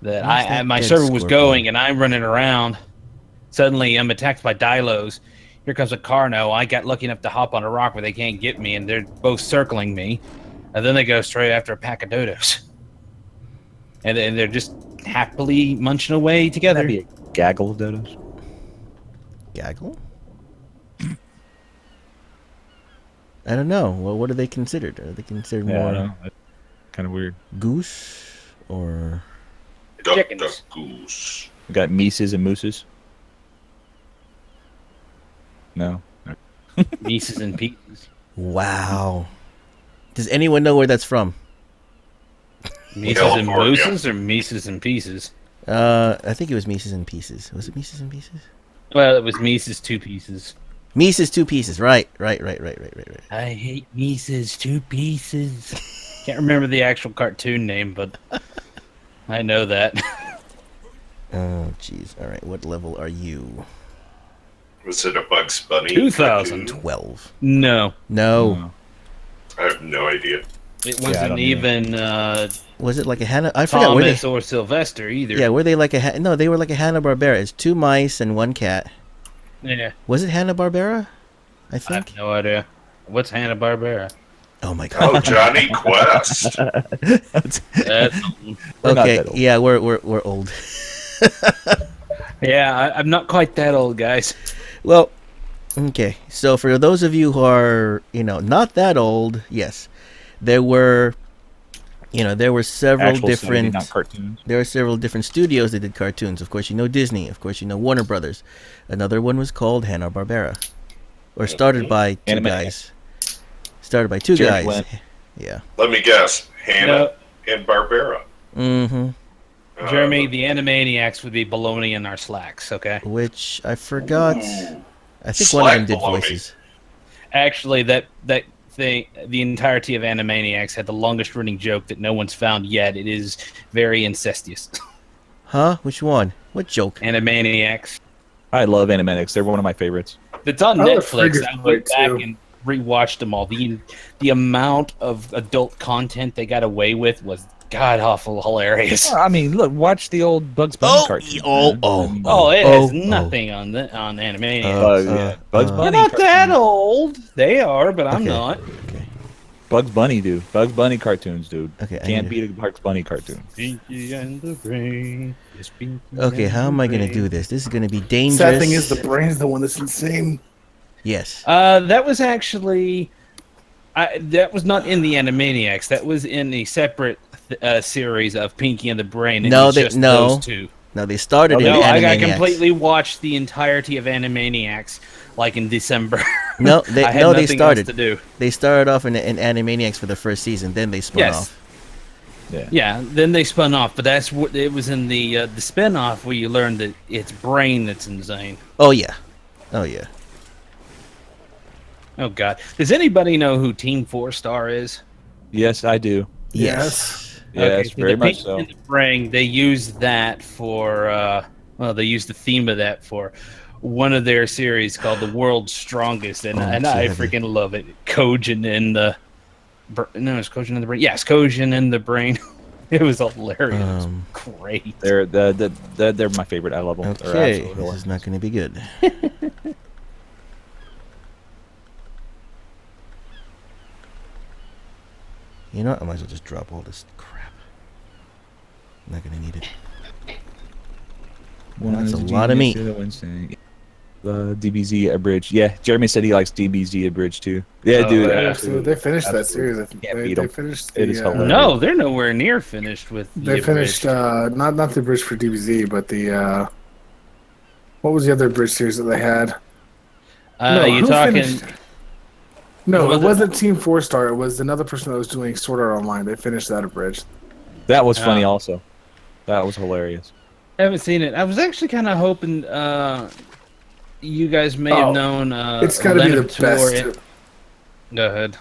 Where's That that my dead server was scorpion? going and I'm running around. Suddenly I'm attacked by Dilos. Here comes a Carno. I got lucky enough to hop on a rock where they can't get me, and they're both circling me. And then they go straight after a pack of dodos. And they're just happily munching away together. That'd be a gaggle of dodos. Gaggle? I don't know. Well, what are they considered? Are they considered Yeah, I more know. Kind of weird. goose or? Duck, Chickens. duck, goose. We got Mises and Mooses. No. Mises and pieces. Wow. Does anyone know where that's from? Mises and California. Booses or Mises and Pieces? I think it was Mises and Pieces. Was it Mises and Pieces? Well, it was Mises 2 Pieces. Mises 2 Pieces. Right. I hate Mises 2 Pieces. Can't remember the actual cartoon name, but I know that. Oh, jeez. All right. What level are you? Was it a Bugs Bunny? 2000. cartoon? 12. No, No. I have no idea. it I wasn't don't even Was it like a Hanna? I forgot. Were they? Thomas or Sylvester either. Yeah, were they like a? No, they were like a Hanna-Barbera. It's 2 mice and 1 cat. Yeah, Was it Hanna-Barbera? I I think. have no idea. What's Hanna-Barbera? Oh my Oh, god. Johnny Quest. That's We're not Okay. that old. Yeah, we're old. yeah, I'm not quite that old, guys. Well, okay. So for those of you who are, not that old, yes, there were several Actual different CD, not cartoons. there were several different studios that did cartoons. Of course, Disney. Of course, Warner Brothers. Another one was called Hanna-Barbera, or started by two Animaniacs. guys. Started by two Jerry guys. Flynn. Yeah. Let me guess. Hannah and Barbera. Mm-hmm. Jeremy, the Animaniacs would be baloney in our slacks, okay? Which I forgot. Ooh. I think one of them Slack did baloney. voices. Actually, that thing, the entirety of Animaniacs had the longest running joke that no one's found yet. It is very incestuous. Huh? Which one? What joke? Animaniacs. I love Animaniacs. They're one of my favorites. It's on I love Netflix. Frigga's I went Boy, back too. and rewatched them all. The amount of adult content they got away with was god awful hilarious. Well, I mean, look, watch the old Bugs Bunny cartoon. man. I mean, Oh, it has oh. nothing on Animaniacs. Bugs They're Bunny. not that cartoons. old. They are, but I'm Okay. not. Okay. Bugs Bunny, dude. Bugs Bunny cartoons, dude. Okay. I Can't need to- beat a Bugs Bunny cartoon. Pinky and the Brain. Yes, Pinky Okay, and how am the I gonna Brain. do this? This is gonna be dangerous. Sad thing is, the brain's the one that's insane. Yes. That was actually, that was not in the Animaniacs. That was in a separate series of Pinky and the Brain. And No, it was they- just no. those two. Now they started in No, the I Animaniacs. completely watched the entirety of Animaniacs like in December. No, they I had no, they nothing started. else to do. They started off in Animaniacs for the first season, then they spun Yes. off. Yeah. Yeah, then they spun off, but that's what it was in the spin-off where you learned that it's Brain that's insane. Oh yeah. Oh yeah. Oh god, does anybody know who Team 4-Star is? Yes, I do. Yes. Yes, so very the much Pinky so. and the Brain, they used that for they used the theme of that for one of their series called The World's Strongest, and Oh, and I yeah, freaking love it. Kojin and the it's Kojin and the Brain. Yes, Kojin and the Brain. It was hilarious. It was great. They're they're my favorite. I love them. They're Okay. absolutely This hilarious. is not gonna be good. You know what? I might as well just drop all this crap. I'm not gonna need it. That's a lot of meat. DBZ abridged. Yeah, Jeremy said he likes DBZ abridged too. Yeah, Oh, dude. yeah. absolutely. They finished that Absolutely. series. Can't beat They 'em. finished It is the. hilarious. No, they're nowhere near finished with. the They finished abridged. not the bridge for DBZ, but the what was the other bridge series that they had? You who talking? finished? No, Who was it it? wasn't Team 4-Star. It was another person that was doing Sword Art Online. They finished that abridged. That was funny. Oh. Also, that was hilarious. I haven't seen it. I was actually kind of hoping you guys may Oh, have known. It's got to be the Leonard best. Tour- Go ahead.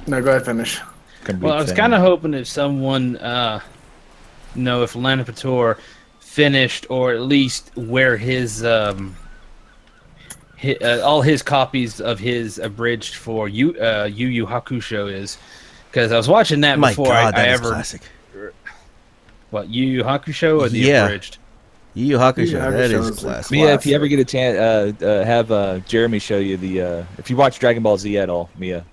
No, go ahead, finish. Well, I was kind of hoping if someone know if Lana Pator finished or at least where his all his copies of his abridged for Yu Yu Hakusho is, because I was watching that My before God, I that is ever classic. what Yu Yu Hakusho or the Yeah. abridged. Yu Yu Hakusho, Yu Yu that Hakusho is is a classic. Mia, if you classic. ever get a chance, have Jeremy show you the. If you watch Dragon Ball Z at all, Mia.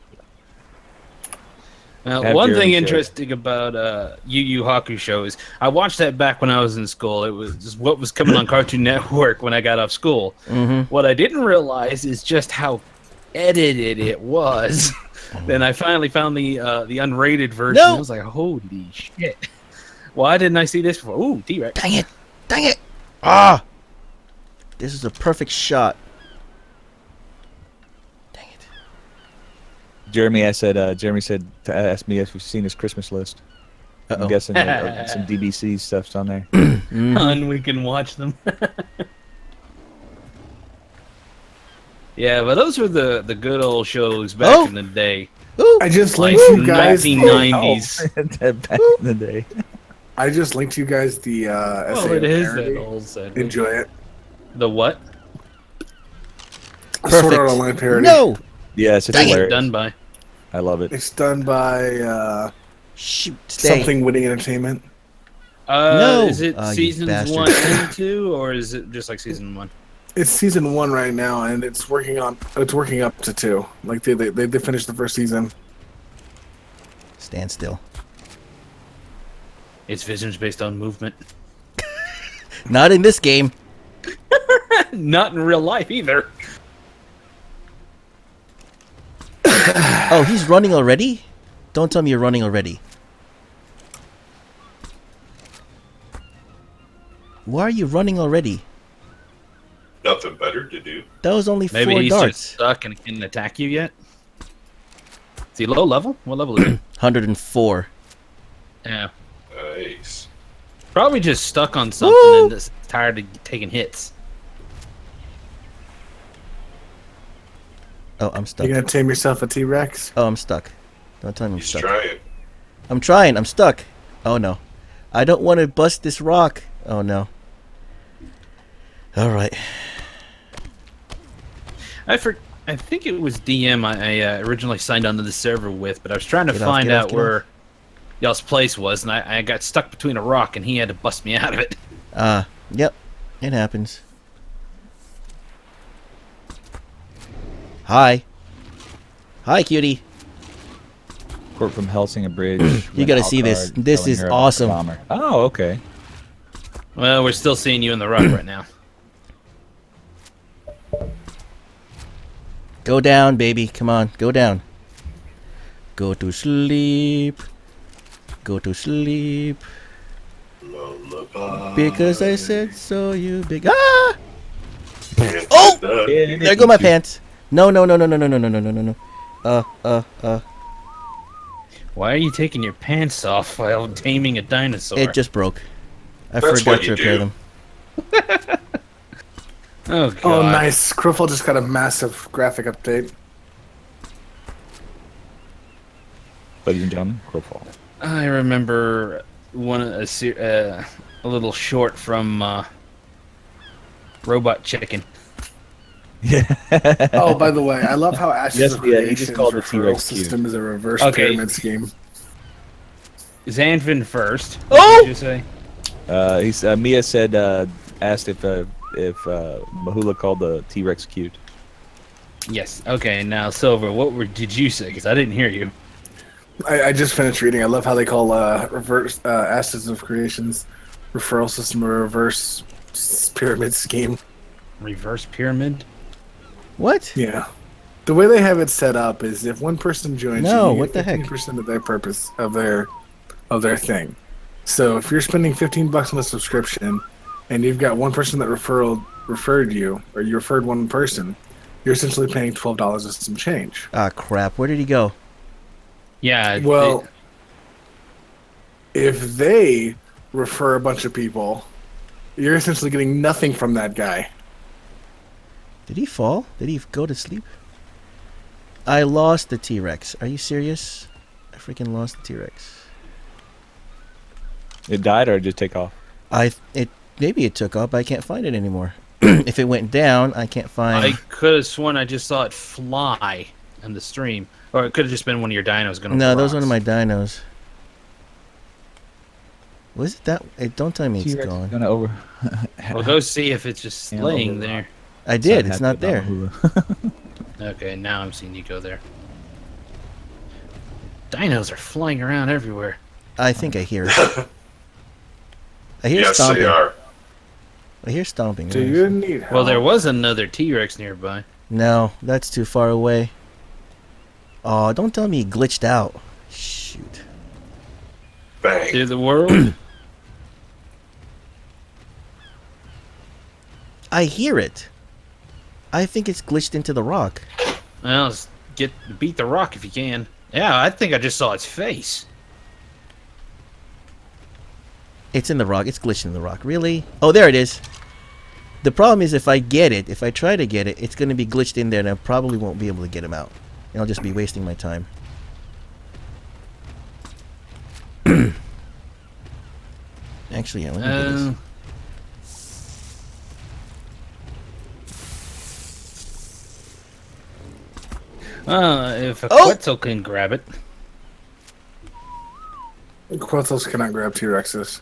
Now, Have one Jeremy thing show it. interesting about Yu Yu Hakusho is I watched that back when I was in school. It was just what was coming on Cartoon Network when I got off school. Mm-hmm. What I didn't realize is just how edited it was. Then I finally found the unrated version. No. I was like, holy shit! Why didn't I see this before? Ooh, T-Rex. Dang it! Dang it! Ah! This is a perfect shot. Dang it. Jeremy said to ask me if we've seen his Christmas list. I'm Uh-oh. guessing some DBC stuff's on there. Mhm. And we can watch them. Yeah, but those were the good old shows back Oh! in the day. Ooh. I just Like linked you guys. 1990s. Back in the day. I just linked you guys the Well, essay. it of is parody. that old segment. Enjoy it. The what? Sword Perfect. Art Online parody. No! Yes, it's Dang it. hilarious. Done by. I love it. It's done by Shoot. Stay. Something Witty Entertainment. No! Is it Oh, you seasons bastard. 1 and 2, or is it just like season 1? It's season 1 right now, and it's working up to 2. Like they finished the first season. Stand still. Its vision's based on movement. Not in this game. Not in real life either. Oh, he's running already? Don't tell me you're running already. Why are you running already? Nothing better to do. That was only Maybe 4 he's darts. just stuck and can attack you yet. Is he low level? What level is he? 104. Yeah. Nice. Probably just stuck on something Woo! and just tired of taking hits. Oh, I'm stuck. You gonna tame yourself a T-Rex? Oh, I'm stuck. Don't tell me I'm He's stuck. trying. I'm trying. I'm stuck. Oh, no. I don't want to bust this rock. Oh, no. All right. I think it was DM I originally signed onto the server with, but I was trying to Get off, find get off, out get where y'all's place was, and I got stuck between a rock, and he had to bust me out of it. Yep. It happens. Hi. Hi, cutie. Quote from Helsinger Bridge. You gotta see this. This is awesome. Oh, okay. Well, we're still seeing you in the rock right now. Go down, baby. Come on. Go down. Go to sleep. Go to sleep. Lullaby. Because I said so, you big. Ah! Can't Oh! do that. There go my pants. No, no, no, no, no, no, no, no, no, no, no. Why are you taking your pants off while taming a dinosaur? It just broke. I That's forgot what to you repair do. them. Oh, God. Oh, nice. Crowfall just got a massive graphic update. Ladies and gentlemen, Crowfall. I remember a little short from Robot Chicken. Yeah. Oh, by the way, I love how Ashes Yes, of yeah, he Creation's just called it referral T-Rex cube. system is a reverse Okay. pyramid scheme. Xanfin first. Oh! What did you say? Mia said, asked if Mahula called the T-Rex cute. Yes. Okay, now, Silver, did you say? Because I didn't hear you. I just finished reading. I love how they call reverse Ashes of Creation's referral system a reverse pyramid scheme. Reverse pyramid? What? Yeah. The way they have it set up is if one person joins No, you what the heck? 15% of their purpose of their thing. So if you're spending $15 on a subscription and you've got one person that referred you, or you referred one person, you're essentially paying $12 and some change. Ah, crap. Where did he go? Yeah. Well, if they refer a bunch of people, you're essentially getting nothing from that guy. Did he fall? Did he go to sleep? I lost the T-Rex. Are you serious? I freaking lost the T-Rex. It died or it just take off? Maybe it took off, but I can't find it anymore. If it went down, I can't find. I could have sworn I just saw it fly in the stream. Or it could have just been one of your dinos going No, over those are rocks. one of my dinos. Was it that? Don't tell me it's T-Rex is gone. gonna over. Well, go see if it's just Yeah, laying over there. I did. It's happy not about there. Mahula. Okay, now I'm seeing you go there. Dinos are flying around everywhere. I think I hear it. I hear Yes, stomping. they are. I hear stomping. Do you need help? Well, there was another T-Rex nearby. No, that's too far away. Oh, don't tell me he glitched out. Shoot. Bang. Through the world? I hear it. I think it's glitched into the rock. Well, beat the rock if you can. Yeah, I think I just saw its face. It's in the rock. It's glitched in the rock. Really? Oh, there it is. The problem is if I try to get it, it's going to be glitched in there and I probably won't be able to get him out. And I'll just be wasting my time. Actually, yeah, let me do this. If a Quetzal can grab it. Quetzals cannot grab T-Rexes.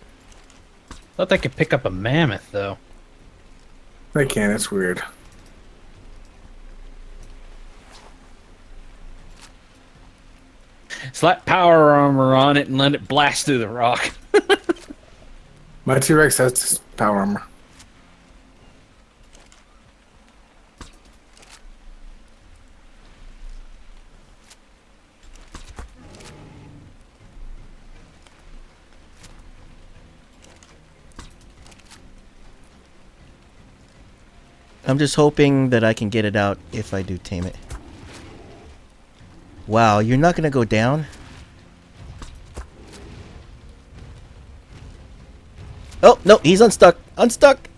Thought they could pick up a mammoth, though. They can, it's weird. Slap power armor on it and let it blast through the rock. My T-Rex has power armor. I'm just hoping that I can get it out if I do tame it. Wow, you're not going to go down? Oh, no, he's unstuck. Unstuck!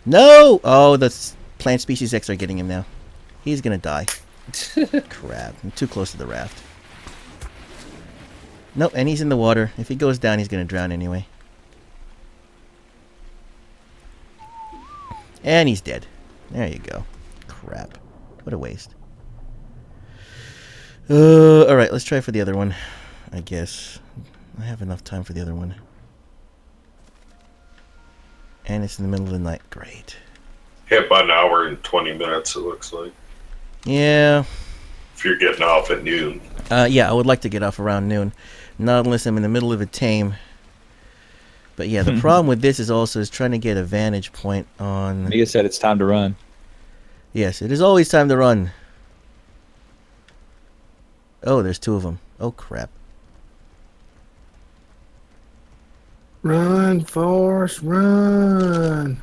No! Oh, the plant species X are getting him now. He's going to die. Crap, I'm too close to the raft. Nope, and he's in the water. If he goes down, he's going to drown anyway. And he's dead. There you go. Crap. What a waste. Alright, let's try for the other one. I guess. I have enough time for the other one. And it's in the middle of the night. Great. Yeah, about an hour and 20 minutes, it looks like. Yeah. If you're getting off at noon. Yeah, I would like to get off around noon. Not unless I'm in the middle of a tame. But yeah, the problem with this is trying to get a vantage point on... Mega said it's time to run. Yes, it is always time to run. Oh, there's two of them. Oh, crap. Run, Force, run!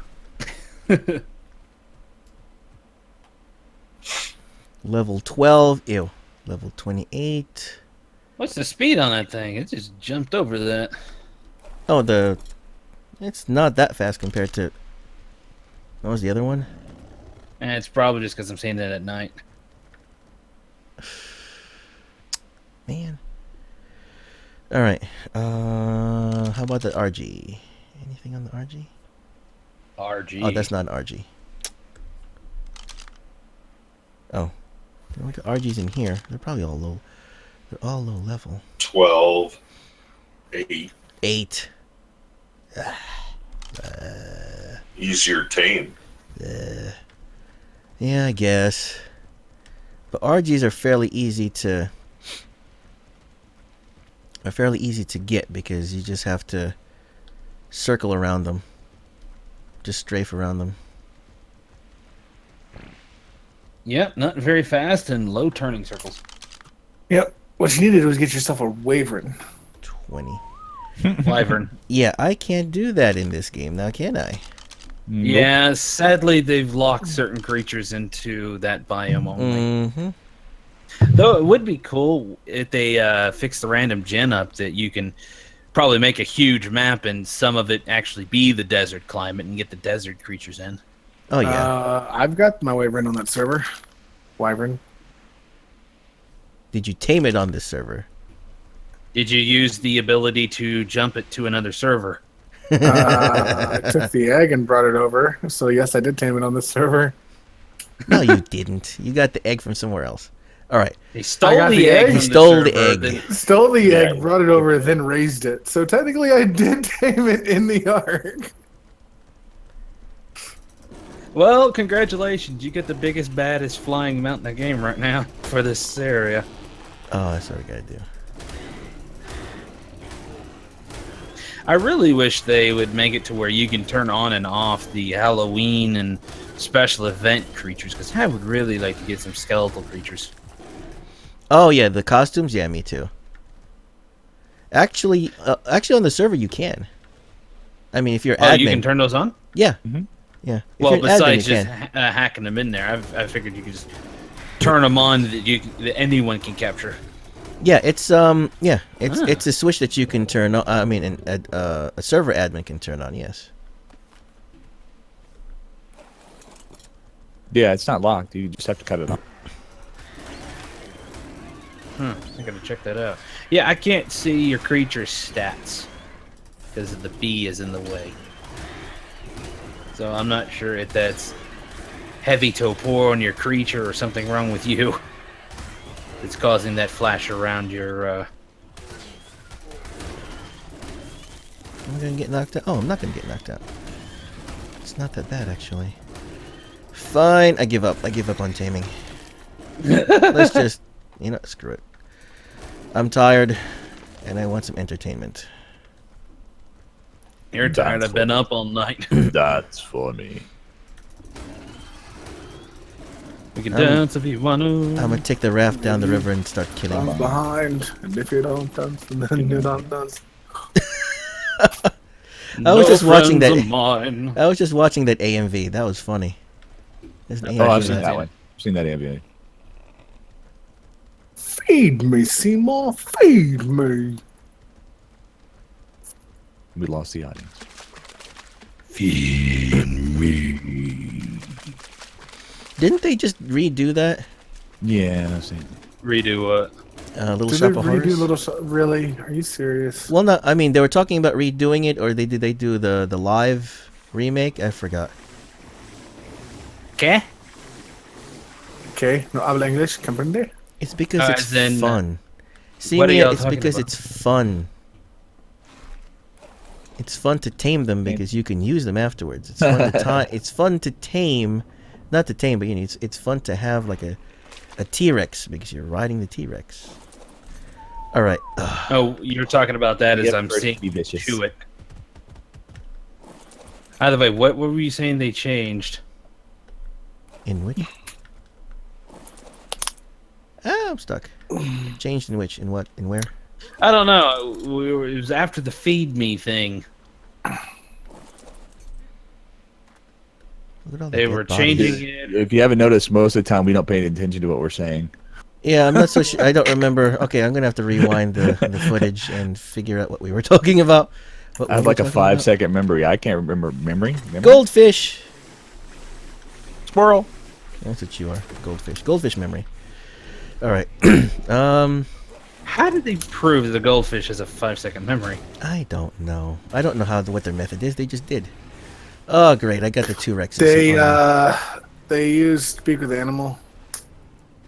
Level 12. Ew. Level 28. What's the speed on that thing? It just jumped over that. Oh, it's not that fast compared to... What was the other one? And it's probably just because I'm seeing that at night. Man. Alright. How about the RG? Anything on the RG? RG. Oh, that's not an RG. Oh. Look, the RG's in here. They're probably all low. They're all low level. 12, 8. 8. Use your tame. Yeah, I guess. But RGs are fairly easy to get because you just have to circle around them. Just strafe around them. Yep, not very fast and low turning circles. Yep. What you need to do is get yourself a wyvern. 20. Wyvern. Yeah, I can't do that in this game now, can I? Nope. Yeah, sadly they've locked certain creatures into that biome only. Mm-hmm. Though it would be cool if they fix the random gen up that you can probably make a huge map and some of it actually be the desert climate and get the desert creatures in. Oh, yeah. I've got my wyvern on that server. Wyvern. Did you tame it on this server? Did you use the ability to jump it to another server? I took the egg and brought it over. So yes, I did tame it on this server. No, you didn't. You got the egg from somewhere else. All right. They I stole got the the egg. egg. From He stole the server, egg. then- Stole the Yeah. egg, brought it over, then raised it. So technically I did tame it in the ARK. Well, congratulations. You get the biggest, baddest flying mount in the game right now for this area. Oh, that's what I gotta do. I really wish they would make it to where you can turn on and off the Halloween and special event creatures, because I would really like to get some skeletal creatures. Oh, yeah, the costumes? Yeah, me too. Actually, on the server you can. I mean, if you're Oh, admin, you can turn those on? yeah, Mhm. yeah. If Well, you're an admin, besides you just can. hacking them in there, I figured you could just turn them on that anyone can capture. Yeah, it's Ah. it's a switch that you can turn on. I mean, a server admin can turn on. Yes. Yeah, it's not locked. You just have to cut it off. I gotta check that out. Yeah, I can't see your creature's stats because the B is in the way. So I'm not sure if that's heavy torpor on your creature or something wrong with you. It's causing that flash around your. Am I gonna get knocked out? Oh, I'm not gonna get knocked out. It's not that bad, actually. Fine, I give up. I give up on taming. Let's just, screw it. I'm tired, and I want some entertainment. You're tired. I've been up all night. That's funny. We can dance if you want to. I'm gonna take the raft down the river and start killing I'm them. behind, and if you don't dance, then you don't dance. I was just watching that. Friends of mine. I was just watching that AMV. That was funny. There's an Oh, AMV I've seen that. that one. I've seen that ambient. Feed me, Seymour, feed me. We lost the audience. Didn't they just redo that? Yeah, I've seen it. Redo what? Little Did Shop they of redo Horrors? Really? Are you serious? Well, no. I mean, they were talking about redoing it, or did they do the live remake? I forgot. Okay. Okay, no habla English, comprende? It's because it's then, fun. See, what are Mia, y'all it's talking because about? it's fun. It's fun to tame them because you can use them afterwards. It's fun to It's fun to tame, not to tame, but it's fun to have like a T-Rex because you're riding the T-Rex. All right. Oh, you're talking about that as Yep, I'm first seeing be vicious. to it. Either way, what were you saying they changed? In which? Ah, I'm stuck. Changed in which? In what? In where? I don't know. It was after the feed me thing. Look at all the They dead were bodies. changing it. If you haven't noticed, most of the time we don't pay attention to what we're saying. Yeah, I'm not so sure. I don't remember. Okay, I'm gonna have to rewind the footage and figure out what we were talking about. What I have were we like a talking about? 5-second memory. I can't remember memory. Goldfish. Squirrel. That's what you are. Goldfish. Goldfish memory. All right. How did they prove that the goldfish has a 5-second memory? I don't know. I don't know what their method is. They just did. Oh, great! I got the two Rexes. They used speak with animal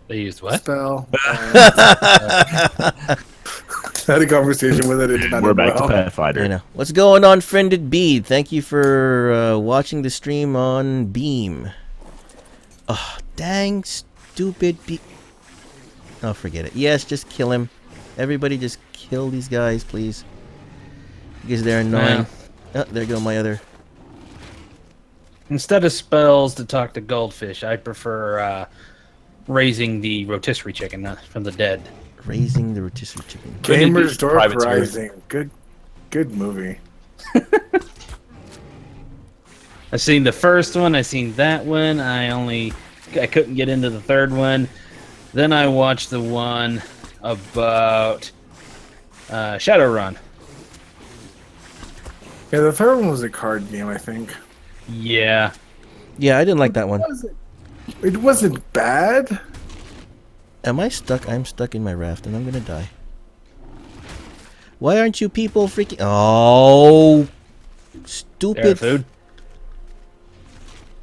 They used what? spell. Had a conversation with it. It did not We're end back to well. Pathfinder. I know. What's going on, friended Bede? Thank you for watching the stream on Beam. Oh, dang stupid Bede. Oh, forget it. Yes, just kill him. Everybody just kill these guys, please. Because they're annoying. Oh, there go my other. Instead of spells to talk to goldfish, I prefer raising the rotisserie chicken from the dead. Raising the rotisserie chicken. Gamers Dork Privateer. Rising. Good movie. I've seen the first one. I've seen that one. I couldn't get into the third one. Then I watched the one about Shadowrun. Yeah, the third one was a card game, I think. Yeah. Yeah, I didn't like that one. It wasn't bad. Am I stuck? I'm stuck in my raft and I'm gonna die. Why aren't you people freaking... Oh! They're Stupid... food.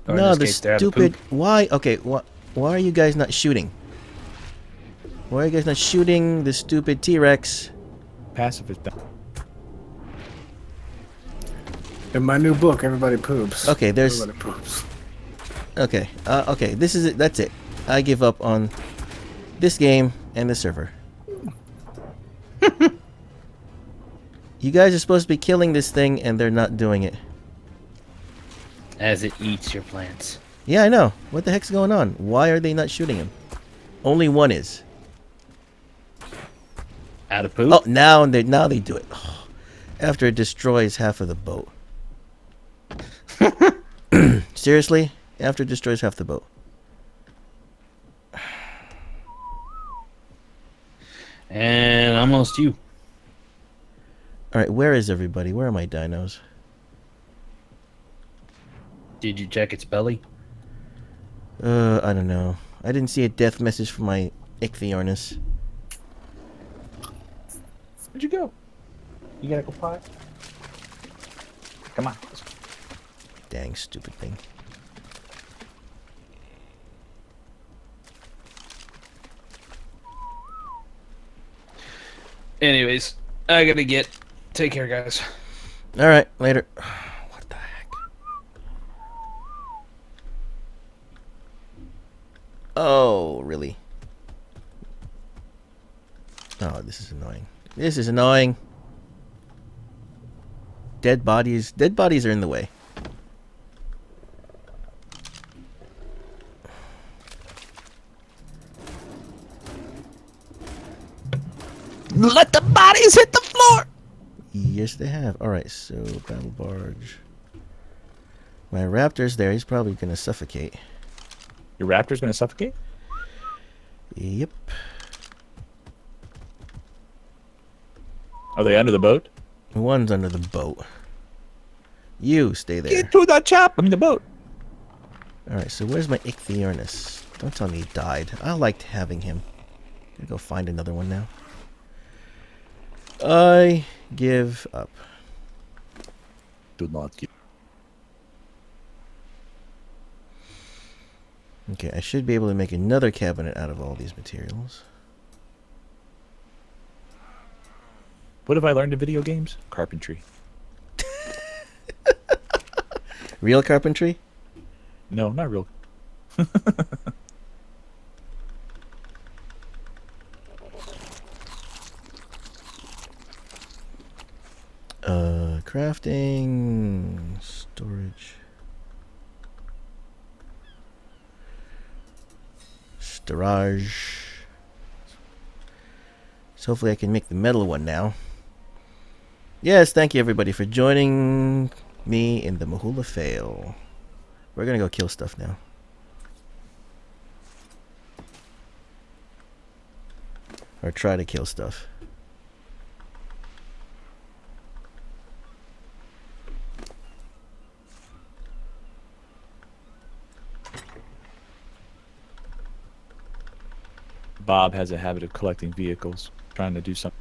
Or in No, this the case, they're out of stupid... poop. Why? Okay, why are you guys not shooting? Why are you guys not shooting the stupid T-Rex? Passive is done. In my new book, everybody poops. Okay, there's... Everybody poops. Okay, okay, this is it. That's it. I give up on this game and the server. You guys are supposed to be killing this thing and they're not doing it. As it eats your plants. Yeah, I know. What the heck's going on? Why are they not shooting him? Only one is. Out of poop? Oh, now they do it. After it destroys half of the boat. Seriously? After it destroys half the boat. And almost you. Alright, where is everybody? Where are my dinos? Did you check its belly? I don't know. I didn't see a death message from my Ichthyornis. Where'd you go? You gotta go potty? Come on. Let's go. Dang stupid thing. Anyways, I gotta get. Take care, guys. Alright, later. What the heck? Oh, really? Oh, this is annoying. This is annoying. Dead bodies are in the way. Let the bodies hit the floor! Yes, they have. Alright, so battle barge. My raptor's there. He's probably going to suffocate. Your raptor's gonna suffocate? Yep. Are they under the boat? One's under the boat. You stay there. Get to the chop! I mean the boat. Alright, so where's my Ichthyornis? Don't tell me he died. I liked having him. Gotta go find another one now. I give up. Do not give. Okay, I should be able to make another cabinet out of all these materials. What have I learned in video games? Carpentry. Real carpentry? No, not real. Crafting, storage, storage. So hopefully I can make the metal one now. Yes, thank you everybody for joining me in the Mahula fail. We're gonna go kill stuff now. Or try to kill stuff. Bob has a habit of collecting vehicles, trying to do something.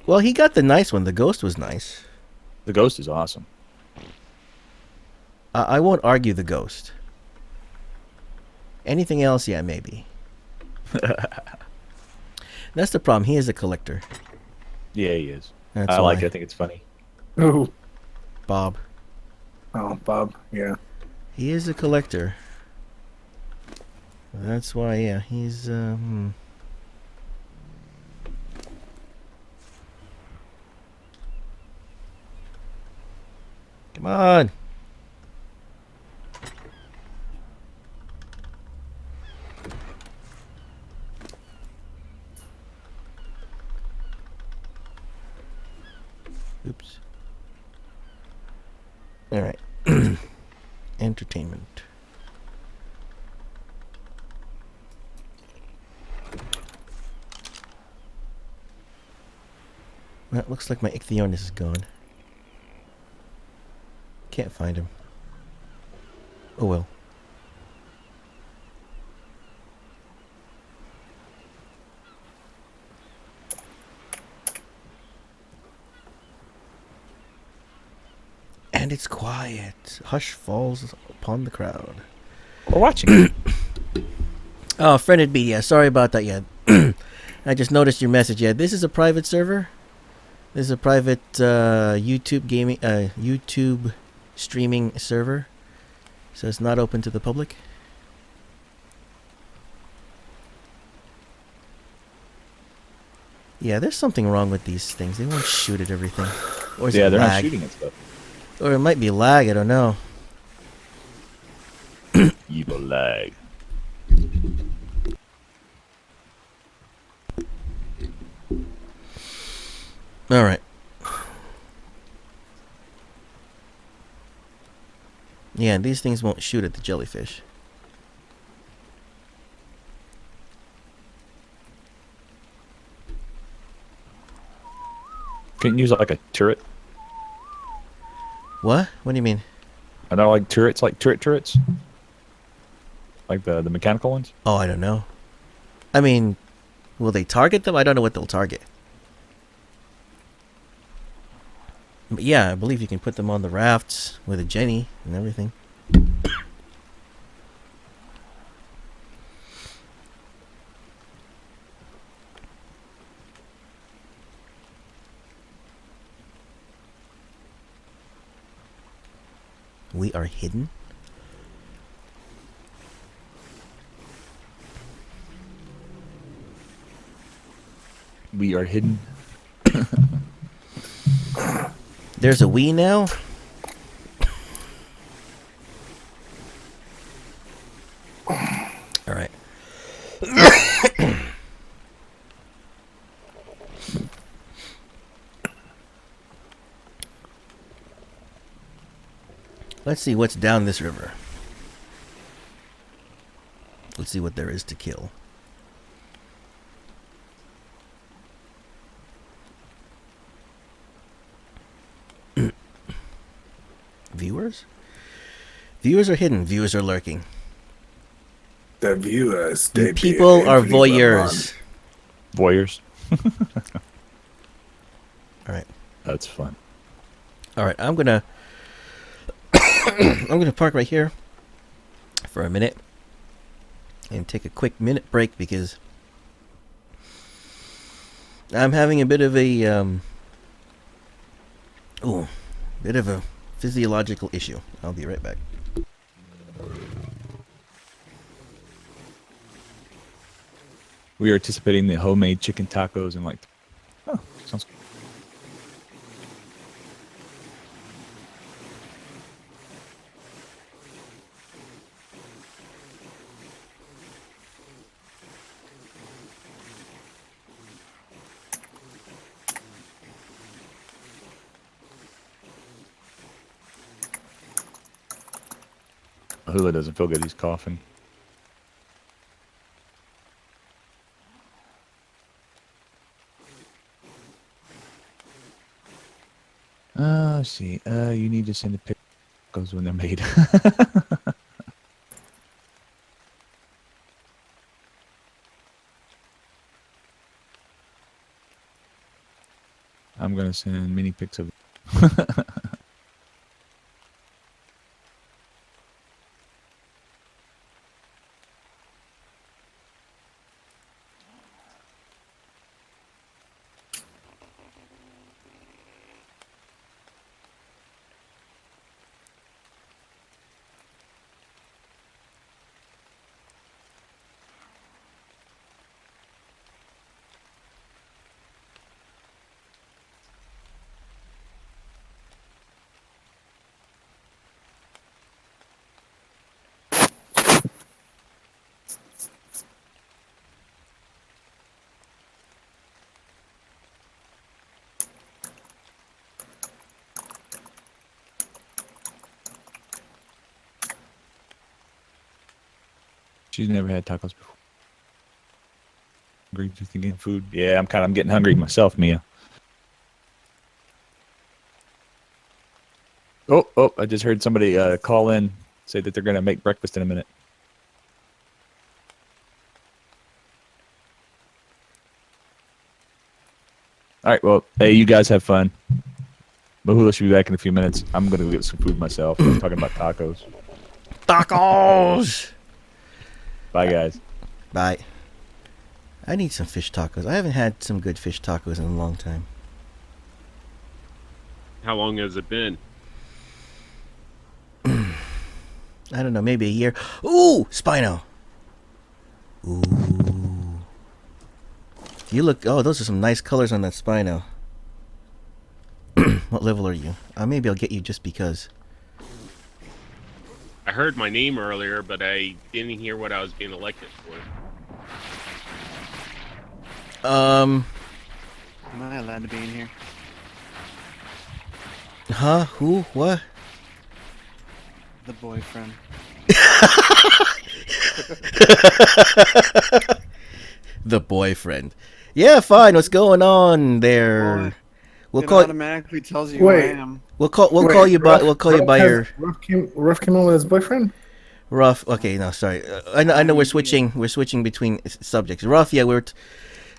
Well, he got the nice one. The ghost was nice. The ghost is awesome. I won't argue the ghost. Anything else, yeah, maybe. That's the problem. He is a collector. Yeah, he is. That's I like why. it. I think it's funny. Ooh. Bob. Oh, Bob. Yeah. He is a collector. That's why, yeah, he's, Come on! Oops. Alright. Entertainment. Well, it looks like my Ichthyornis is gone. Can't find him. Oh well. And it's quiet. Hush falls upon the crowd. We're watching. Oh, friended me. Yeah, sorry about that. Yeah, I just noticed your message. Yeah, this is a private server. This is a private YouTube streaming server, so it's not open to the public. Yeah, there's something wrong with these things. They won't shoot at everything. Or is Yeah, it they're not lag? shooting at stuff. Or it might be lag. I don't know. Evil lag. All right. Yeah, these things won't shoot at the jellyfish. Can you use like a turret? What? What do you mean? Are there like turrets, like turrets? Like the mechanical ones? Oh, I don't know. I mean, will they target them? I don't know what they'll target. But yeah, I believe you can put them on the rafts with a Jenny and everything. We are hidden. We are hidden. There's a we now. All right. Let's see what's down this river. Let's see what there is to kill. Viewers? Viewers are hidden. Viewers are lurking. The viewers. You They be people are infinitely voyeurs. Voyeurs. All right. That's fun. All right. I'm gonna park right here for a minute and take a quick minute break because I'm having a bit of a physiological issue. I'll be right back. We are anticipating the homemade chicken tacos and like, oh, sounds good. Mahula doesn't feel good. He's coughing. Let's see. You need to send a picture when they're made. I'm gonna send mini pics of. She's never had tacos before. Hungry, just thinking of food. Yeah, I'm getting hungry myself, Mia. Oh! I just heard somebody call in, say that they're gonna make breakfast in a minute. All right, well, hey, you guys have fun. Mahula should be back in a few minutes. I'm gonna go get some food myself. I'm talking about tacos. Tacos! Bye, guys. Bye. I need some fish tacos. I haven't had some good fish tacos in a long time. How long has it been? I don't know, maybe a year. Ooh, Spino. Ooh. You look. Oh, those are some nice colors on that Spino. What level are you? Maybe I'll get you just because. I heard my name earlier, but I didn't hear what I was being elected for. Am I allowed to be in here? Huh? Who? What? The boyfriend. The boyfriend. Yeah, fine. What's going on there? What? We'll It call. automatically tells you who I Wait. am. We'll call. We'll Wait, call you by. Ruff- We'll call you Ruff by has- your Ruff came in with his boyfriend? rough. Okay, no, sorry. I know we're switching. We're switching between subjects. Rough. Yeah,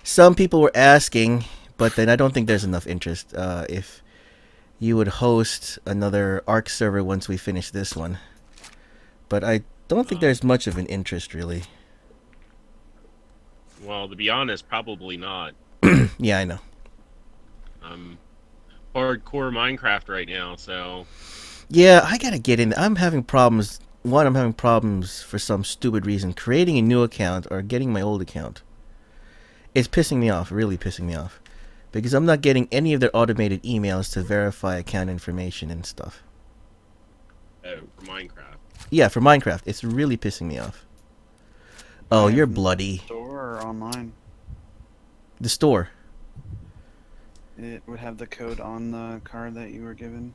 some people were asking, but then I don't think there's enough interest. If you would host another ARK server once we finish this one, but I don't think there's much of an interest really. Well, to be honest, probably not. Yeah, I know. I'm hardcore Minecraft right now, so Yeah, I gotta get in. I'm having problems. One, I'm having problems for some stupid reason creating a new account or getting my old account. It's pissing me off, really pissing me off, because I'm not getting any of their automated emails to verify account information and stuff. for Minecraft. Yeah, for Minecraft, it's really pissing me off. Oh, Buy it you're from the bloody. Store or online. The store. It would have the code on the card that you were given.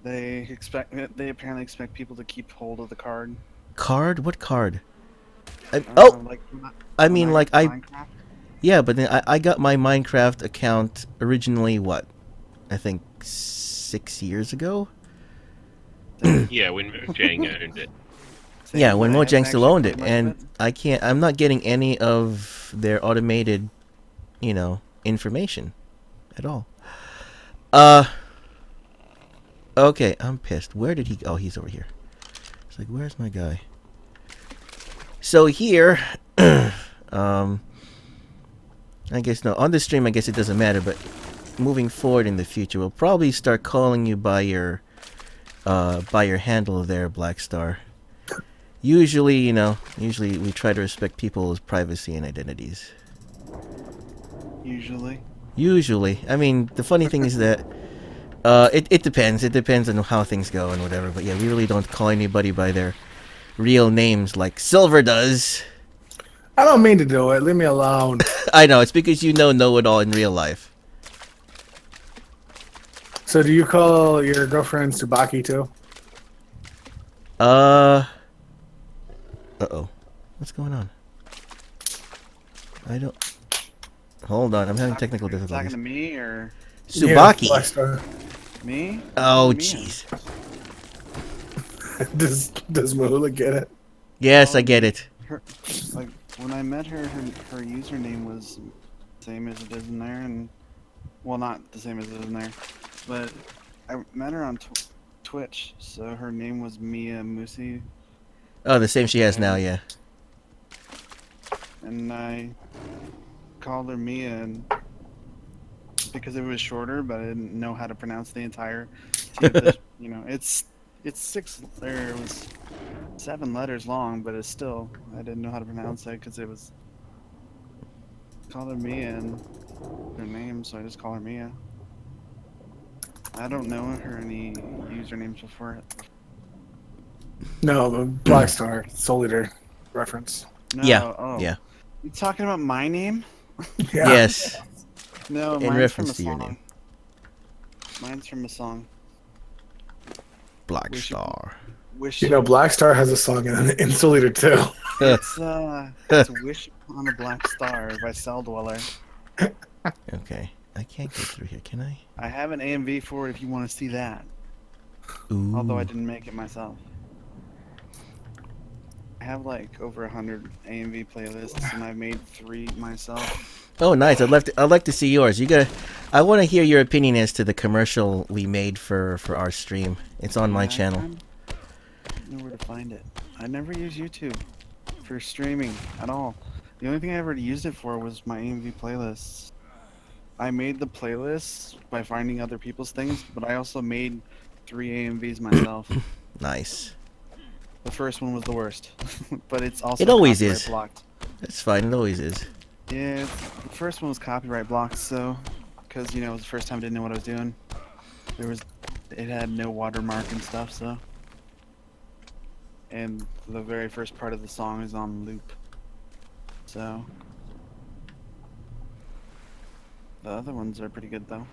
They apparently expect people to keep hold of the card. Card? What card? Like I mean, like Minecraft. Yeah, but then I got my Minecraft account originally, what? I think 6 years ago? Yeah, when Mojang owned it. Same, Yeah, when but I haven't Mojang still actually owned played it, much of and I'm not getting any of their automated, information at all. Okay, I'm pissed. Where did he go? Oh, he's over here. It's like, where's my guy? So here, I guess, no, on the stream, I guess it doesn't matter, but moving forward in the future, we'll probably start calling you by your handle there, Black Star. Usually we try to respect people's privacy and identities. Usually. I mean, the funny thing is that it depends. It depends on how things go and whatever. But yeah, we really don't call anybody by their real names like Silver does. I don't mean to do it. Leave me alone. I know, it's because you know it all in real life. So do you call your girlfriend Tsubaki too? Uh-oh. What's going on? I don't... Hold on, I'm having technical Talking difficulties. to me or Tsubaki! Yeah, Black Star. me? Oh, Me? jeez. Does Mahula get it? Yes, I get it. Her, like when I met her, her username was the same as it is in there, and well, not the same as it is in there, but I met her on Twitch, so her name was Mia Musi, Oh, the same she has now, yeah. and I called her Mia, and because it was shorter, but I didn't know how to pronounce the entire. It's it was 7 letters long, but it's still I didn't know how to pronounce it because it was called her Mia and her name, so I just call her Mia. I don't know her any usernames before. No, the Black Star Soul Eater reference. No, Yeah, oh. yeah. You talking about my name? Yeah. Yes. No, In mine's reference from a to your song. name. Mine's from a song. Black Wish you- Star. Wish You know, Black Star has a song in Soul Eater too. it's Wish on a Black Star by Cell Dweller. Okay. I can't get through here, can I? I have an AMV for it if you want to see that. Ooh. Although I didn't make it myself. I have like over 100 AMV playlists and I made 3 myself. Oh, nice. I'd like to see yours. I want to hear your opinion as to the commercial we made for our stream. It's on my Yeah, channel. I don't know where to find it. I never use YouTube for streaming at all. The only thing I ever used it for was my AMV playlists. I made the playlists by finding other people's things, but I also made 3 AMVs myself. Nice. The first one was the worst, but it's also It always copyright is. blocked. That's fine. It always is. Yeah, the first one was copyright blocked, so because it was the first time I didn't know what I was doing. It had no watermark and stuff, so. And the very first part of the song is on loop, so. The other ones are pretty good though.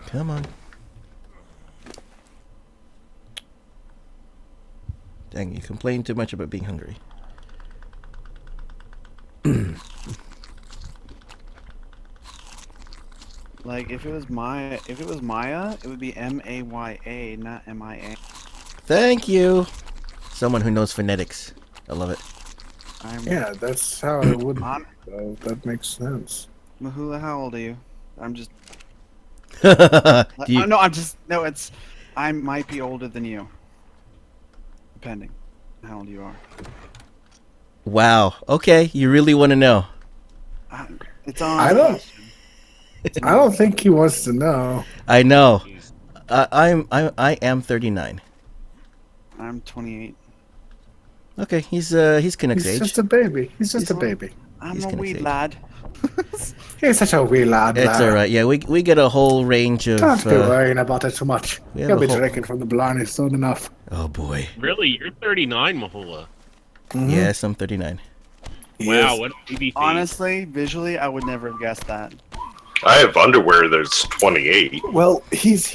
Come on. Dang, you complain too much about being hungry. Like if it was Maya, it would be Maya, not Mia. Thank you. Someone who knows phonetics. I love it. Yeah, that's how it would. I'm That makes sense. Mahula. How old are you? I'm just. Do you- No, I'm just. No, it's. I might be older than you. Depending on how old you are. Wow. Okay, you really want to know? It's on. I don't- I don't think he wants to know. I know. He's I am 39. I'm 28. Okay, he's Canucks He's age. just a baby. He's just He's a on- baby. I'm He's a gonna wee say- lad. He's such a wee lad. It's all right. Yeah, we get a whole range of. Don't be worrying about it too much. we have He'll a be whole- drinking from the blarney soon enough. Oh boy. really, you're 39, Mahula. Mhm. Yes, I'm 39. He Wow, is. what a baby face. Honestly, visually, I would never have guessed that. I have underwear that's 28. Well, he's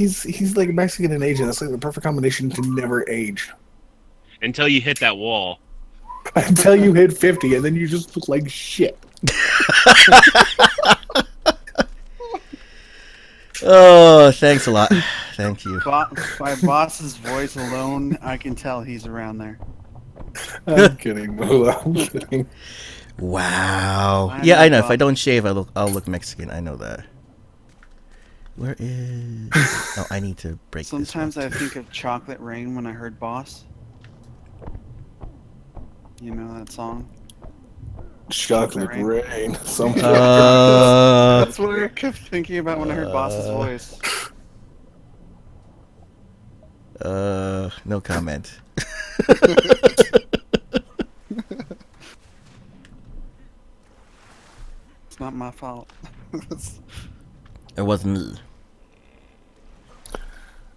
like Mexican and Asian. That's like the perfect combination to never age. Until you hit that wall. Until you hit 50, and then you just look like shit. Oh, thanks a lot. Thank you. By boss's voice alone, I can tell he's around there. I'm kidding, Mahula. I'm kidding. Wow. I'm Yeah, I not know. If I Bob. don't shave, I'll look Mexican. I know that. Where is? Oh, I need to break Sometimes this. I think of Chocolate Rain when I heard Boss. You know that song? Chocolate rain. Something. That's what I kept thinking about when I heard Boss's voice. No comment. It's not my fault. It wasn't me.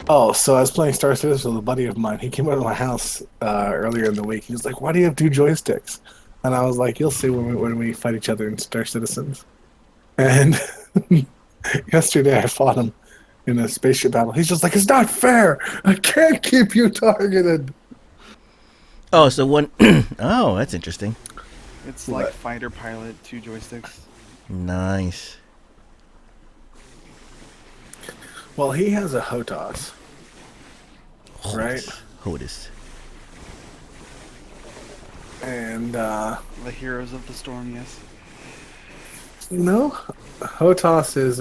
Oh, so I was playing Star Citizen with a buddy of mine. He came over to my house earlier in the week. He was like, "Why do you have two joysticks?" And I was like, "You'll see when we fight each other in Star Citizens." And yesterday I fought him in a spaceship battle. He's just like, "It's not fair. I can't keep you targeted." Oh, so one. Oh, that's interesting. It's like What? Fighter Pilot, 2 joysticks. Nice. Well, he has a HOTAS, right? Hodis. And The Heroes of the Storm, yes. no, HOTAS is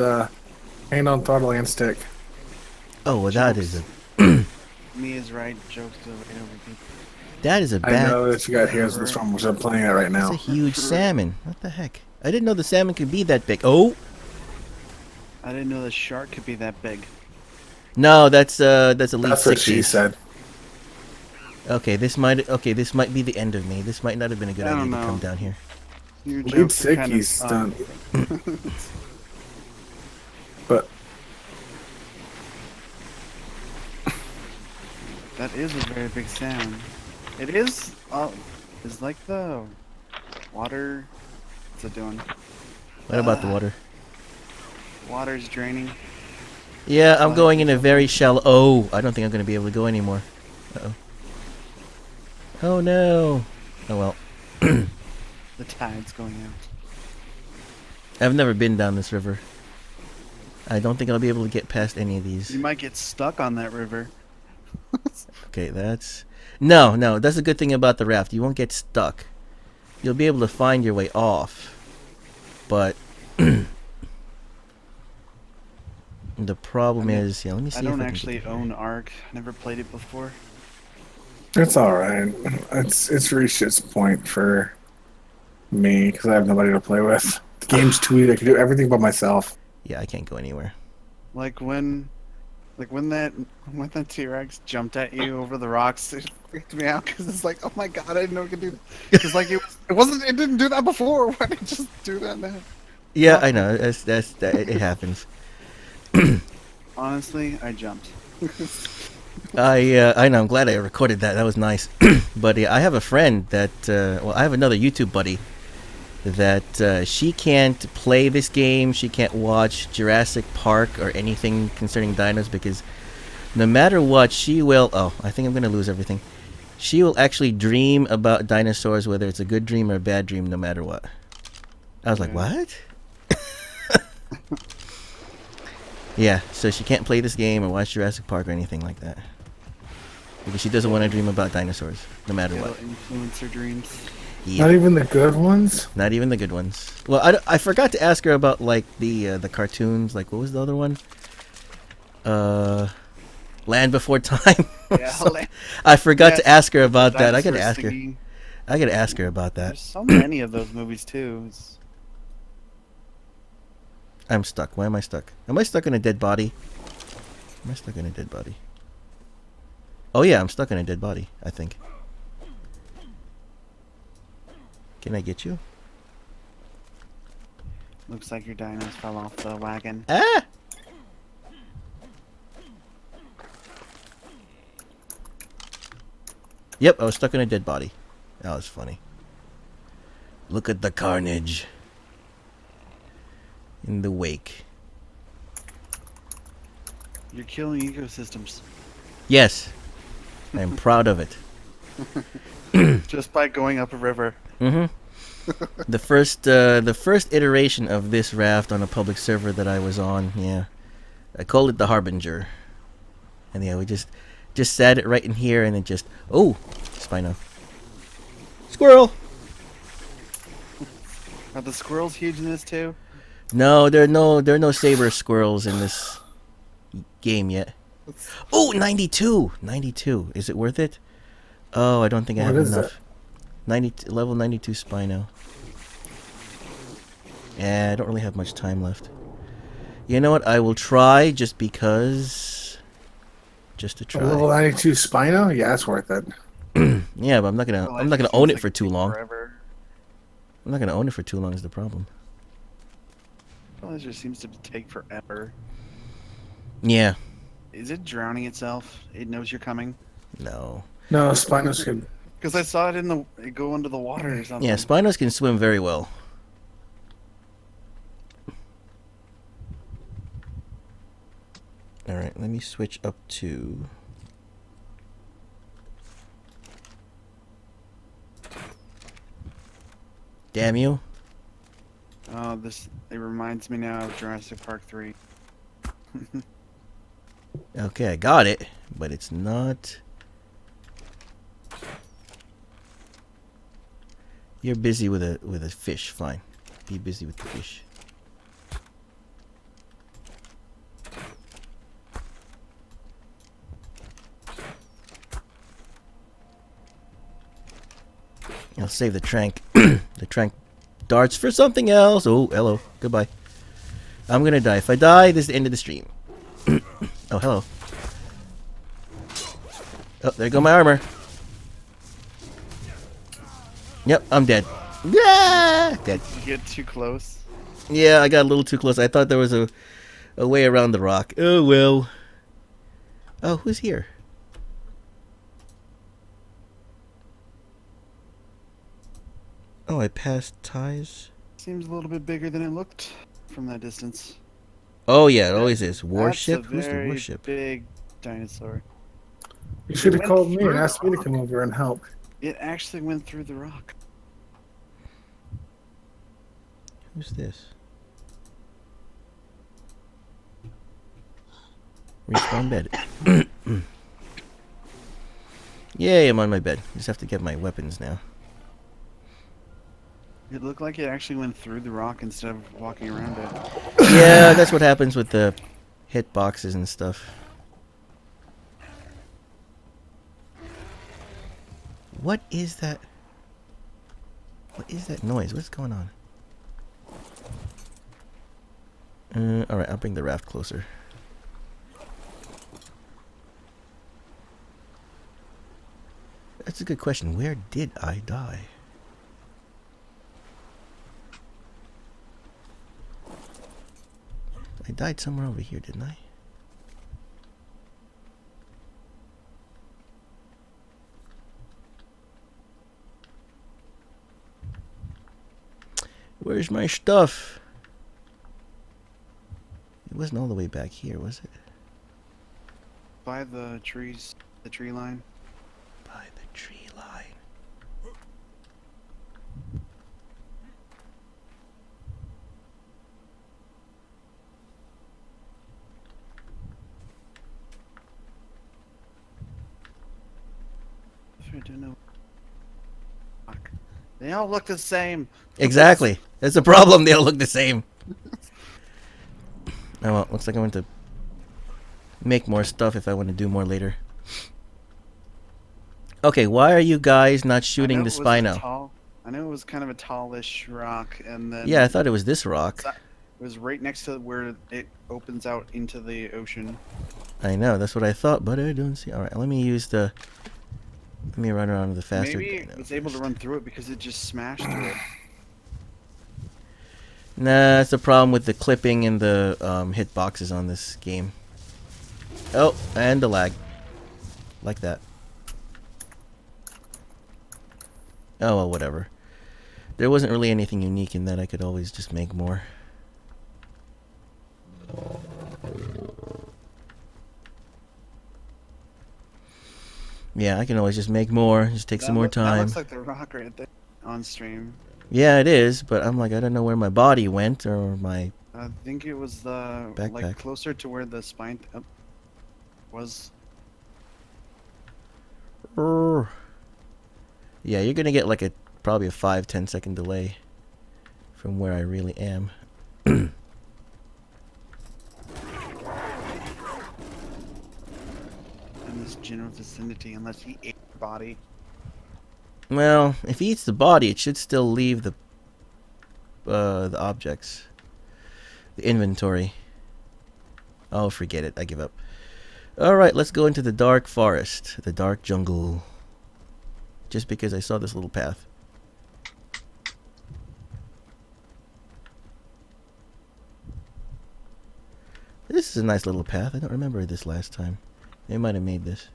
hand on throttle and stick. Oh, well, that is a Me is right, jokes to right over people. that is a I bad. know that you got Heroes of the Storm, which I'm playing it right That's a now. huge salmon. What the heck? I didn't know the salmon could be that big. Oh I didn't know the shark could be that big. no, that's Elite That's what she 60s. said. Okay, this might be the end of me. This might not have been a good I idea don't to come know. down here. Your Lead jokes are kind of Sicky's done. But That is a very big sound. It is. It's like the water. What's it doing? What about the water? Water's draining. Yeah, I'm Fine, going in a it's very shallow. Oh, I don't think I'm going to be able to go anymore. Uh-oh. Oh no. Oh well. The tide's going out. I've never been down this river. I don't think I'll be able to get past any of You these. might get stuck on that river. Okay, that's... No, that's a good thing about the raft. You won't get stuck. You'll be able to find your way off. But... the problem is... Yeah, let me see I if don't I can actually get here. own ARK. Never played it before. it's all right. It's reached its point for me because I have nobody to play with. The game's too easy. I can do everything by myself. Yeah, I can't go anywhere. Like when that T-Rex jumped at you over the rocks, it freaked me out because it's like, oh my god, I didn't know it could do that. Because like it didn't do that before. Why did it just do that now? Yeah, I know. It happens. Honestly, I jumped. I know. I'm glad I recorded that. That was nice. But yeah, I have a friend that I have another YouTube buddy that she can't play this game. She can't watch Jurassic Park or anything concerning dinos because no matter what, she will. Oh, I think I'm gonna lose everything. She will actually dream about dinosaurs, whether it's a good dream or a bad dream, no matter what. I was like, Yeah. what? Yeah, so she can't play this game or watch Jurassic Park or anything like that. Because she doesn't want to dream about dinosaurs, no matter It'll what. influence her dreams. Yeah. Not even the good ones. Not even the good ones. Well, I forgot to ask her about like the cartoons. Like, what was the other one? Land Before Time. Yeah, I forgot to Yes, ask her the about that. I gotta dinosaur ask her. singing. I gotta ask her about that. There's so many of those movies too. I'm stuck. Why am I stuck? Am I stuck in a dead body? Am I stuck in a dead body? Oh yeah, I'm stuck in a dead body, I think. Can I get you? Looks like your dinos fell off the wagon. Ah! Yep, I was stuck in a dead body. That was funny. Look at the carnage in the wake. You're killing ecosystems Yes, I'm proud of it. just by going up a river. Mm-hmm. The first iteration of this raft on a public server that I was on, yeah, I called it the Harbinger, and yeah, we just sat it right in here, and it just Spino, squirrel. Are the squirrels huge in this too? No, there are no saber squirrels in this game yet. Oh, 92. 92. Is it worth it? Oh, I don't think I have What is enough. 90 level 92 Spino. Yeah, I don't really have much time left. You know what? I will try just because. Just to A try. level 92 Spino? Yeah, it's worth it. Yeah, but I'm not gonna Seems own it like for it'd too take long. Forever. I'm not gonna own it for too long is the problem. Well, it just seems to take forever. Yeah. Is it drowning itself? It knows you're coming. No. No, Spino's good. Because I saw it go into the water or something. Yeah, Spinos can swim very well. Alright, let me switch up to... Damn you. Oh, it reminds me now of Jurassic Park 3. Okay, I got it, but it's not... You're busy with a fish, fine. Be busy with the fish. I'll save the trank the trank darts for something else. Oh, hello. Goodbye. I'm gonna die. If I die, this is the end of the stream. Oh, hello. Oh, there go my armor. Yep, I'm dead. Yeah, dead. Did you get too close? Yeah, I got a little too close. I thought there was a way around the rock. Oh, well. Oh, who's here? Oh, I passed ties. Seems a little bit bigger than it looked from that distance. Oh, yeah, it always is. Warship? That's a Who's the very warship? big dinosaur. You should have went called me and through asked me to come over and help. It actually went through the rock. Who's this? Respawn bed. Yay, I'm on my bed. Just have to get my weapons now. It looked like it actually went through the rock instead of walking around it. Yeah, that's what happens with the hit boxes and stuff. What is that? What is that noise? What's going on? Alright, I'll bring the raft closer. That's a good question. Where did I die? I died somewhere over here, didn't I? Where's my stuff? It wasn't all the way back here, was it? By the trees, the tree line. By the tree They all look the same. Exactly. That's a problem. They all look the same. Oh well, looks like I want to make more stuff if I want to do more later. Okay, why are you guys not shooting the Spino? I know it was kind of a tallish rock, and then Yeah, I thought it was this rock. it was right next to where it opens out into the ocean. I know, that's what I thought, but I don't see. All right, let me use the. Let me run around with the faster. Maybe it was able to run through it because it just smashed through it. Nah, that's the problem with the clipping and the hitboxes on this game. Oh, and the lag. Like that. Oh, well, whatever. There wasn't really anything unique in that. I could always just make more. Yeah, I can always just make more. Just take some more That time. looks like the rock right there on stream. Yeah, it is, but I'm like, I don't know where my body went or my... I think it was the Backpack. like closer to where the spine was. Yeah, you're gonna get like a probably a 5-10 second delay from where I really am. In this general vicinity, unless he ate the body. Well, if he eats the body, it should still leave the objects, the inventory. Oh, forget it. I give up. All right, let's go into the dark forest, the dark jungle. Just because I saw this little path. This is a nice little path. I don't remember this last time. They might have made this.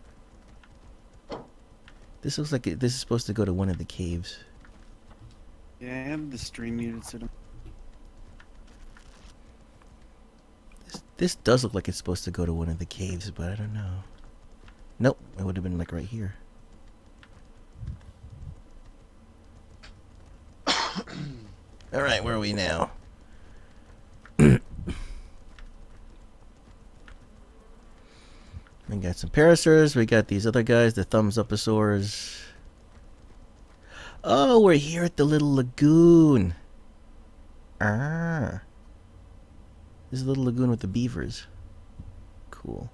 This looks like this is supposed to go to one of the caves. Yeah, I have the stream muted, so This does look like it's supposed to go to one of the caves, but I don't know. Nope, it would have been like right here. Alright, where are we now? We got some parasaurs, we got these other guys, the thumbs uposaurs. Oh, we're here at the little lagoon. Ah. This is a little lagoon with the beavers. Cool.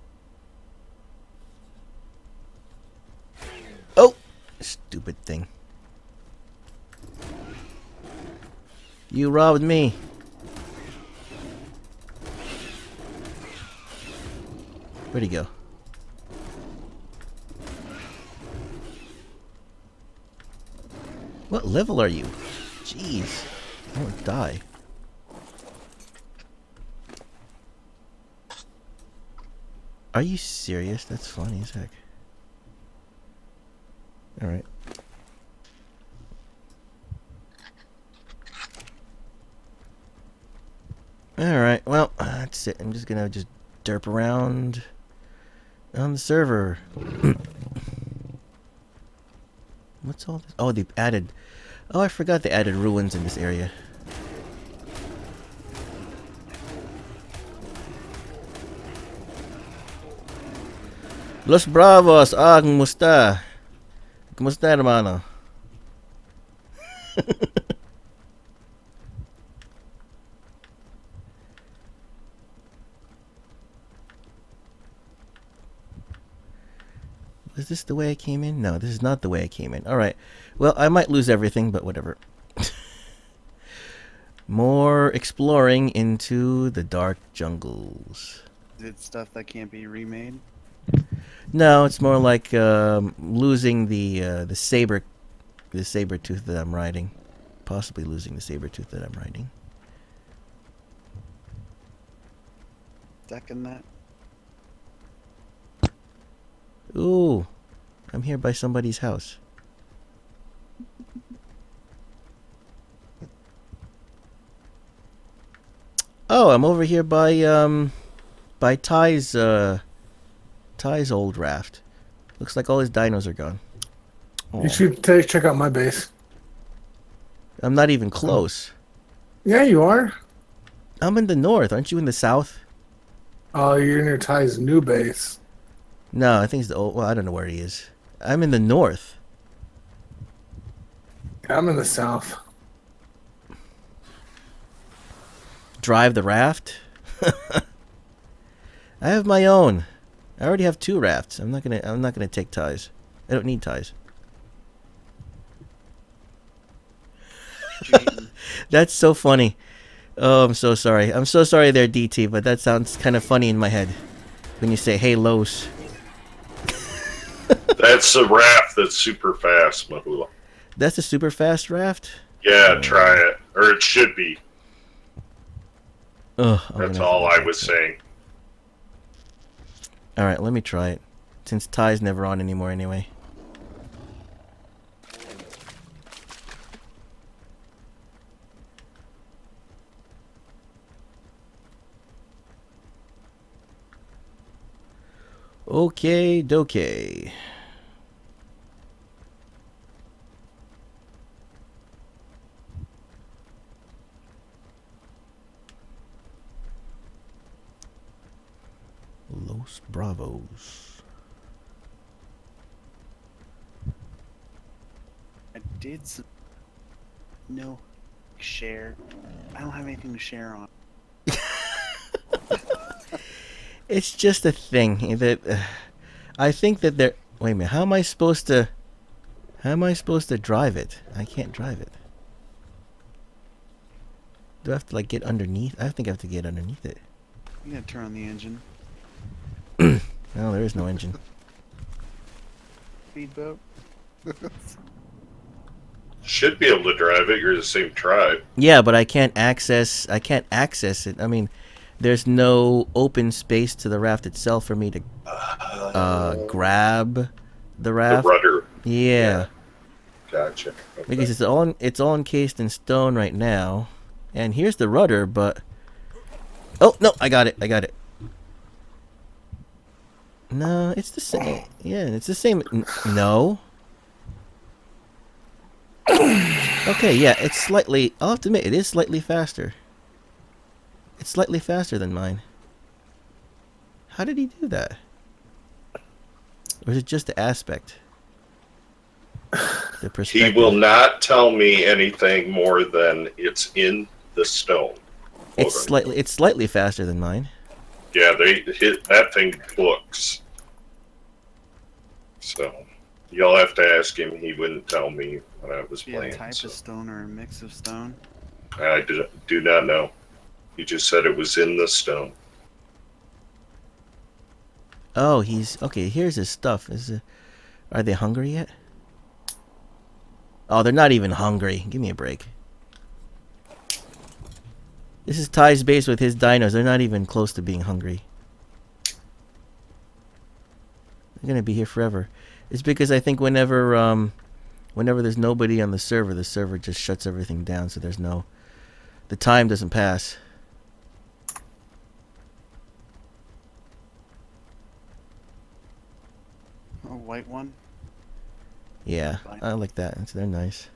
Oh! Stupid thing. You robbed me. Where'd he go? What level are you? Jeez. I won't die. Are you serious? That's funny as heck. Alright. Alright, well, that's it. I'm just gonna derp around on the server. What's all this? Oh, they've added... Oh, I forgot they added ruins in this area. Los Bravos! Ah, kumusta? Kumusta, hermano? Was this the way I came in? No, this is not the way I came in. Alright. Well, I might lose everything, but whatever. More exploring into the dark jungles. it's stuff that can't be remade. No, it's more like losing the saber tooth that I'm riding. Possibly losing the saber tooth that I'm riding. Second that. Ooh, I'm here by somebody's house. Oh, I'm over here by Ty's old raft. Looks like all his dinos are gone. You should check out my base. I'm not even close. Yeah, you are. I'm in the north. Aren't you in the south? Oh, you're near Ty's new base. No, I think it's the old... Well, I don't know where he is. I'm in the north. I'm in the south. Drive the raft? I have my own. I already have 2 rafts. I'm not gonna take ties. I don't need ties. Cheating. That's so funny. Oh, I'm so sorry. I'm so sorry there, DT, but that sounds kind of funny in my head when you say, hey, Los. That's a raft that's super fast, Mahula. That's a super fast raft? Yeah, try it. Or it should be. Ugh, That's all I was saying. Alright, let me try it. Since Ty's never on anymore anyway. Okay, dokey. Los Bravos. I did some... No. Share. I don't have anything to share on. It's just a thing that I think that they're. Wait a minute. How am I supposed to? How am I supposed to drive it? I can't drive it. Do I have to like get underneath? I think I have to get underneath it. You gotta turn on the engine. No, there is no engine. Speedboat. Should be able to drive it. You're the same tribe. Yeah, but I can't access. I can't access it. I mean, there's no open space to the raft itself for me to grab the The raft. rudder. Yeah. Gotcha. Okay. Because it's all encased in stone right now. And here's the rudder, but oh no, I got it. No, it's the same. Yeah, it's the same. No. Okay, yeah, it's slightly. I'll have to admit, it is slightly faster. It's slightly faster than mine. How did he do that? Or is it just the aspect? The He perspective. will not tell me anything more than it's in the stone. It's slightly faster than mine. Yeah, that thing books. So you'll have to ask him. He wouldn't tell me when I was Be a playing. type So of stone or a mix of stone. I do not know. He just said it was in the stone. Oh, he's okay. Here's his stuff. Are they hungry yet? Oh, they're not even hungry. Give me a break. This is Ty's base with his dinos. They're not even close to being hungry. They're gonna be here forever. It's because I think whenever there's nobody on the server just shuts everything down, so the time doesn't pass. A white one. Yeah, I like that. They're nice.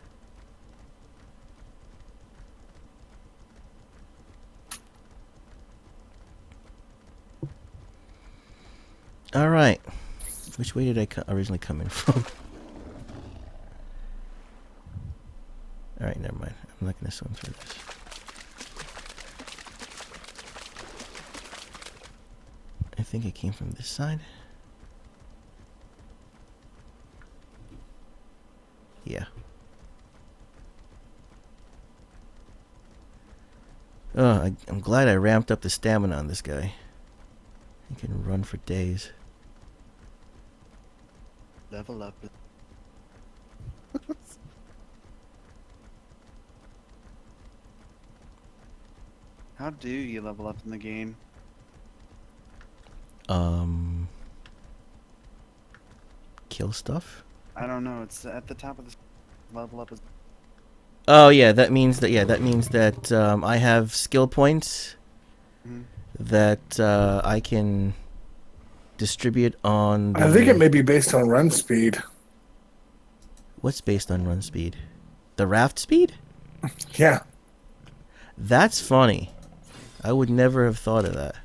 All right. Which way did I originally come in from? All right, never mind. I'm not going to swim through this. I think it came from this side. Yeah. Oh, I'm glad I ramped up the stamina on this guy. He can run for days. Level up. How do you level up in the game? Kill stuff? I don't know. It's at the top of the level up. Is Oh yeah, that means that I have skill points Mhm. that I can distribute on. I think it may be based on run speed. What's based on run speed? The raft speed? Yeah. That's funny. I would never have thought of that.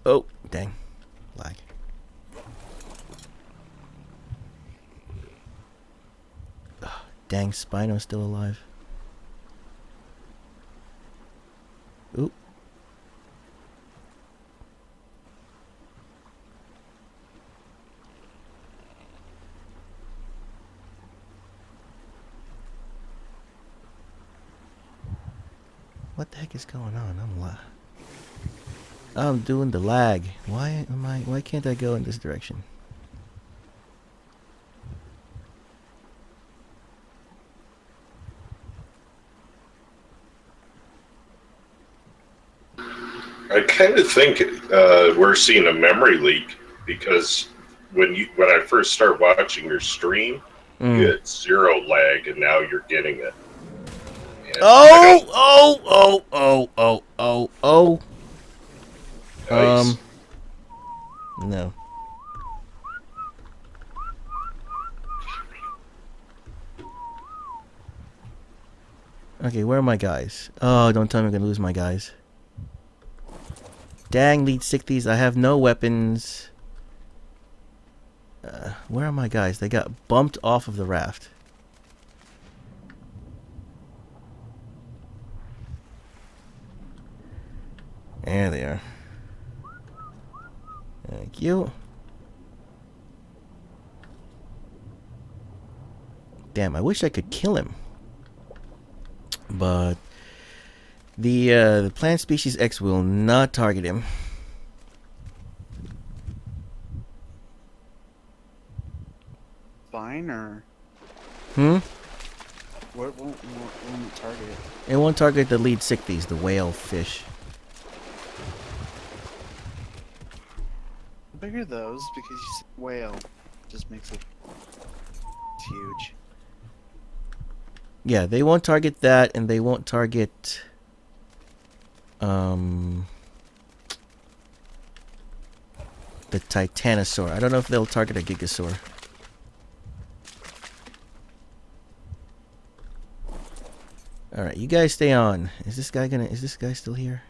Oh, dang. Lag. Ugh, dang, Spino's still alive. Oop. What the heck is going on? I'm doing the lag. Why can't I go in this direction? I kind of think we're seeing a memory leak because when I first started watching your stream, you had 0 lag, and now you're getting it. And Oh. Nice. No. Okay, where are my guys? Oh, don't tell me I'm gonna lose my guys. Dang, lead 60s, I have no weapons. Where are my guys? They got bumped off of the raft. There they are. Thank you. Damn, I wish I could kill him. But the plant species X will not target him. Fine, or what won't it target? It won't target the lead 60s, the whale fish. The bigger those, because you said whale, just makes it huge. Yeah, they won't target that, and they won't target the Titanosaur. I don't know if they'll target a Gigasaur. Alright, you guys stay on. Is this guy still here?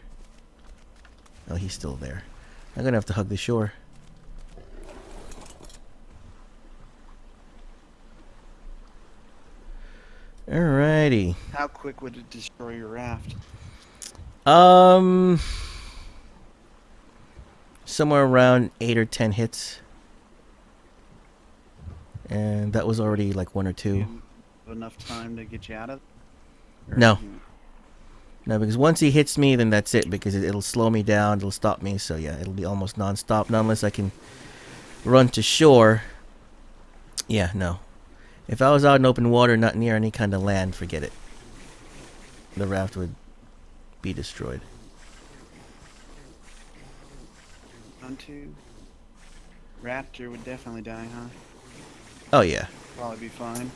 Oh, he's still there. I'm gonna have to hug the shore. Alrighty. How quick would it destroy your raft? Somewhere around 8 or 10 hits. And that was already like 1 or 2. You have enough time to get you out of it? Or No. you- No, because once he hits me, then that's it. Because it'll slow me down, it'll stop me. So yeah, it'll be almost non-stop. Not unless I can run to shore. Yeah, no. If I was out in open water, not near any kind of land, forget it. The raft would be destroyed. On to Raptor would definitely die, huh? Oh yeah. Probably be fine.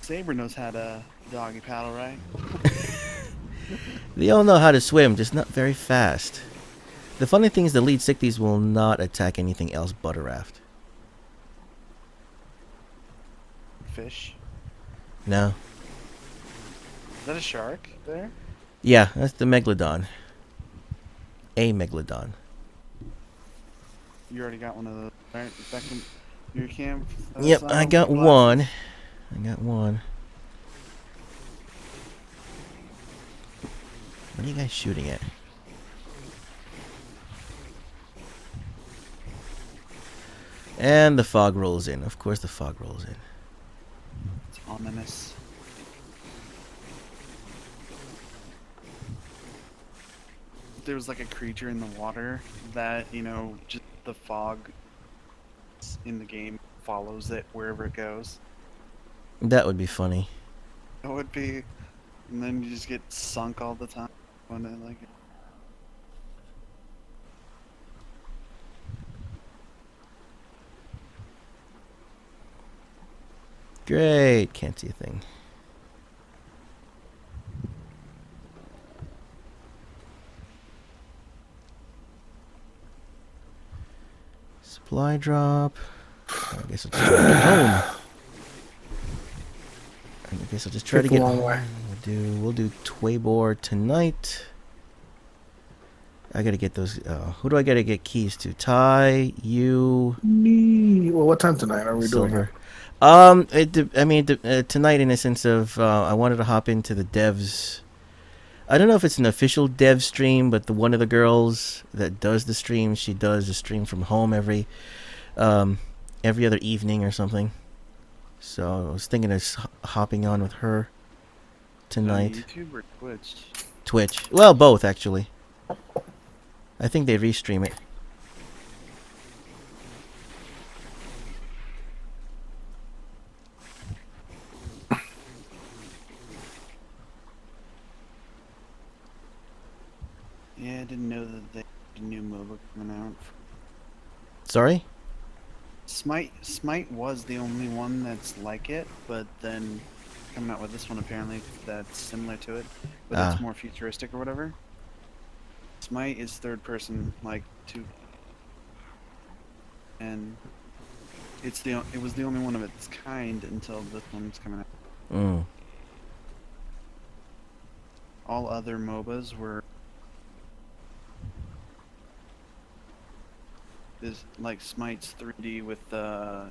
Saber knows how to doggy paddle, right? They all know how to swim, just not very fast. The funny thing is the lead 60s will not attack anything else but a raft. Fish. No. Is that a shark there? Yeah, that's the Megalodon. A Megalodon. You already got one of those, right? Back in your camp? Yep, I got one. I got one. What are you guys shooting at? And the fog rolls in. Of course the fog rolls in. It's ominous. There was like a creature in the water that, you know, just the fog in the game follows it wherever it goes. That would be funny. It would be, and then you just get sunk all the time. When it, like, Great. Can't see a thing. Supply drop. I guess I'll just try to get home. I guess I'll just try to Take the get long home way. with We'll do Twaybor tonight. I gotta get those. Who do I gotta get keys to? Ty, you, Me. Well, what time tonight are we doing Silver. it? Tonight in a sense of I wanted to hop into the devs. I don't know if it's an official dev stream, but one of the girls that does the stream, she does a stream from home every other evening or something. So I was thinking of hopping on with her tonight. YouTube or Twitch? Twitch. Well, both actually. I think they restream it. Yeah, I didn't know that they had a new MOBA coming out. Sorry? Smite was the only one that's like it, but then coming out with this one apparently that's similar to it, but it's more futuristic or whatever. Smite is third person, like and it was the only one of its kind until this one's coming out. Mm. All other MOBAs were is like Smite's 3D with the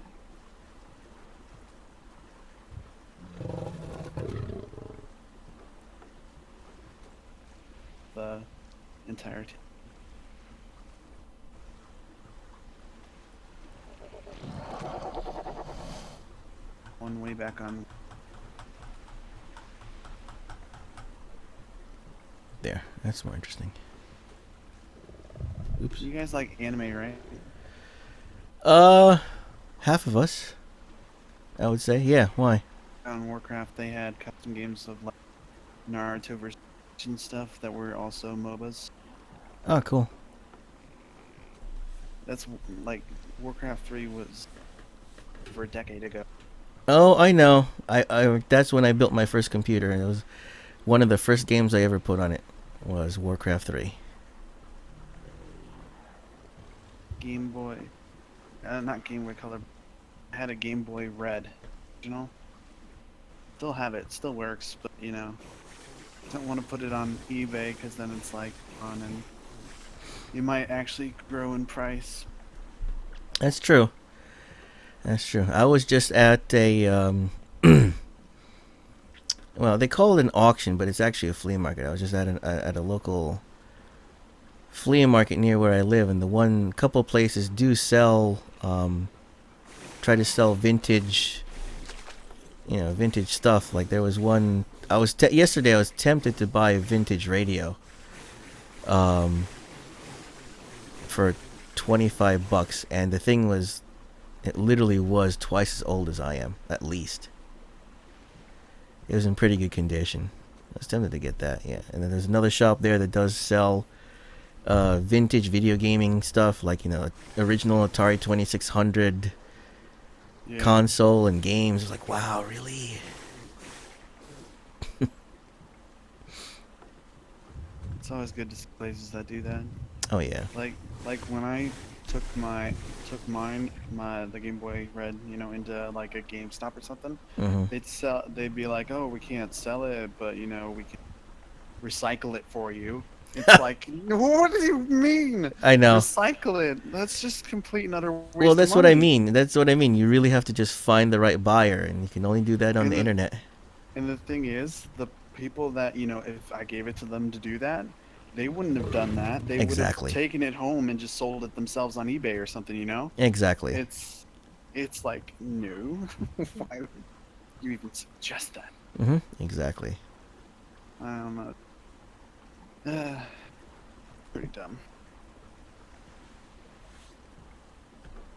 entirety. One way back on. There. That's more interesting. Oops. You guys like anime, right? Half of us. I would say. Yeah, why? On Warcraft, they had custom games of like Naruto versus and stuff that were also MOBAs. Oh, cool. That's like Warcraft 3 was over a decade ago. Oh, I know. I that's when I built my first computer, and it was one of the first games I ever put on it was Warcraft 3. Game Boy, not Game Boy Color. I had a Game Boy Red, still have it, still works, but you know, don't want to put it on eBay because then it's like on and you might actually grow in price. That's true. That's true. I was just at a well, they call it an auction, but it's actually a flea market. I was just at a local flea market near where I live, and the couple places do sell try to sell vintage, vintage stuff. Like there was one yesterday I was tempted to buy a vintage radio for $25, and the thing it literally was twice as old as I am, at least. It was in pretty good condition. I was tempted to get that, yeah. And then there's another shop there that does sell vintage video gaming stuff, like, original Atari 2600 console and games. It's like, wow, really? It's always good to see places that do that. Oh, yeah. Like when I took the Game Boy Red, into like a GameStop or something, Mm-hmm. they'd be like, oh, we can't sell it, but we can recycle it for you. It's like, what do you mean? I know. Recycle it. That's just complete and utter waste Well, that's of what I money. mean. That's what I mean. You really have to just find the right buyer, and you can only do that on the internet. And the thing is, the people that, if I gave it to them to do that, they wouldn't have done that. They Exactly. would have taken it home and just sold it themselves on eBay or something, Exactly. It's like, no. Why would you even suggest that? Mm-hmm. Exactly. I don't know. Pretty dumb.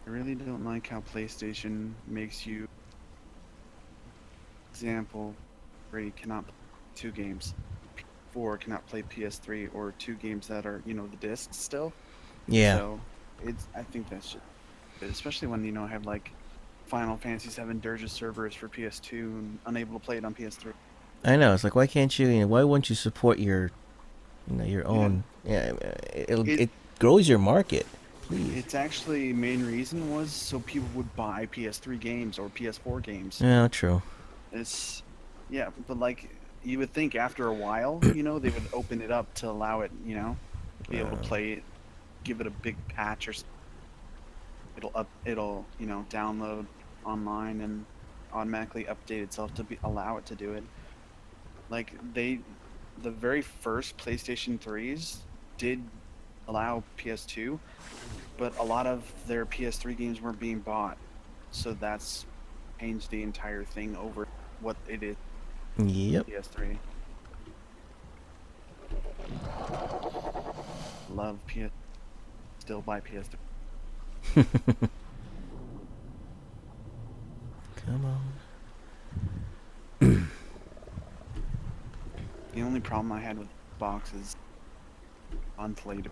I really don't like how PlayStation makes you. Example, 3 cannot play 2 games. 4 cannot play PS3 or 2 games that are, the discs still. Yeah. So, I think that's just, especially when I have like Final Fantasy VII Dirge servers for PS2 and unable to play it on PS3. I know. It's like, why can't you? Why won't you support your own? Yeah. It grows your market. Please. Its actually main reason was so people would buy PS3 games or PS4 games. Yeah. True. But like you would think after a while, they would open it up to allow it, be able to play it, give it a big patch or it'll download online and automatically update itself to allow it to do it. Like the very first PlayStation 3s did allow PS2, but a lot of their PS3 games weren't being bought, so that's changed the entire thing over what it is. Yep. PS3. Love PS. Still buy PS3. Come on. The only problem I had with box is monthly.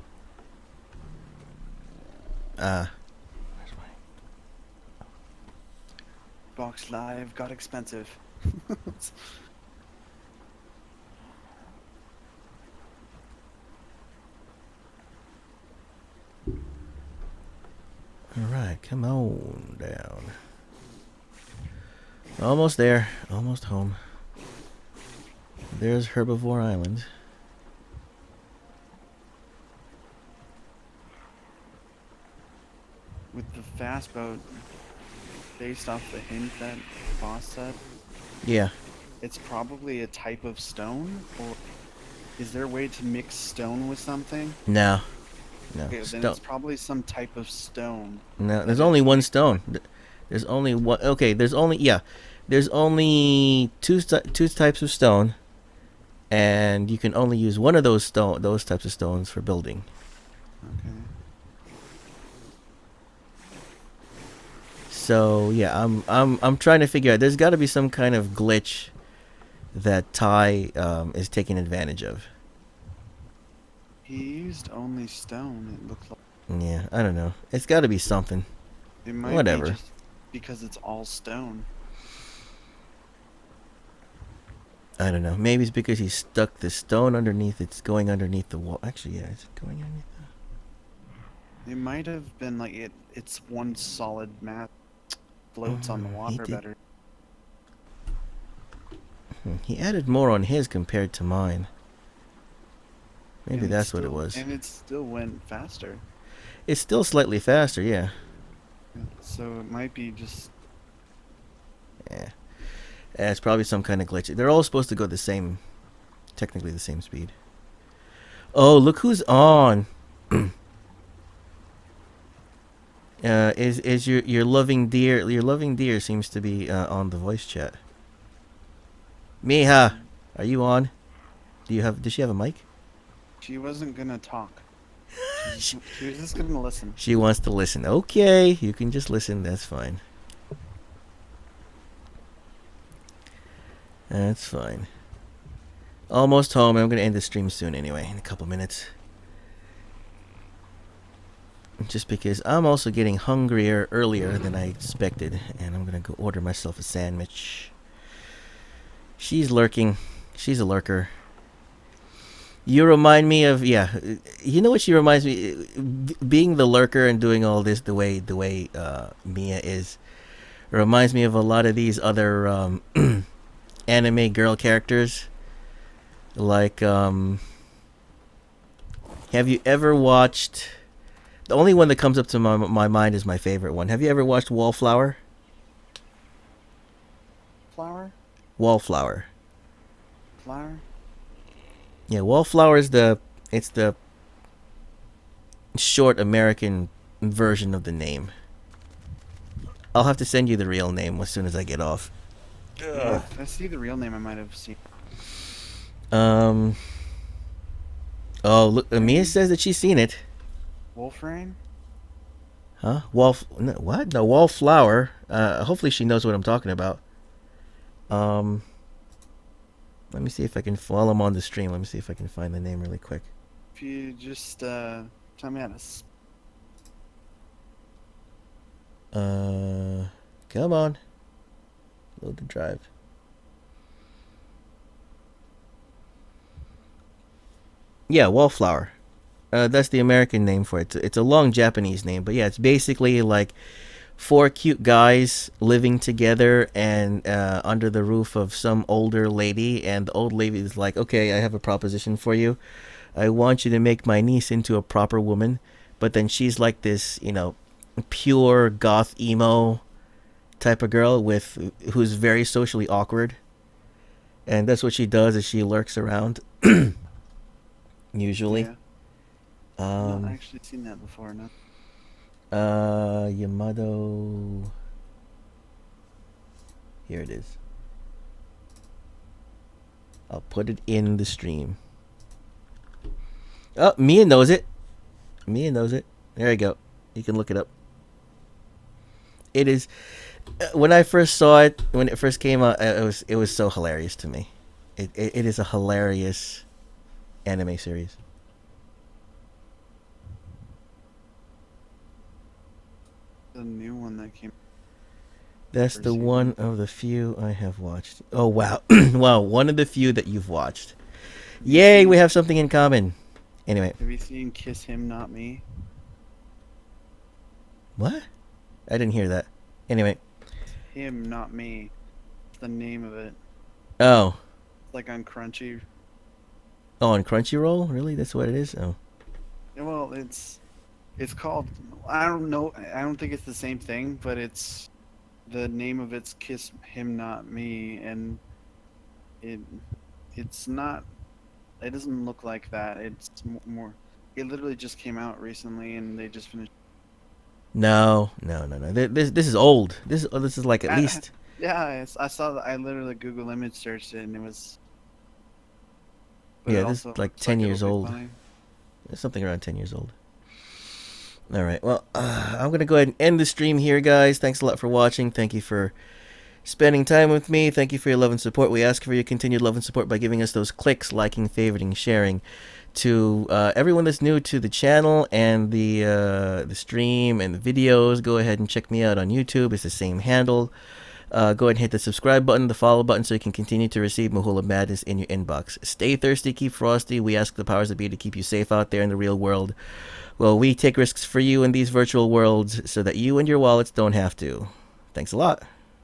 Box Live got expensive. Alright, come on down. Almost there. Almost home. There's Herbivore Island. With the fast boat, based off the hint that boss said, Yeah. it's probably a type of stone, or is there a way to mix stone with something? No. No. Okay, then it's probably some type of stone. No, there's only one stone. There's only one. Okay, there's only two types of stone, and you can only use one of those types of stones for building. Okay. So yeah, I'm trying to figure out. There's got to be some kind of glitch that Ty is taking advantage of. He used only stone, it looked like. Yeah, I don't know. It's got to be something. It might Whatever. be just because it's all stone. I don't know. Maybe it's because he stuck the stone underneath. It's going underneath the wall. Actually, yeah, is it going underneath the... It might have been like it's one solid mat floats on the water better. He added more on his compared to mine. Maybe And that's what it was. And it still went faster. It's still slightly faster, yeah. So it might be just... Yeah. It's probably some kind of glitch. They're all supposed to go technically the same speed. Oh, look who's on. Is your loving deer seems to be on the voice chat. Miha, are you on? Does she have a mic? She wasn't gonna talk. She was just gonna listen. She wants to listen. Okay, you can just listen. That's fine. That's fine. Almost home. I'm gonna end the stream soon anyway, in a couple minutes. Just because I'm also getting hungrier earlier than I expected, and I'm gonna go order myself a sandwich. She's lurking. She's a lurker. You remind me of, you know what she reminds me, being the lurker and doing all this the way Mia is, reminds me of a lot of these other anime girl characters. Like, have you ever watched, the only one that comes up to my mind is my favorite one. Have you ever watched Wallflower? Flower? Wallflower. Flower? Yeah, Wallflower is the short American version of the name. I'll have to send you the real name as soon as I get off. Yeah, if I see the real name, I might have seen. Oh, look, Mia says that she's seen it. Wolfrain? Huh? No, what? No, Wallflower. Hopefully she knows what I'm talking about. Let me see if I can, while I'm on the stream, let me see if I can find the name really quick. If you just tell me how to... Come on. Load the drive. Yeah, Wallflower. That's the American name for it. It's a long Japanese name, but yeah, it's basically like four cute guys living together and under the roof of some older lady, and the old lady is like, okay, I have a proposition for you. I want you to make my niece into a proper woman. But then she's like this, pure goth emo type of girl who's very socially awkward. And that's what she does, is she lurks around usually. Yeah. I've not actually seen that before. No. Yamato. Here it is. I'll put it in the stream. Oh, Mia knows it. There you go. You can look it up. It is. When I first saw it, when it first came out, it was so hilarious to me. It is a hilarious anime series. The new one that came. That's the season. one of the few I have watched. Oh wow, wow! One of the few that you've watched. Yay, we have something in common. Anyway, Have you seen Kiss Him Not Me? what? I didn't hear that. Anyway, Him Not Me. The name of it. oh, Like on Crunchy. on Crunchyroll, really? That's what it is. Oh, Yeah, well, it's called. I don't know. I don't think it's the same thing, but it's the name of it's Kiss Him Not Me, and it's not. It doesn't look like that. It's more. It literally just came out recently, and they just finished. no. This is old. This is like at I- least. Yeah, I saw that. I literally Google image searched it, and it was. but Yeah, it this is also like looks 10 it'll years be old. funny. Something around 10 years old. All right. Well, I'm going to go ahead and end the stream here, guys. Thanks a lot for watching. Thank you for spending time with me. Thank you for your love and support. We ask for your continued love and support by giving us those clicks, liking, favoriting, sharing. To everyone that's new to the channel and the stream and the videos, go ahead and check me out on YouTube. It's the same handle. Go ahead and hit the subscribe button, the follow button, so you can continue to receive Mahula Madness in your inbox. Stay thirsty, keep frosty. We ask the powers that be to keep you safe out there in the real world. Well, we take risks for you in these virtual worlds so that you and your wallets don't have to. Thanks a lot.